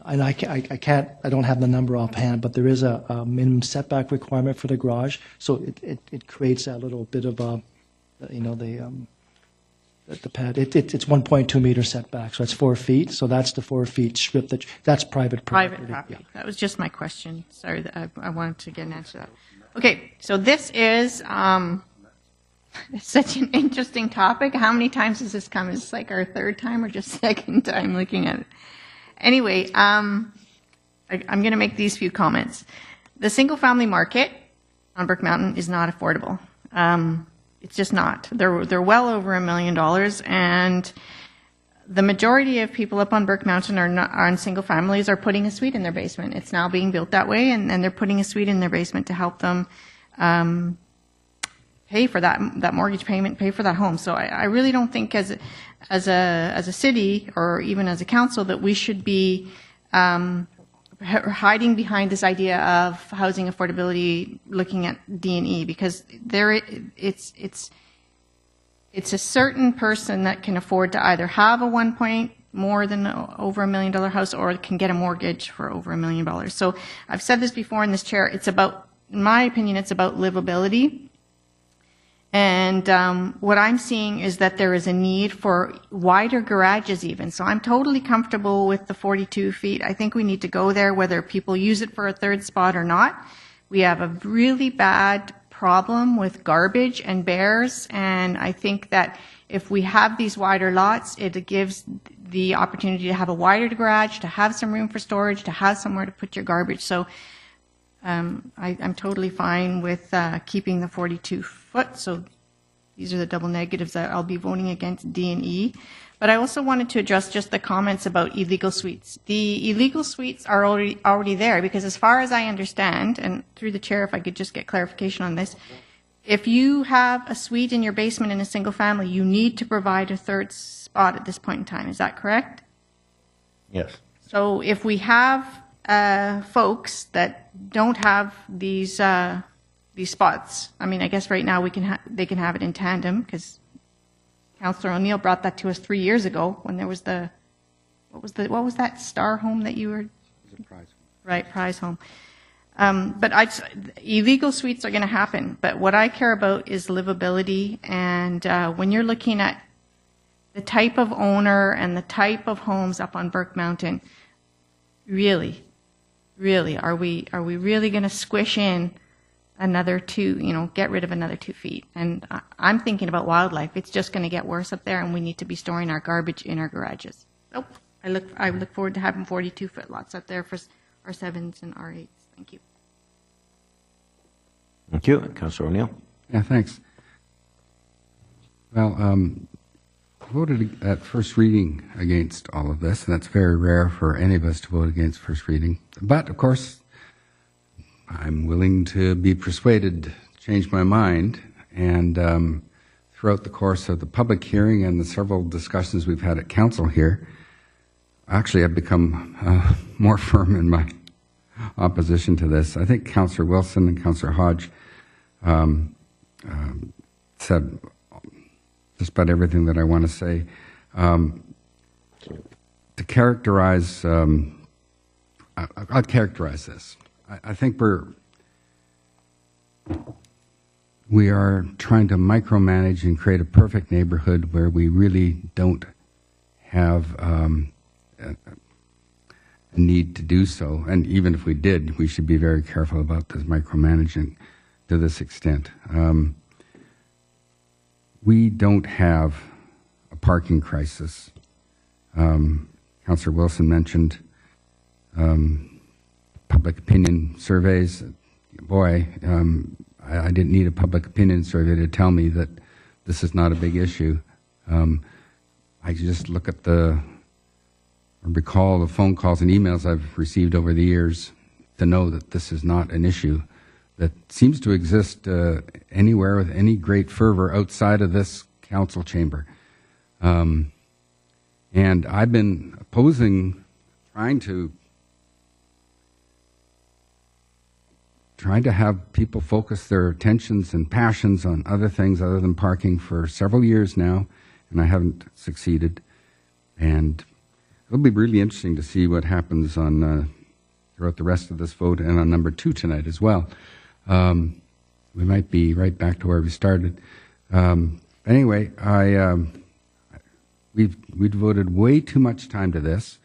and I don't have the number offhand, but there is a minimum setback requirement for the garage. So it creates that little bit of the pad. It's 1.2 meter setback, so it's 4 feet. So that's the 4 feet strip that's private property. Private property. Yeah. That was just my question. Sorry, that I wanted to get an answer to that. Okay, so this is such an interesting topic. How many times has this come? Is this like our 3rd time or just 2nd time looking at it? Anyway, I'm going to make these few comments. The single-family market on Burke Mountain is not affordable. It's just not. They're well over $1 million, and the majority of people up on Burke Mountain are in single families are putting a suite in their basement. It's now being built that way, and they're putting a suite in their basement to help them pay for that mortgage payment, pay for that home. So I really don't think as a city or even as a council that we should be hiding behind this idea of housing affordability, looking at D&E, because it's a certain person that can afford to either have a over $1 million house, or can get a mortgage for over $1 million. So I've said this before in this chair. It's about, in my opinion, it's about livability. And what I'm seeing is that there is a need for wider garages even. So I'm totally comfortable with the 42 feet. I think we need to go there, whether people use it for a third spot or not. We have a really bad problem with garbage and bears, and I think that if we have these wider lots, it gives the opportunity to have a wider garage, to have some room for storage, to have somewhere to put your garbage. So I'm totally fine with keeping the 42 foot. So these are the double negatives that I'll be voting against D and E. But I also wanted to address just the comments about illegal suites. The illegal suites are already there, because as far as I understand, and through the chair, if I could just get clarification on this, if you have a suite in your basement in a single family, you need to provide a third spot at this point in time. Is that correct? Yes. So if we have folks that don't have these spots, I mean, I guess right now they can have it in tandem, because Councillor O'Neill brought that to us 3 years ago when there was what was that star home that you were? It was a prize home. Right, prize home. But illegal suites are going to happen. But what I care about is livability. And when you're looking at the type of owner and the type of homes up on Burke Mountain, really, are we really going to squish in another get rid of another 2 feet? And I'm thinking about wildlife. It's just going to get worse up there, and we need to be storing our garbage in our garages. So I look forward to having 42-foot lots up there for our 7s and our 8s. Thank you. Thank you. Councillor O'Neill. Yeah, thanks. Well, I voted at first reading against all of this, and that's very rare for any of us to vote against first reading. But, of course, I'm willing to be persuaded to change my mind, and throughout the course of the public hearing and the several discussions we've had at council here, actually I've become more firm in my opposition to this. I think Councillor Wilson and Councillor Hodge said just about everything that I want to say. To characterize, I'll characterize this. I think we are trying to micromanage and create a perfect neighborhood where we really don't have a need to do so. And even if we did, we should be very careful about this micromanaging to this extent. We don't have a parking crisis. Councillor Wilson mentioned public opinion surveys. Boy, I didn't need a public opinion survey to tell me that this is not a big issue. I just look at recall the phone calls and emails I've received over the years to know that this is not an issue that seems to exist anywhere with any great fervor outside of this council chamber. And I've been opposing, trying to have people focus their attentions and passions on other things other than parking for several years now, and I haven't succeeded. And it'll be really interesting to see what happens on throughout the rest of this vote and on number 2 tonight as well. We might be right back to where we started. Anyway, we've devoted way too much time to this.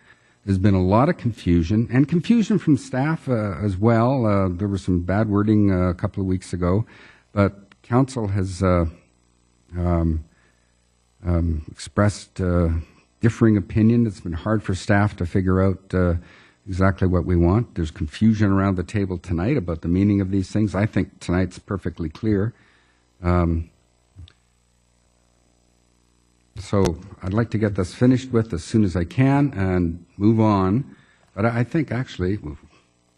There's been a lot of confusion, and confusion from staff as well. There was some bad wording a couple of weeks ago, but council has expressed differing opinion. It's been hard for staff to figure out exactly what we want. There's confusion around the table tonight about the meaning of these things. I think tonight's perfectly clear. So I'd like to get this finished with as soon as I can and move on. But I think actually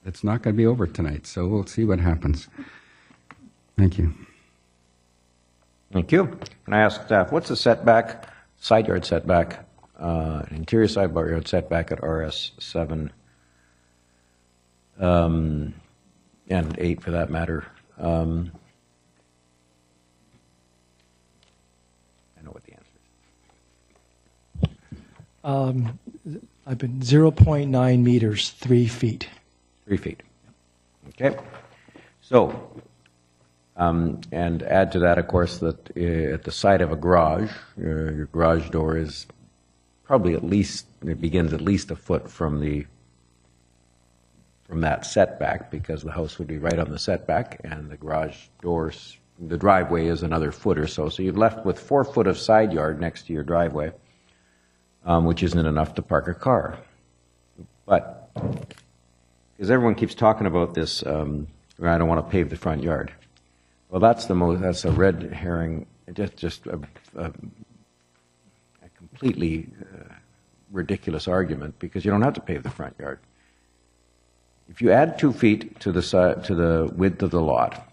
it's not going to be over tonight, so we'll see what happens. Thank you. Thank you. Can I ask staff, what's the setback, side yard setback, interior side yard setback at RS 7 and 8 for that matter? I know what the answer is. I've been 0.9 meters, 3 feet. 3 feet. Okay. So, and add to that, of course, that at the side of a garage, your garage door is probably it begins at least a foot from that setback, because the house would be right on the setback, and the garage doors, the driveway is another foot or so. So you're left with 4 foot of side yard next to your driveway, which isn't enough to park a car. But, because everyone keeps talking about this, I don't want to pave the front yard. Well, that's a red herring, just a completely ridiculous argument, because you don't have to pave the front yard. If you add 2 feet to the width of the lot,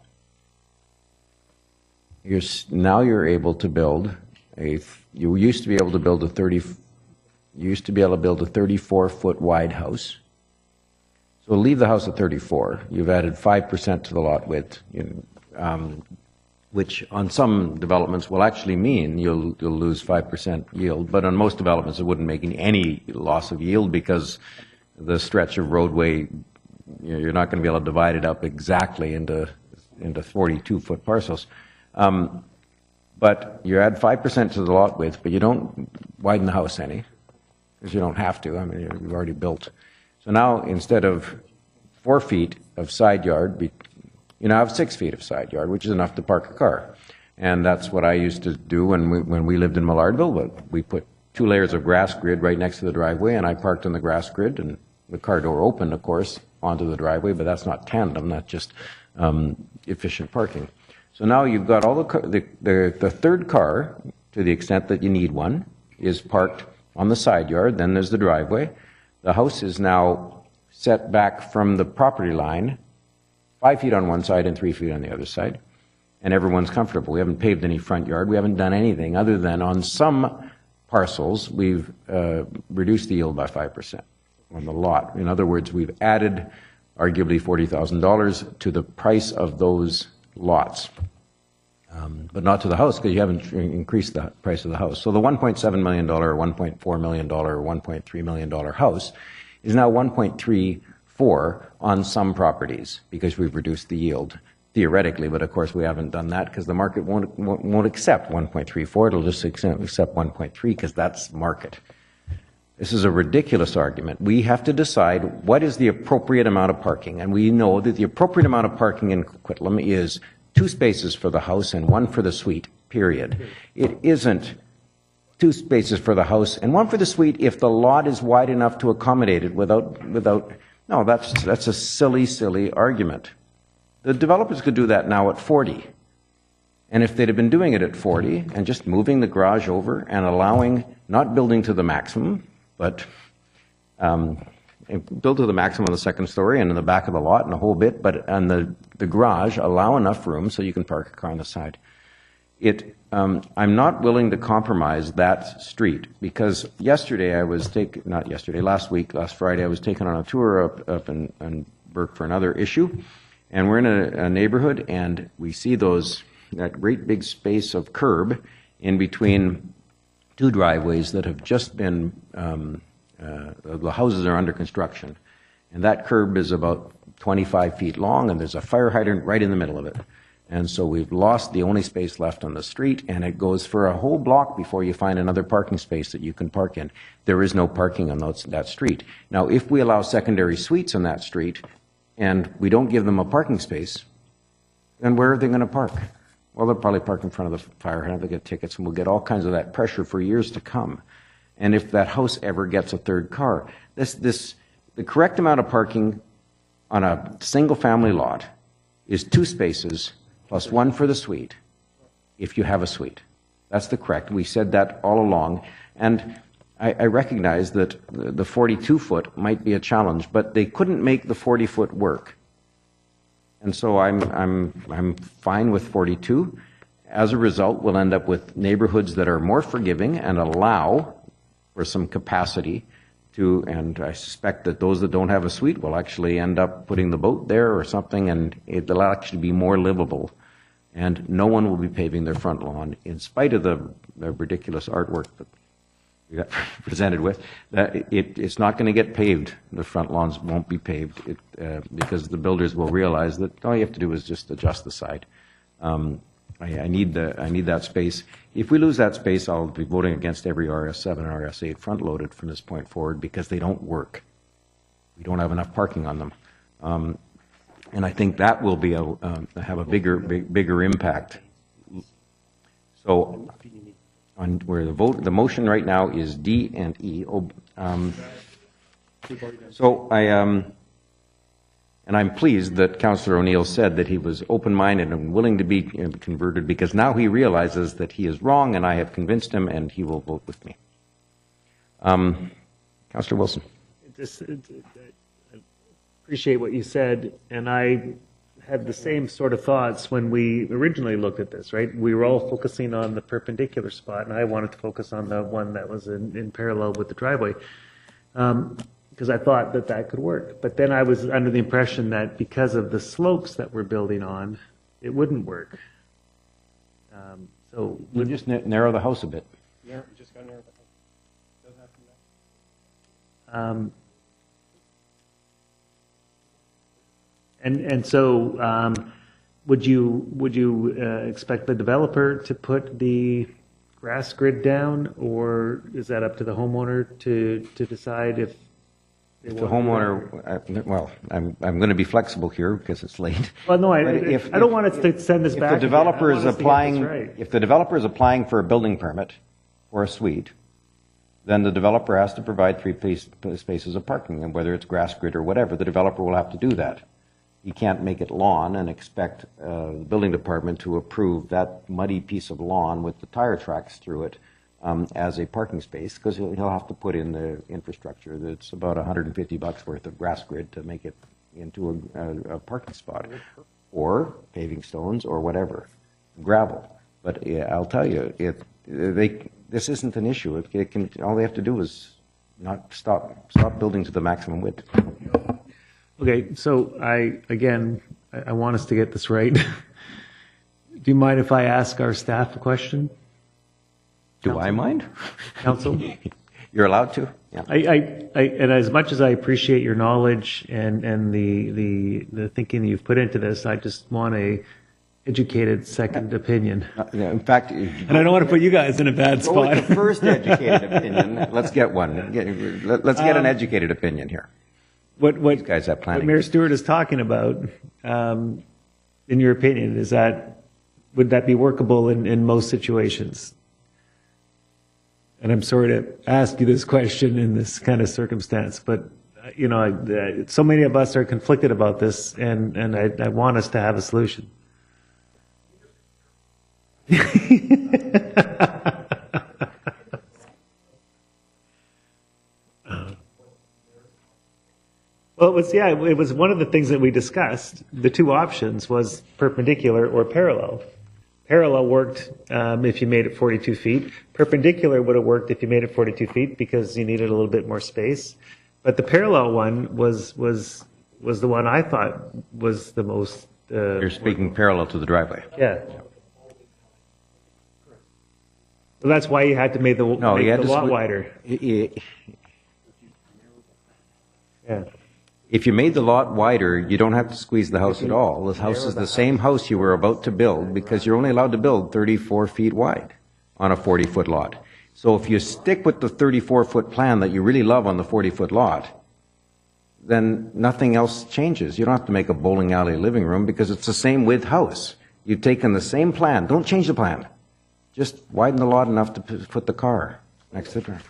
now you're able to build you used to be able to build a 34-foot wide house. So leave the house at 34. You've added 5% to the lot width, which on some developments will actually mean you'll lose 5% yield, but on most developments it wouldn't make any loss of yield, because the stretch of roadway, you're not going to be able to divide it up exactly into 42-foot parcels. But you add 5% to the lot width, but you don't widen the house any, because you don't have to. I mean, you've already built. So now, instead of 4 feet of side yard, you now have 6 feet of side yard, which is enough to park a car. And that's what I used to do when we lived in Millardville. But we put 2 layers of grass grid right next to the driveway, and I parked on the grass grid, and the car door opened, of course, onto the driveway, but that's not tandem, that's just efficient parking. So now you've got all the third car, to the extent that you need one, is parked on the side yard. Then there's the driveway. The house is now set back from the property line 5 feet on one side and 3 feet on the other side, and everyone's comfortable. We haven't paved any front yard. We haven't done anything other than on some parcels we've reduced the yield by 5% on the lot. In other words, we've added arguably $40,000 to the price of those lots, but not to the house, because you haven't increased the price of the house. So the $1.7 million, $1.4 million, $1.3 million house is now 1.34 on some properties, because we've reduced the yield theoretically, but of course we haven't done that because the market won't accept 1.34. It'll just accept 1.3 because that's market. This is a ridiculous argument. We have to decide what is the appropriate amount of parking, and we know that the appropriate amount of parking in Coquitlam is 2 spaces for the house and 1 for the suite, period. It isn't 2 spaces for the house and 1 for the suite if the lot is wide enough to accommodate it without no, that's a silly argument. The developers could do that now at 40. And if they'd have been doing it at 40 and just moving the garage over and allowing, not building to the maximum, but build to the maximum on the second story and in the back of the lot and a whole bit, but on the garage, allow enough room so you can park a car on the side. I'm not willing to compromise that street, because last Friday, I was taken on a tour up in Burke for another issue, and we're in a neighborhood, and we see that great big space of curb in between 2 driveways that have just been, the houses are under construction, and that curb is about 25 feet long, and there's a fire hydrant right in the middle of it. And so we've lost the only space left on the street, and it goes for a whole block before you find another parking space that you can park in. There is no parking on that street. Now, if we allow secondary suites on that street and we don't give them a parking space, then where are they going to park? Well, they'll probably park in front of the fire hydrant. They'll get tickets, and we'll get all kinds of that pressure for years to come. And if that house ever gets a third car, the correct amount of parking on a single-family lot is 2 spaces plus 1 for the suite, if you have a suite. That's the correct. We said that all along. And I recognize that the 42-foot might be a challenge, but they couldn't make the 40-foot work. And so I'm fine with 42. As a result, we'll end up with neighborhoods that are more forgiving and allow for some capacity to, and I suspect that those that don't have a suite will actually end up putting the boat there or something, and it'll actually be more livable. And no one will be paving their front lawn, in spite of the ridiculous artwork that we got presented with. It's not going to get paved. The front lawns won't be paved because the builders will realize that all you have to do is just adjust the side. I need that space. If we lose that space, I'll be voting against every RS7 and RS8 front-loaded from this point forward because they don't work. We don't have enough parking on them. And I think that will be have a bigger impact. So, on where the motion right now is D and E. So and I'm pleased that Councillor O'Neill said that he was open-minded and willing to be converted because now he realizes that he is wrong, and I have convinced him, and he will vote with me. Councillor Wilson. I appreciate what you said, and I had the same sort of thoughts when we originally looked at this, right? We were all focusing on the perpendicular spot, and I wanted to focus on the one that was in parallel with the driveway, because I thought that could work. But then I was under the impression that because of the slopes that we're building on, it wouldn't work. So we'll just narrow the house a bit. Yeah, we just got to narrow the house. Doesn't have to And so, would you expect the developer to put the grass grid down, or is that up to the homeowner to decide if they the homeowner? Well, I'm going to be flexible here because it's late. Well, no, I don't want us to send this back. If the developer is applying for a building permit for a suite, then the developer has to provide 3 spaces of parking, and whether it's grass grid or whatever, the developer will have to do that. You can't make it lawn and expect the building department to approve that muddy piece of lawn with the tire tracks through it as a parking space, because he'll have to put in the infrastructure. That's about $150 worth of grass grid to make it into a parking spot, or paving stones or whatever, gravel. But I'll tell you, this isn't an issue. All they have to do is not stop building to the maximum width. Okay, so I want us to get this right. Do you mind if I ask our staff a question? Do Council? I mind? Council? You're allowed to. Yeah. And as much as I appreciate your knowledge and the thinking that you've put into this, I just want a educated second opinion. In fact, and I don't want to put you guys in a bad spot. With the first educated opinion. Let's get one. Let's get an educated opinion here. What These guys have planning. What Mayor Stewart is talking about, in your opinion, would that be workable in most situations? And I'm sorry to ask you this question in this kind of circumstance, but so many of us are conflicted about this, and I want us to have a solution. Well, it was one of the things that we discussed. The two options was perpendicular or parallel. Parallel worked if you made it 42 feet. Perpendicular would have worked if you made it 42 feet because you needed a little bit more space. But the parallel one was the one I thought was the most. You're speaking parallel to the driveway. Yeah. So that's why you had to make the lot wider. Yeah. If you made the lot wider, you don't have to squeeze the house at all. The house is the same house you were about to build because you're only allowed to build 34 feet wide on a 40-foot lot. So if you stick with the 34-foot plan that you really love on the 40-foot lot, then nothing else changes. You don't have to make a bowling alley living room because it's the same width house. You've taken the same plan. Don't change the plan. Just widen the lot enough to put the car next to the driveway.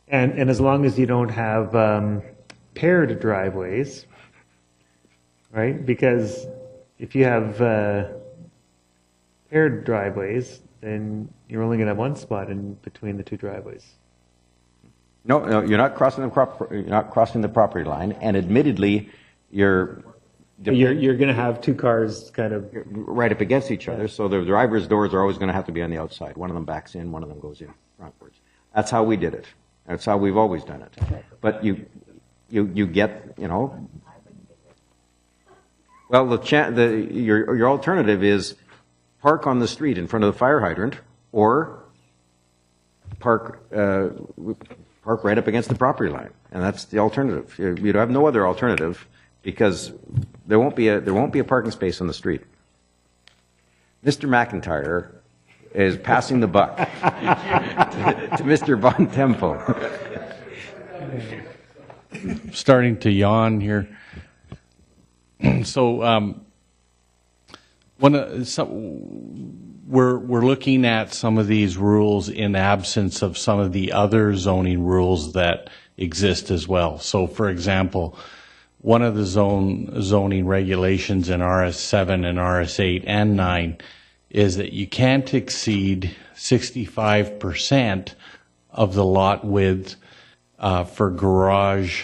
And as long as you don't have paired driveways, right? Because if you have paired driveways, then you're only going to have one spot in between the two driveways. No, you're not crossing the property line, and admittedly, you're going to have two cars kind of right up against each other, so the driver's doors are always going to have to be on the outside. One of them backs in, one of them goes in frontwards. That's how we did it. That's how we've always done it. But you get, well, your alternative is park on the street in front of the fire hydrant, or park right up against the property line, and that's the alternative. You have no other alternative because there won't be a parking space on the street. Mr. McIntyre is passing the buck to Mr. Von Tempo. Starting to yawn here. So, we're looking at some of these rules in absence of some of the other zoning rules that exist as well. So, for example, one of the zoning regulations in RS7 and RS8 and 9 is that you can't exceed 65% of the lot width for garage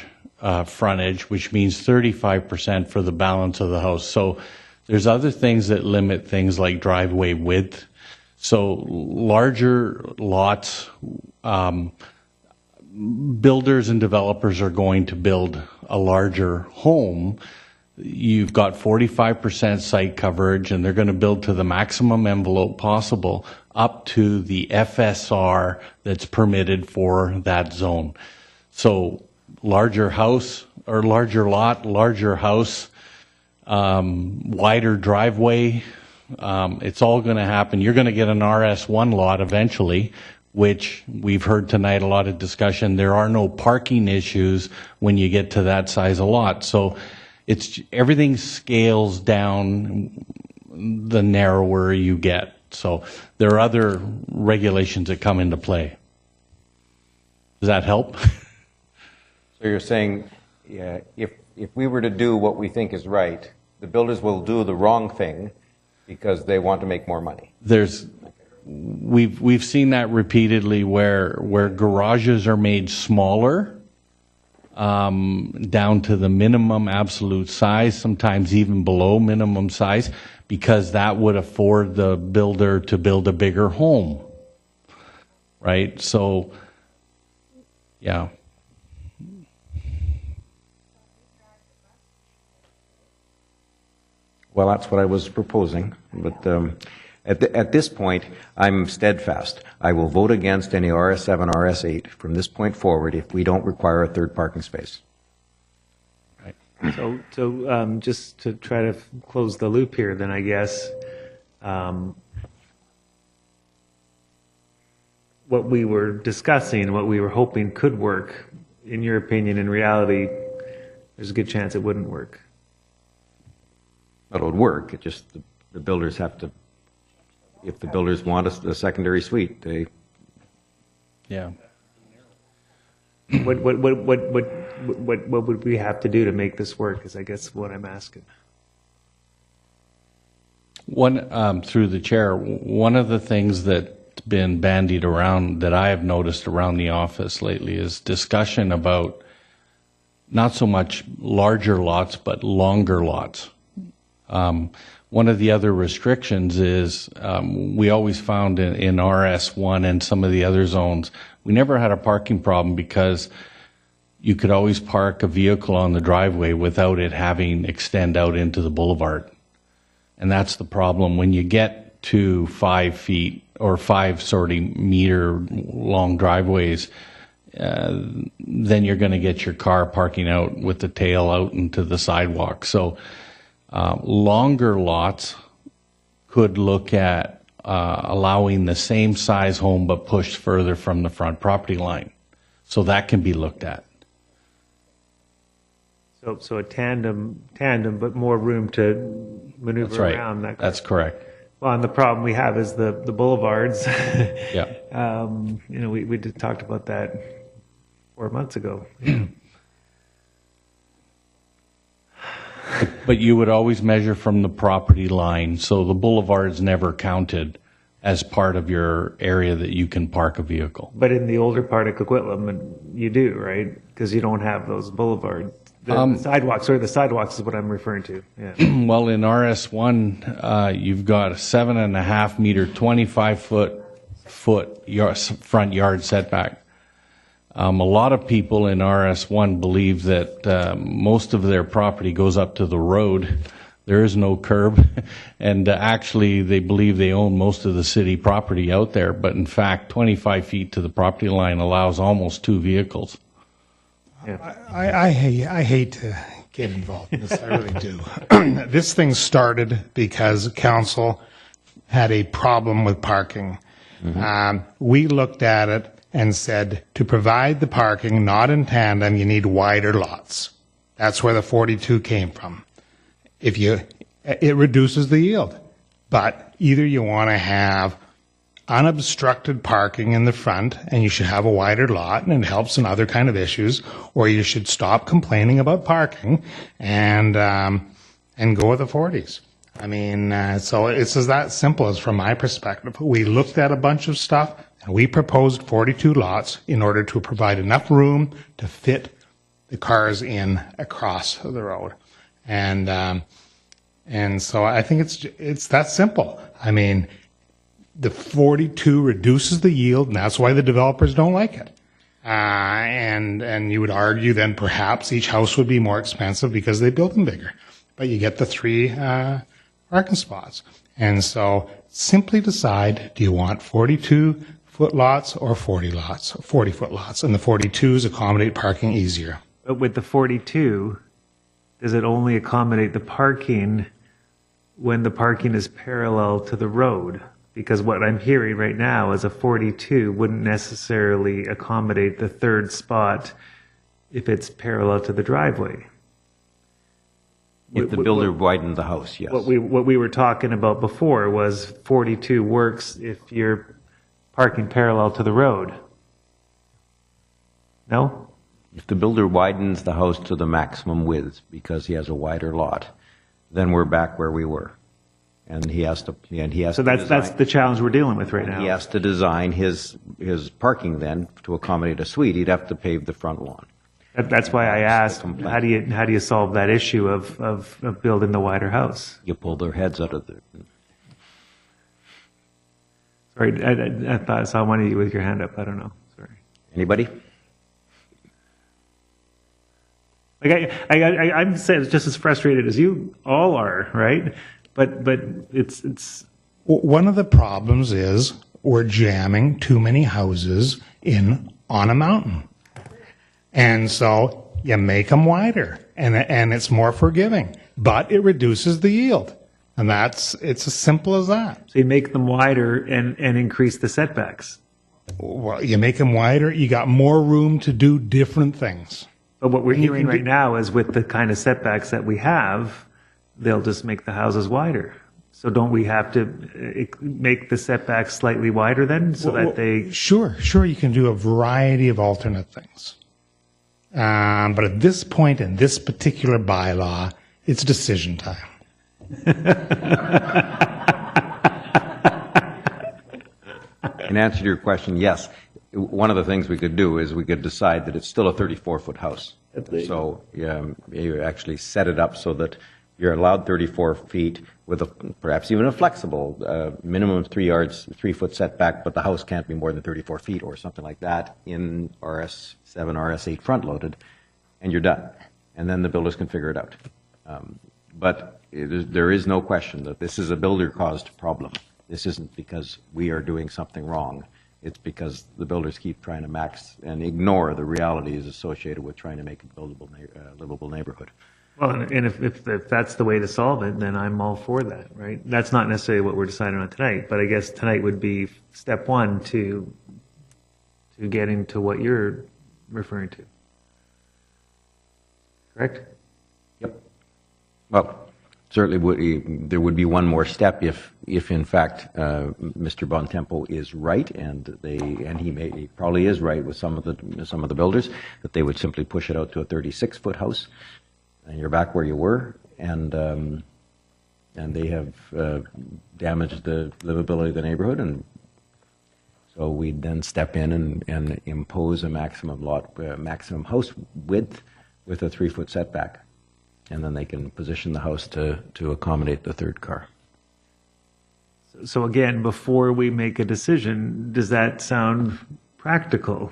frontage, which means 35% for the balance of the house. So there's other things that limit things like driveway width. So larger lots, builders and developers are going to build a larger home. You've got 45% site coverage, and they're going to build to the maximum envelope possible up to the FSR that's permitted for that zone. So larger house or larger lot, larger house, wider driveway, it's all going to happen. You're going to get an RS1 lot eventually, which we've heard tonight a lot of discussion. There are no parking issues when you get to that size of lot. So everything scales down the narrower you get. So there are other regulations that come into play. Does that help? So you're saying, if we were to do what we think is right, the builders will do the wrong thing because they want to make more money. We've seen that repeatedly where garages are made smaller, down to the minimum absolute size, sometimes even below minimum size, because that would afford the builder to build a bigger home, right? So, yeah. Well, that's what I was proposing, but at this point, I'm steadfast. I will vote against any RS7, RS8 from this point forward if we don't require a third parking space. Right. So just to try to close the loop here, then I guess what we were discussing, what we were hoping could work, in your opinion, in reality, there's a good chance it wouldn't work. But it would work. It just the builders have to. If the builders want a secondary suite, they. Yeah. What would we have to do to make this work? Is I guess what I'm asking. Through the chair, one of the things that's been bandied around that I have noticed around the office lately is discussion about not so much larger lots but longer lots. One of the other restrictions is we always found in RS1 and some of the other zones, we never had a parking problem because you could always park a vehicle on the driveway without it having extend out into the boulevard. And that's the problem. When you get to 5 feet or 5 meter long driveways, then you're going to get your car parking out with the tail out into the sidewalk. So longer lots could look at allowing the same size home but pushed further from the front property line. So that can be looked at. So a tandem, but more room to maneuver That's right. around. That's correct. Well, and the problem we have is the boulevards. Yeah. We talked about that 4 months ago. But you would always measure from the property line, so the boulevard's never counted as part of your area that you can park a vehicle. But in the older part of Coquitlam, you do, right? Because you don't have those boulevards. The sidewalks is what I'm referring to. Yeah. Well, in RS1, you've got a 7.5 meter, 25 foot front yard setback. A lot of people in RS1 believe that most of their property goes up to the road. There is no curb, and actually they believe they own most of the city property out there, but in fact 25 feet to the property line allows almost 2 vehicles. Yeah. I hate to get involved in this, I really do. This thing started because council had a problem with parking. We looked at it and said, to provide the parking, not in tandem, you need wider lots. That's where the 42 came from. It reduces the yield. But either you want to have unobstructed parking in the front, and you should have a wider lot, and it helps in other kind of issues, or you should stop complaining about parking and go with the 40s. I mean, so it's as that simple as from my perspective. We looked at a bunch of stuff, and we proposed 42 lots in order to provide enough room to fit the cars in across the road. And so I think it's that simple. I mean, the 42 reduces the yield, and that's why the developers don't like it. And you would argue then perhaps each house would be more expensive because they build them bigger. But you get the 3 parking spots. And so simply decide, do you want 42-foot lots or 40-foot lots? And the 42s accommodate parking easier. But with the 42, does it only accommodate the parking when the parking is parallel to the road? Because what I'm hearing right now is a 42 wouldn't necessarily accommodate the 3rd spot if it's parallel to the driveway. If the builder widened the house, yes. What we were talking about before was 42 works if you're parking parallel to the road. No? If the builder widens the house to the maximum width because he has a wider lot, then we're back where we were. And he has to. So that's the challenge we're dealing with right now. He has to design his parking then to accommodate a suite. He'd have to pave the front lawn. That's why I asked, how do you solve that issue of building the wider house? You pull their heads out of the. Sorry, I thought I saw one of you with your hand up. I don't know. Sorry. Anybody? Like I'm just as frustrated as you all are, right? But it's one of the problems is we're jamming too many houses on a mountain, and so you make them wider, and it's more forgiving, but it reduces the yield, and it's as simple as that. So you make them wider and increase the setbacks. Well, you make them wider, you got more room to do different things. But what we're hearing right now is with the kind of setbacks that we have, they'll just make the houses wider. So don't we have to make the setbacks slightly wider then so that they... Sure, you can do a variety of alternate things. But at this point in this particular bylaw, it's decision time. In answer to your question, yes. One of the things we could do is we could decide that it's still a 34-foot house. So you actually set it up so that you're allowed 34 feet with perhaps even a flexible minimum of 3-foot setback, but the house can't be more than 34 feet or something like that in RS7, RS8 front-loaded, and you're done. And then the builders can figure it out. But there is no question that this is a builder-caused problem. This isn't because we are doing something wrong. It's because the builders keep trying to max and ignore the realities associated with trying to make a buildable, livable neighborhood. Well, and if that's the way to solve it, then I'm all for that, right? That's not necessarily what we're deciding on tonight, but I guess tonight would be step one to getting to what you're referring to. Correct? Yep. Well, certainly there would be one more step if in fact Mr. Bontempo is right, and he probably is right with some of the builders, that they would simply push it out to a 36-foot house, and you're back where you were, and they have damaged the livability of the neighborhood, and so we then step in and impose a maximum house width with a 3-foot setback, and then they can position the house to accommodate the third car. So again, before we make a decision, does that sound practical?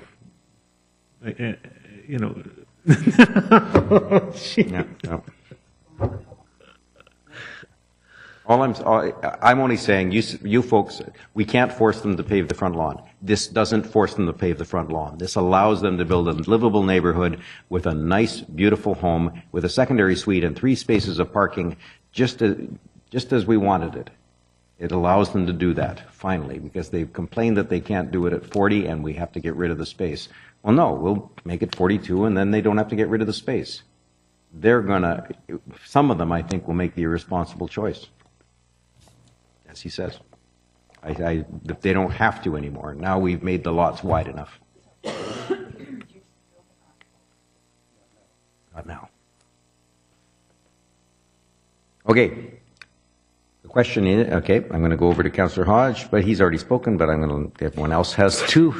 You know. Yeah, no. I'm only saying, you folks, we can't force them to pave the front lawn. This doesn't force them to pave the front lawn. This allows them to build a livable neighborhood with a nice, beautiful home with a secondary suite and 3 spaces of parking, just as we wanted it. It allows them to do that, finally, because they've complained that they can't do it at 40 and we have to get rid of the space. Well, no, we'll make it 42 and then they don't have to get rid of the space. Some of them, I think, will make the irresponsible choice. As he says. They don't have to anymore. Now we've made the lots wide enough. Not now. Okay. The question is, okay, I'm going to go over to Councillor Hodge, but he's already spoken, but everyone else has too.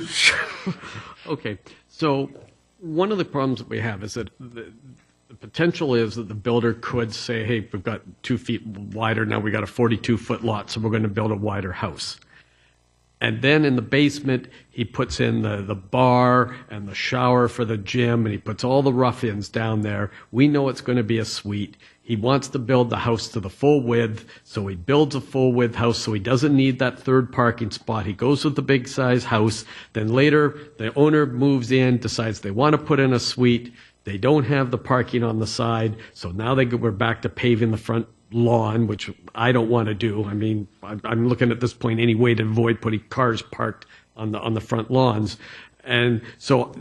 Okay. So one of the problems that we have is that the potential is that the builder could say, hey, we've got 2 feet wider, now we got a 42-foot lot, so we're going to build a wider house. And then in the basement, he puts in the bar and the shower for the gym, and he puts all the rough-ins down there. We know it's going to be a suite. He wants to build the house to the full width, so he builds a full-width house, so he doesn't need that third parking spot. He goes with the big-size house. Then later, the owner moves in, decides they want to put in a suite. They don't have the parking on the side, so now we're back to paving the front lawn, which I don't want to do. I mean, I'm looking at this point any way to avoid putting cars parked on the front lawns. And so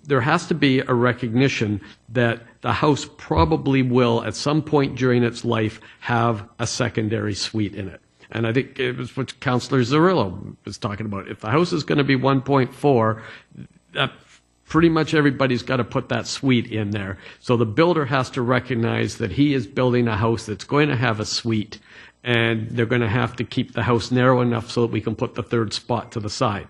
there has to be a recognition that the house probably will, at some point during its life, have a secondary suite in it. And I think it was what Councillor Zarillo was talking about. If the house is going to be 1.4, pretty much everybody's got to put that suite in there. So the builder has to recognize that he is building a house that's going to have a suite, and they're going to have to keep the house narrow enough so that we can put the third spot to the side.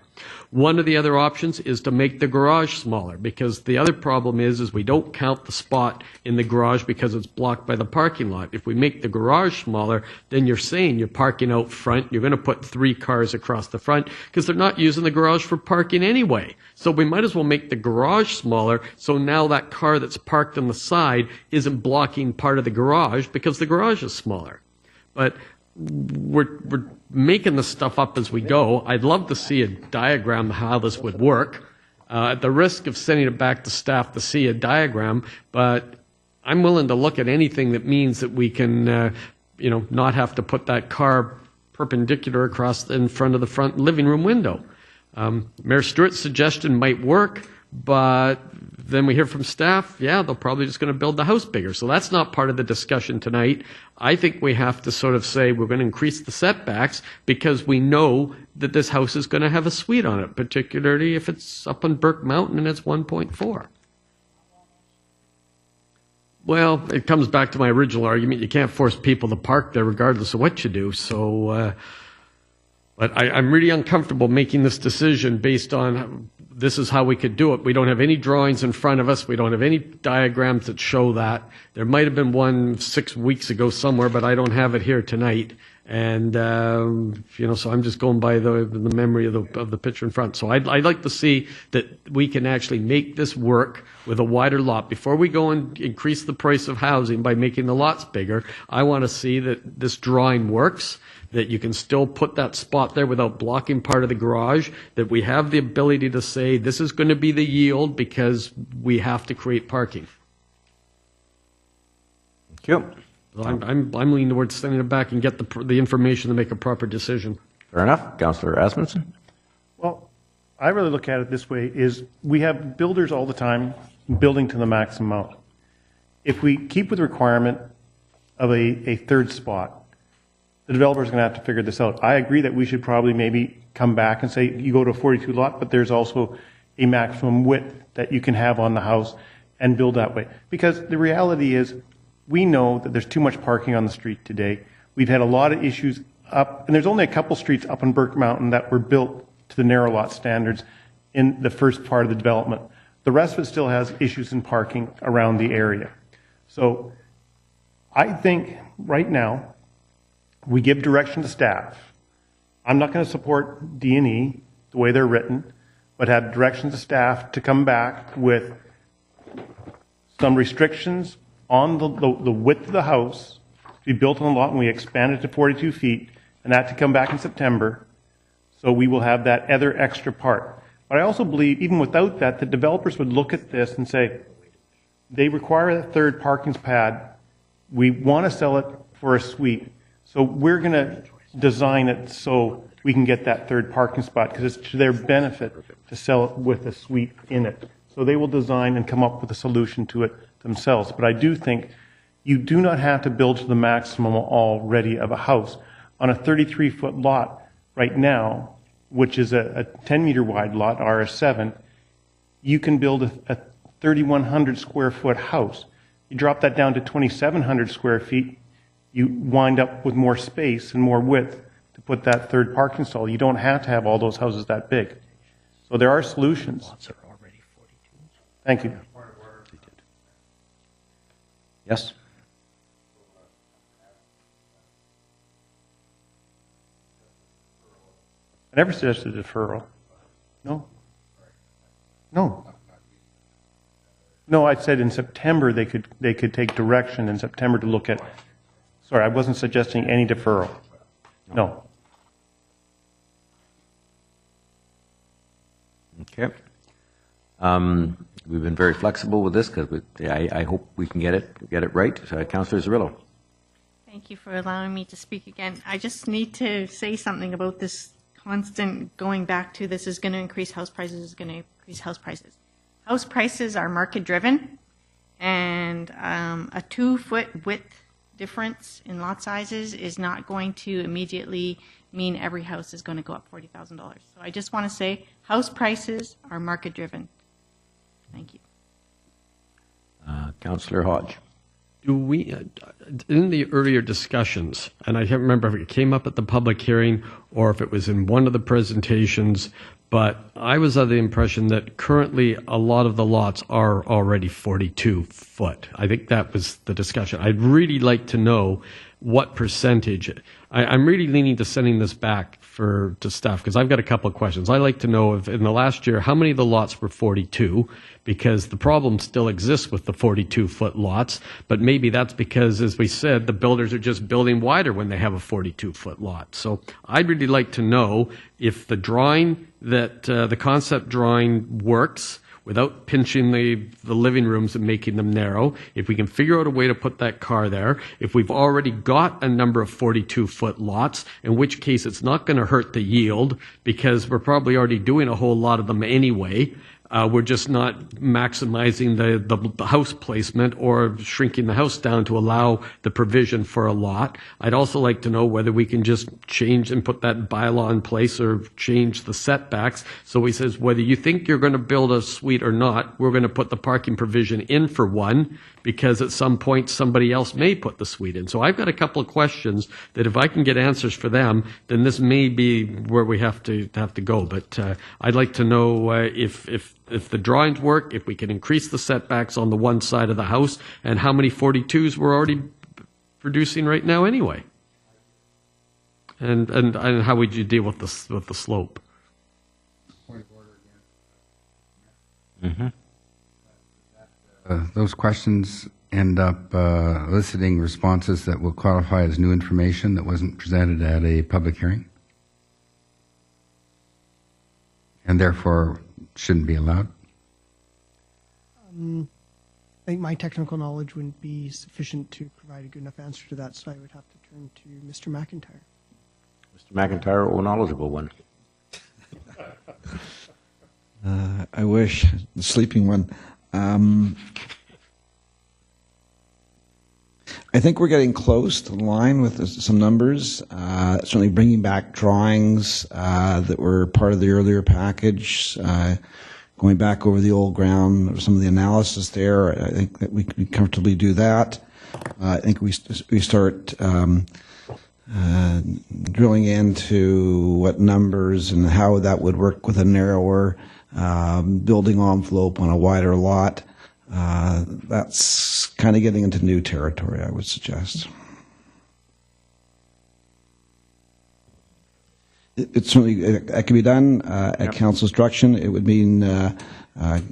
One of the other options is to make the garage smaller, because the other problem is we don't count the spot in the garage because it's blocked by the parking lot. If we make the garage smaller, then you're saying you're parking out front, you're going to put 3 cars across the front, because they're not using the garage for parking anyway. So we might as well make the garage smaller, so now that car that's parked on the side isn't blocking part of the garage because the garage is smaller. But we're making this stuff up as we go. I'd love to see a diagram of how this would work. At the risk of sending it back to staff to see a diagram, but I'm willing to look at anything that means that we can, not have to put that car perpendicular across in front of the front living room window. Mayor Stewart's suggestion might work, but then we hear from staff, yeah, they're probably just going to build the house bigger. So that's not part of the discussion tonight. I think we have to sort of say we're going to increase the setbacks because we know that this house is going to have a suite on it, particularly if it's up on Burke Mountain and it's 1.4. Well, it comes back to my original argument. You can't force people to park there regardless of what you do. So, but I'm really uncomfortable making this decision based on this is how we could do it. We don't have any drawings in front of us. We don't have any diagrams that show that. There might have been one 6 weeks ago somewhere, but I don't have it here tonight. And, so I'm just going by the memory of the picture in front. So I'd like to see that we can actually make this work with a wider lot. Before we go and increase the price of housing by making the lots bigger, I want to see that this drawing works, that you can still put that spot there without blocking part of the garage, that we have the ability to say this is going to be the yield because we have to create parking. Thank you. I'm leaning towards sending it back and get the information to make a proper decision. Fair enough. Councillor Asmundson? Well, I really look at it this way, is we have builders all the time building to the maximum amount. If we keep with the requirement of a third spot, the developer's going to have to figure this out. I agree that we should probably maybe come back and say you go to a 42 lot, but there's also a maximum width that you can have on the house and build that way. Because the reality is we know that there's too much parking on the street today. We've had a lot of issues up, and there's only a couple streets up on Burke Mountain that were built to the narrow lot standards in the first part of the development. The rest of it still has issues in parking around the area. So I think right now we give direction to staff. I'm not going to support D&E the way they're written, but have direction to staff to come back with some restrictions on the width of the house to be built on the lot, and we expand it to 42 feet, and that to come back in September. So we will have that other extra part. But I also believe, even without that, the developers would look at this and say, they require a third parking pad. We want to sell it for a suite. So we're going to design it so we can get that third parking spot, because it's to their benefit to sell it with a suite in it. So they will design and come up with a solution to it themselves. But I do think you do not have to build to the maximum already of a house. On a 33-foot lot right now, which is a 10-meter wide lot, RS7, you can build a 3,100 square foot house. You drop that down to 2,700 square feet, you wind up with more space and more width to put that third parking stall. You don't have to have all those houses that big. So there are solutions. Thank you. Yes? I never suggested deferral. No. No. No, I said in September they could take direction in September to look at. Sorry, I wasn't suggesting any deferral. No. Okay. We've been very flexible with this because I hope we can get it right. Councillor Zerillo. Thank you for allowing me to speak again. I just need to say something about this constant going back to this is going to increase house prices, is going to increase house prices. House prices are market driven, and a 2-foot width difference in lot sizes is not going to immediately mean every house is going to go up $40,000. So I just want to say house prices are market driven. Thank you. Councillor Hodge. Do we, in the earlier discussions, and I can't remember if it came up at the public hearing or if it was in one of the presentations, but I was of the impression that currently a lot of the lots are already 42 foot. I think that was the discussion. I'd really like to know what percentage. I'm really leaning to sending this back to staff because I've got a couple of questions. I'd like to know if in the last year, how many of the lots were 42, because the problem still exists with the 42-foot lots, but maybe that's because, as we said, the builders are just building wider when they have a 42-foot lot. So I'd really like to know if the drawing the concept drawing works without pinching the living rooms and making them narrow, if we can figure out a way to put that car there, if we've already got a number of 42-foot lots, in which case it's not going to hurt the yield because we're probably already doing a whole lot of them anyway. We're just not maximizing the house placement or shrinking the house down to allow the provision for a lot. I'd also like to know whether we can just change and put that bylaw in place or change the setbacks. So he says, whether you think you're going to build a suite or not, we're going to put the parking provision in for one, because at some point somebody else may put the suite in. So I've got a couple of questions that if I can get answers for them, then this may be where we have to go. But I'd like to know if the drawings work, if we can increase the setbacks on the one side of the house, and how many 42s we're already producing right now anyway. And how would you deal with the slope? Point of order again. Those questions end up eliciting responses that will qualify as new information that wasn't presented at a public hearing, and therefore shouldn't be allowed. I think my technical knowledge wouldn't be sufficient to provide a good enough answer to that, so I would have to turn to Mr. McIntyre. Mr. McIntyre, or knowledgeable one. I wish, the sleeping one. I think we're getting close to the line with some numbers, certainly bringing back drawings that were part of the earlier package, going back over the old ground, some of the analysis there. I think that we could comfortably do that. I think we start drilling into what numbers and how that would work with a narrower building envelope on a wider lot. That's kind of getting into new territory, I would suggest. It certainly that can be done at council's direction. It would mean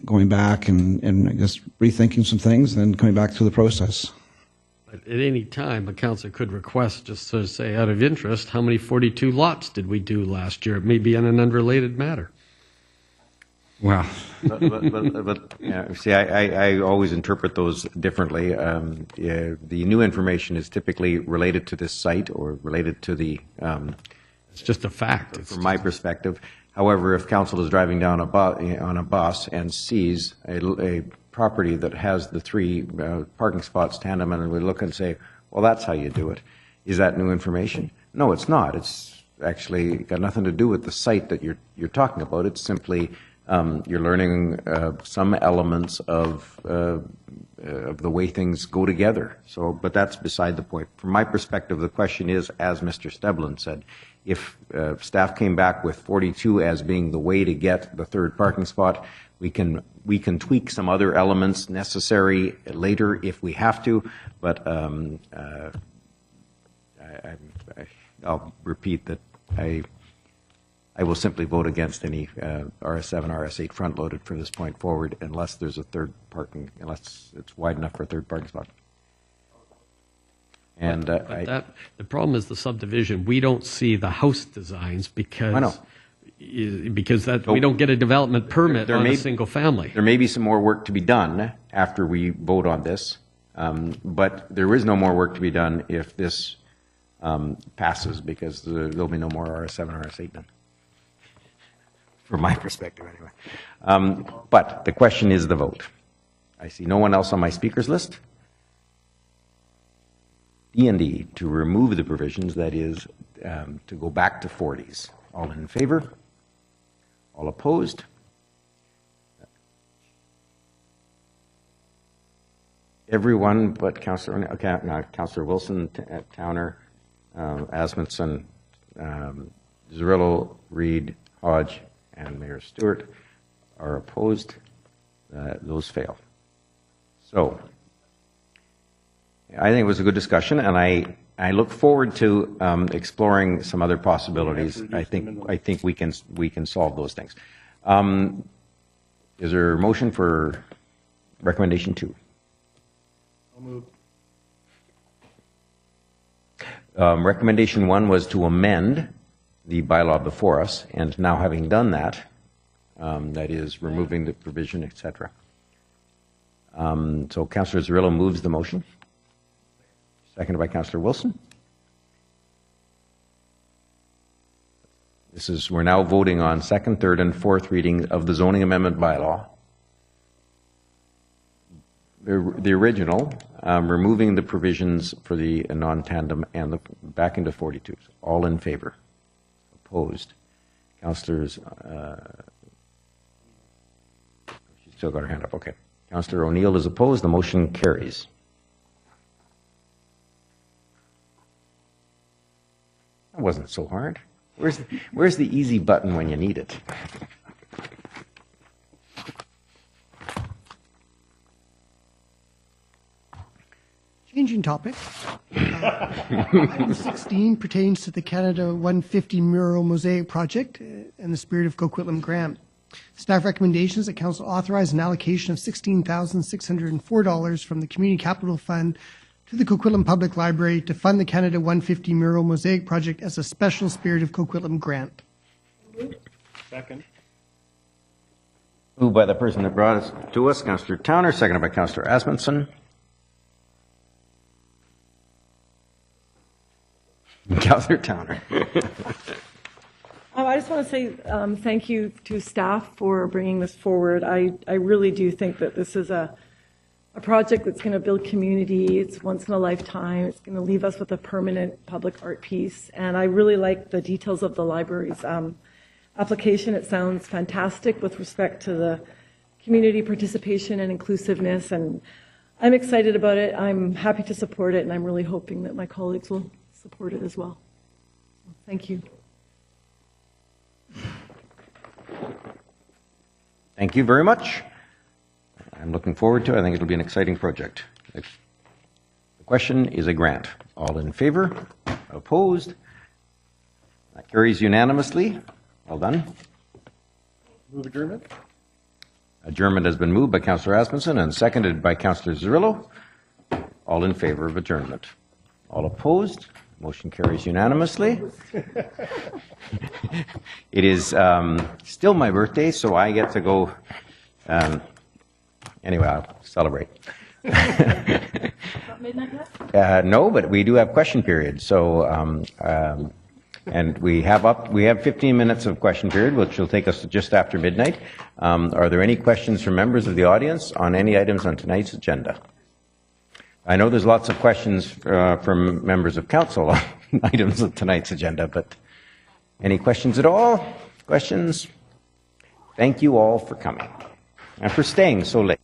going back and I guess rethinking some things, and then coming back through the process. But at any time, a councillor could request, just to say out of interest, how many 42 lots did we do last year? It may be on an unrelated matter. Well, but see, I always interpret those differently. The new information is typically related to this site or related to the. It's just a fact. From my perspective. However, if council is driving down on a bus and sees a property that has the 3 parking spots tandem, and we look and say, well, that's how you do it. Is that new information? No, it's not. It's actually got nothing to do with the site that you're talking about. It's simply you're learning some elements of the way things go together. So, but that's beside the point. From my perspective, the question is, as Mr. Steblin said, if staff came back with 42 as being the way to get the 3rd parking spot, we can tweak some other elements necessary later if we have to. But I'll repeat that I will simply vote against any RS7, RS8 front-loaded from this point forward unless there's a 3rd parking, unless it's wide enough for a 3rd parking spot. And the problem is the subdivision. We don't see the house designs because we don't get a development permit on a single family. There may be some more work to be done after we vote on this, but there is no more work to be done if this passes, because there'll be no more RS7, RS8 done. From my perspective, anyway. But the question is the vote. I see no one else on my speakers list. D&D, to remove the provisions, that is, to go back to 40s. All in favor? All opposed? Everyone but Councillor Wilson, Towner, Asmundson, Zerillo, Reid, Hodge, and Mayor Stewart are opposed. Those fail. So, I think it was a good discussion, and I look forward to exploring some other possibilities. I think we can solve those things. Is there a motion for recommendation 2? I'll move. Recommendation 1 was to amend the bylaw before us, and now having done that, that is removing the provision, etc. So Councillor Zerillo moves the motion. Seconded by Councillor Wilson. We're now voting on 2nd, 3rd, and 4th reading of the zoning amendment bylaw. The original, removing the provisions for the non-tandem and back into 42. All in favor? Opposed? Councillors, she's still got her hand up. Okay. Councillor O'Neill is opposed. The motion carries. That wasn't so hard. Where's the easy button when you need it? Changing topic. Item 16 pertains to the Canada 150 Mural Mosaic project and the Spirit of Coquitlam grant. Staff recommendations that Council authorize an allocation of $16,604 from the Community Capital Fund to the Coquitlam Public Library to fund the Canada 150 Mural Mosaic project as a special Spirit of Coquitlam grant. Second. Moved by the person that brought it to us, Councillor Towner, seconded by Councillor Asmundson. Councillor Towner. I just want to say thank you to staff for bringing this forward. I really do think that this is a project that's going to build community. It's once in a lifetime. It's going to leave us with a permanent public art piece. And I really like the details of the library's application. It sounds fantastic with respect to the community participation and inclusiveness. And I'm excited about it. I'm happy to support it, and I'm really hoping that my colleagues will support it as well. Thank you. Thank you very much. I'm looking forward to it. I think it'll be an exciting project. The question is a grant. All in favor? Opposed? That carries unanimously. Well done. Move adjournment. Adjournment has been moved by Councillor Asmussen and seconded by Councillor Zerillo. All in favor of adjournment? All opposed? Motion carries unanimously. It is still my birthday, so I get to go. Anyway, I'll celebrate. Not midnight yet? No, but we do have question period. So, and we have 15 minutes of question period, which will take us to just after midnight. Are there any questions from members of the audience on any items on tonight's agenda? I know there's lots of questions from members of council on items of tonight's agenda, but any questions at all? Questions? Thank you all for coming and for staying so late.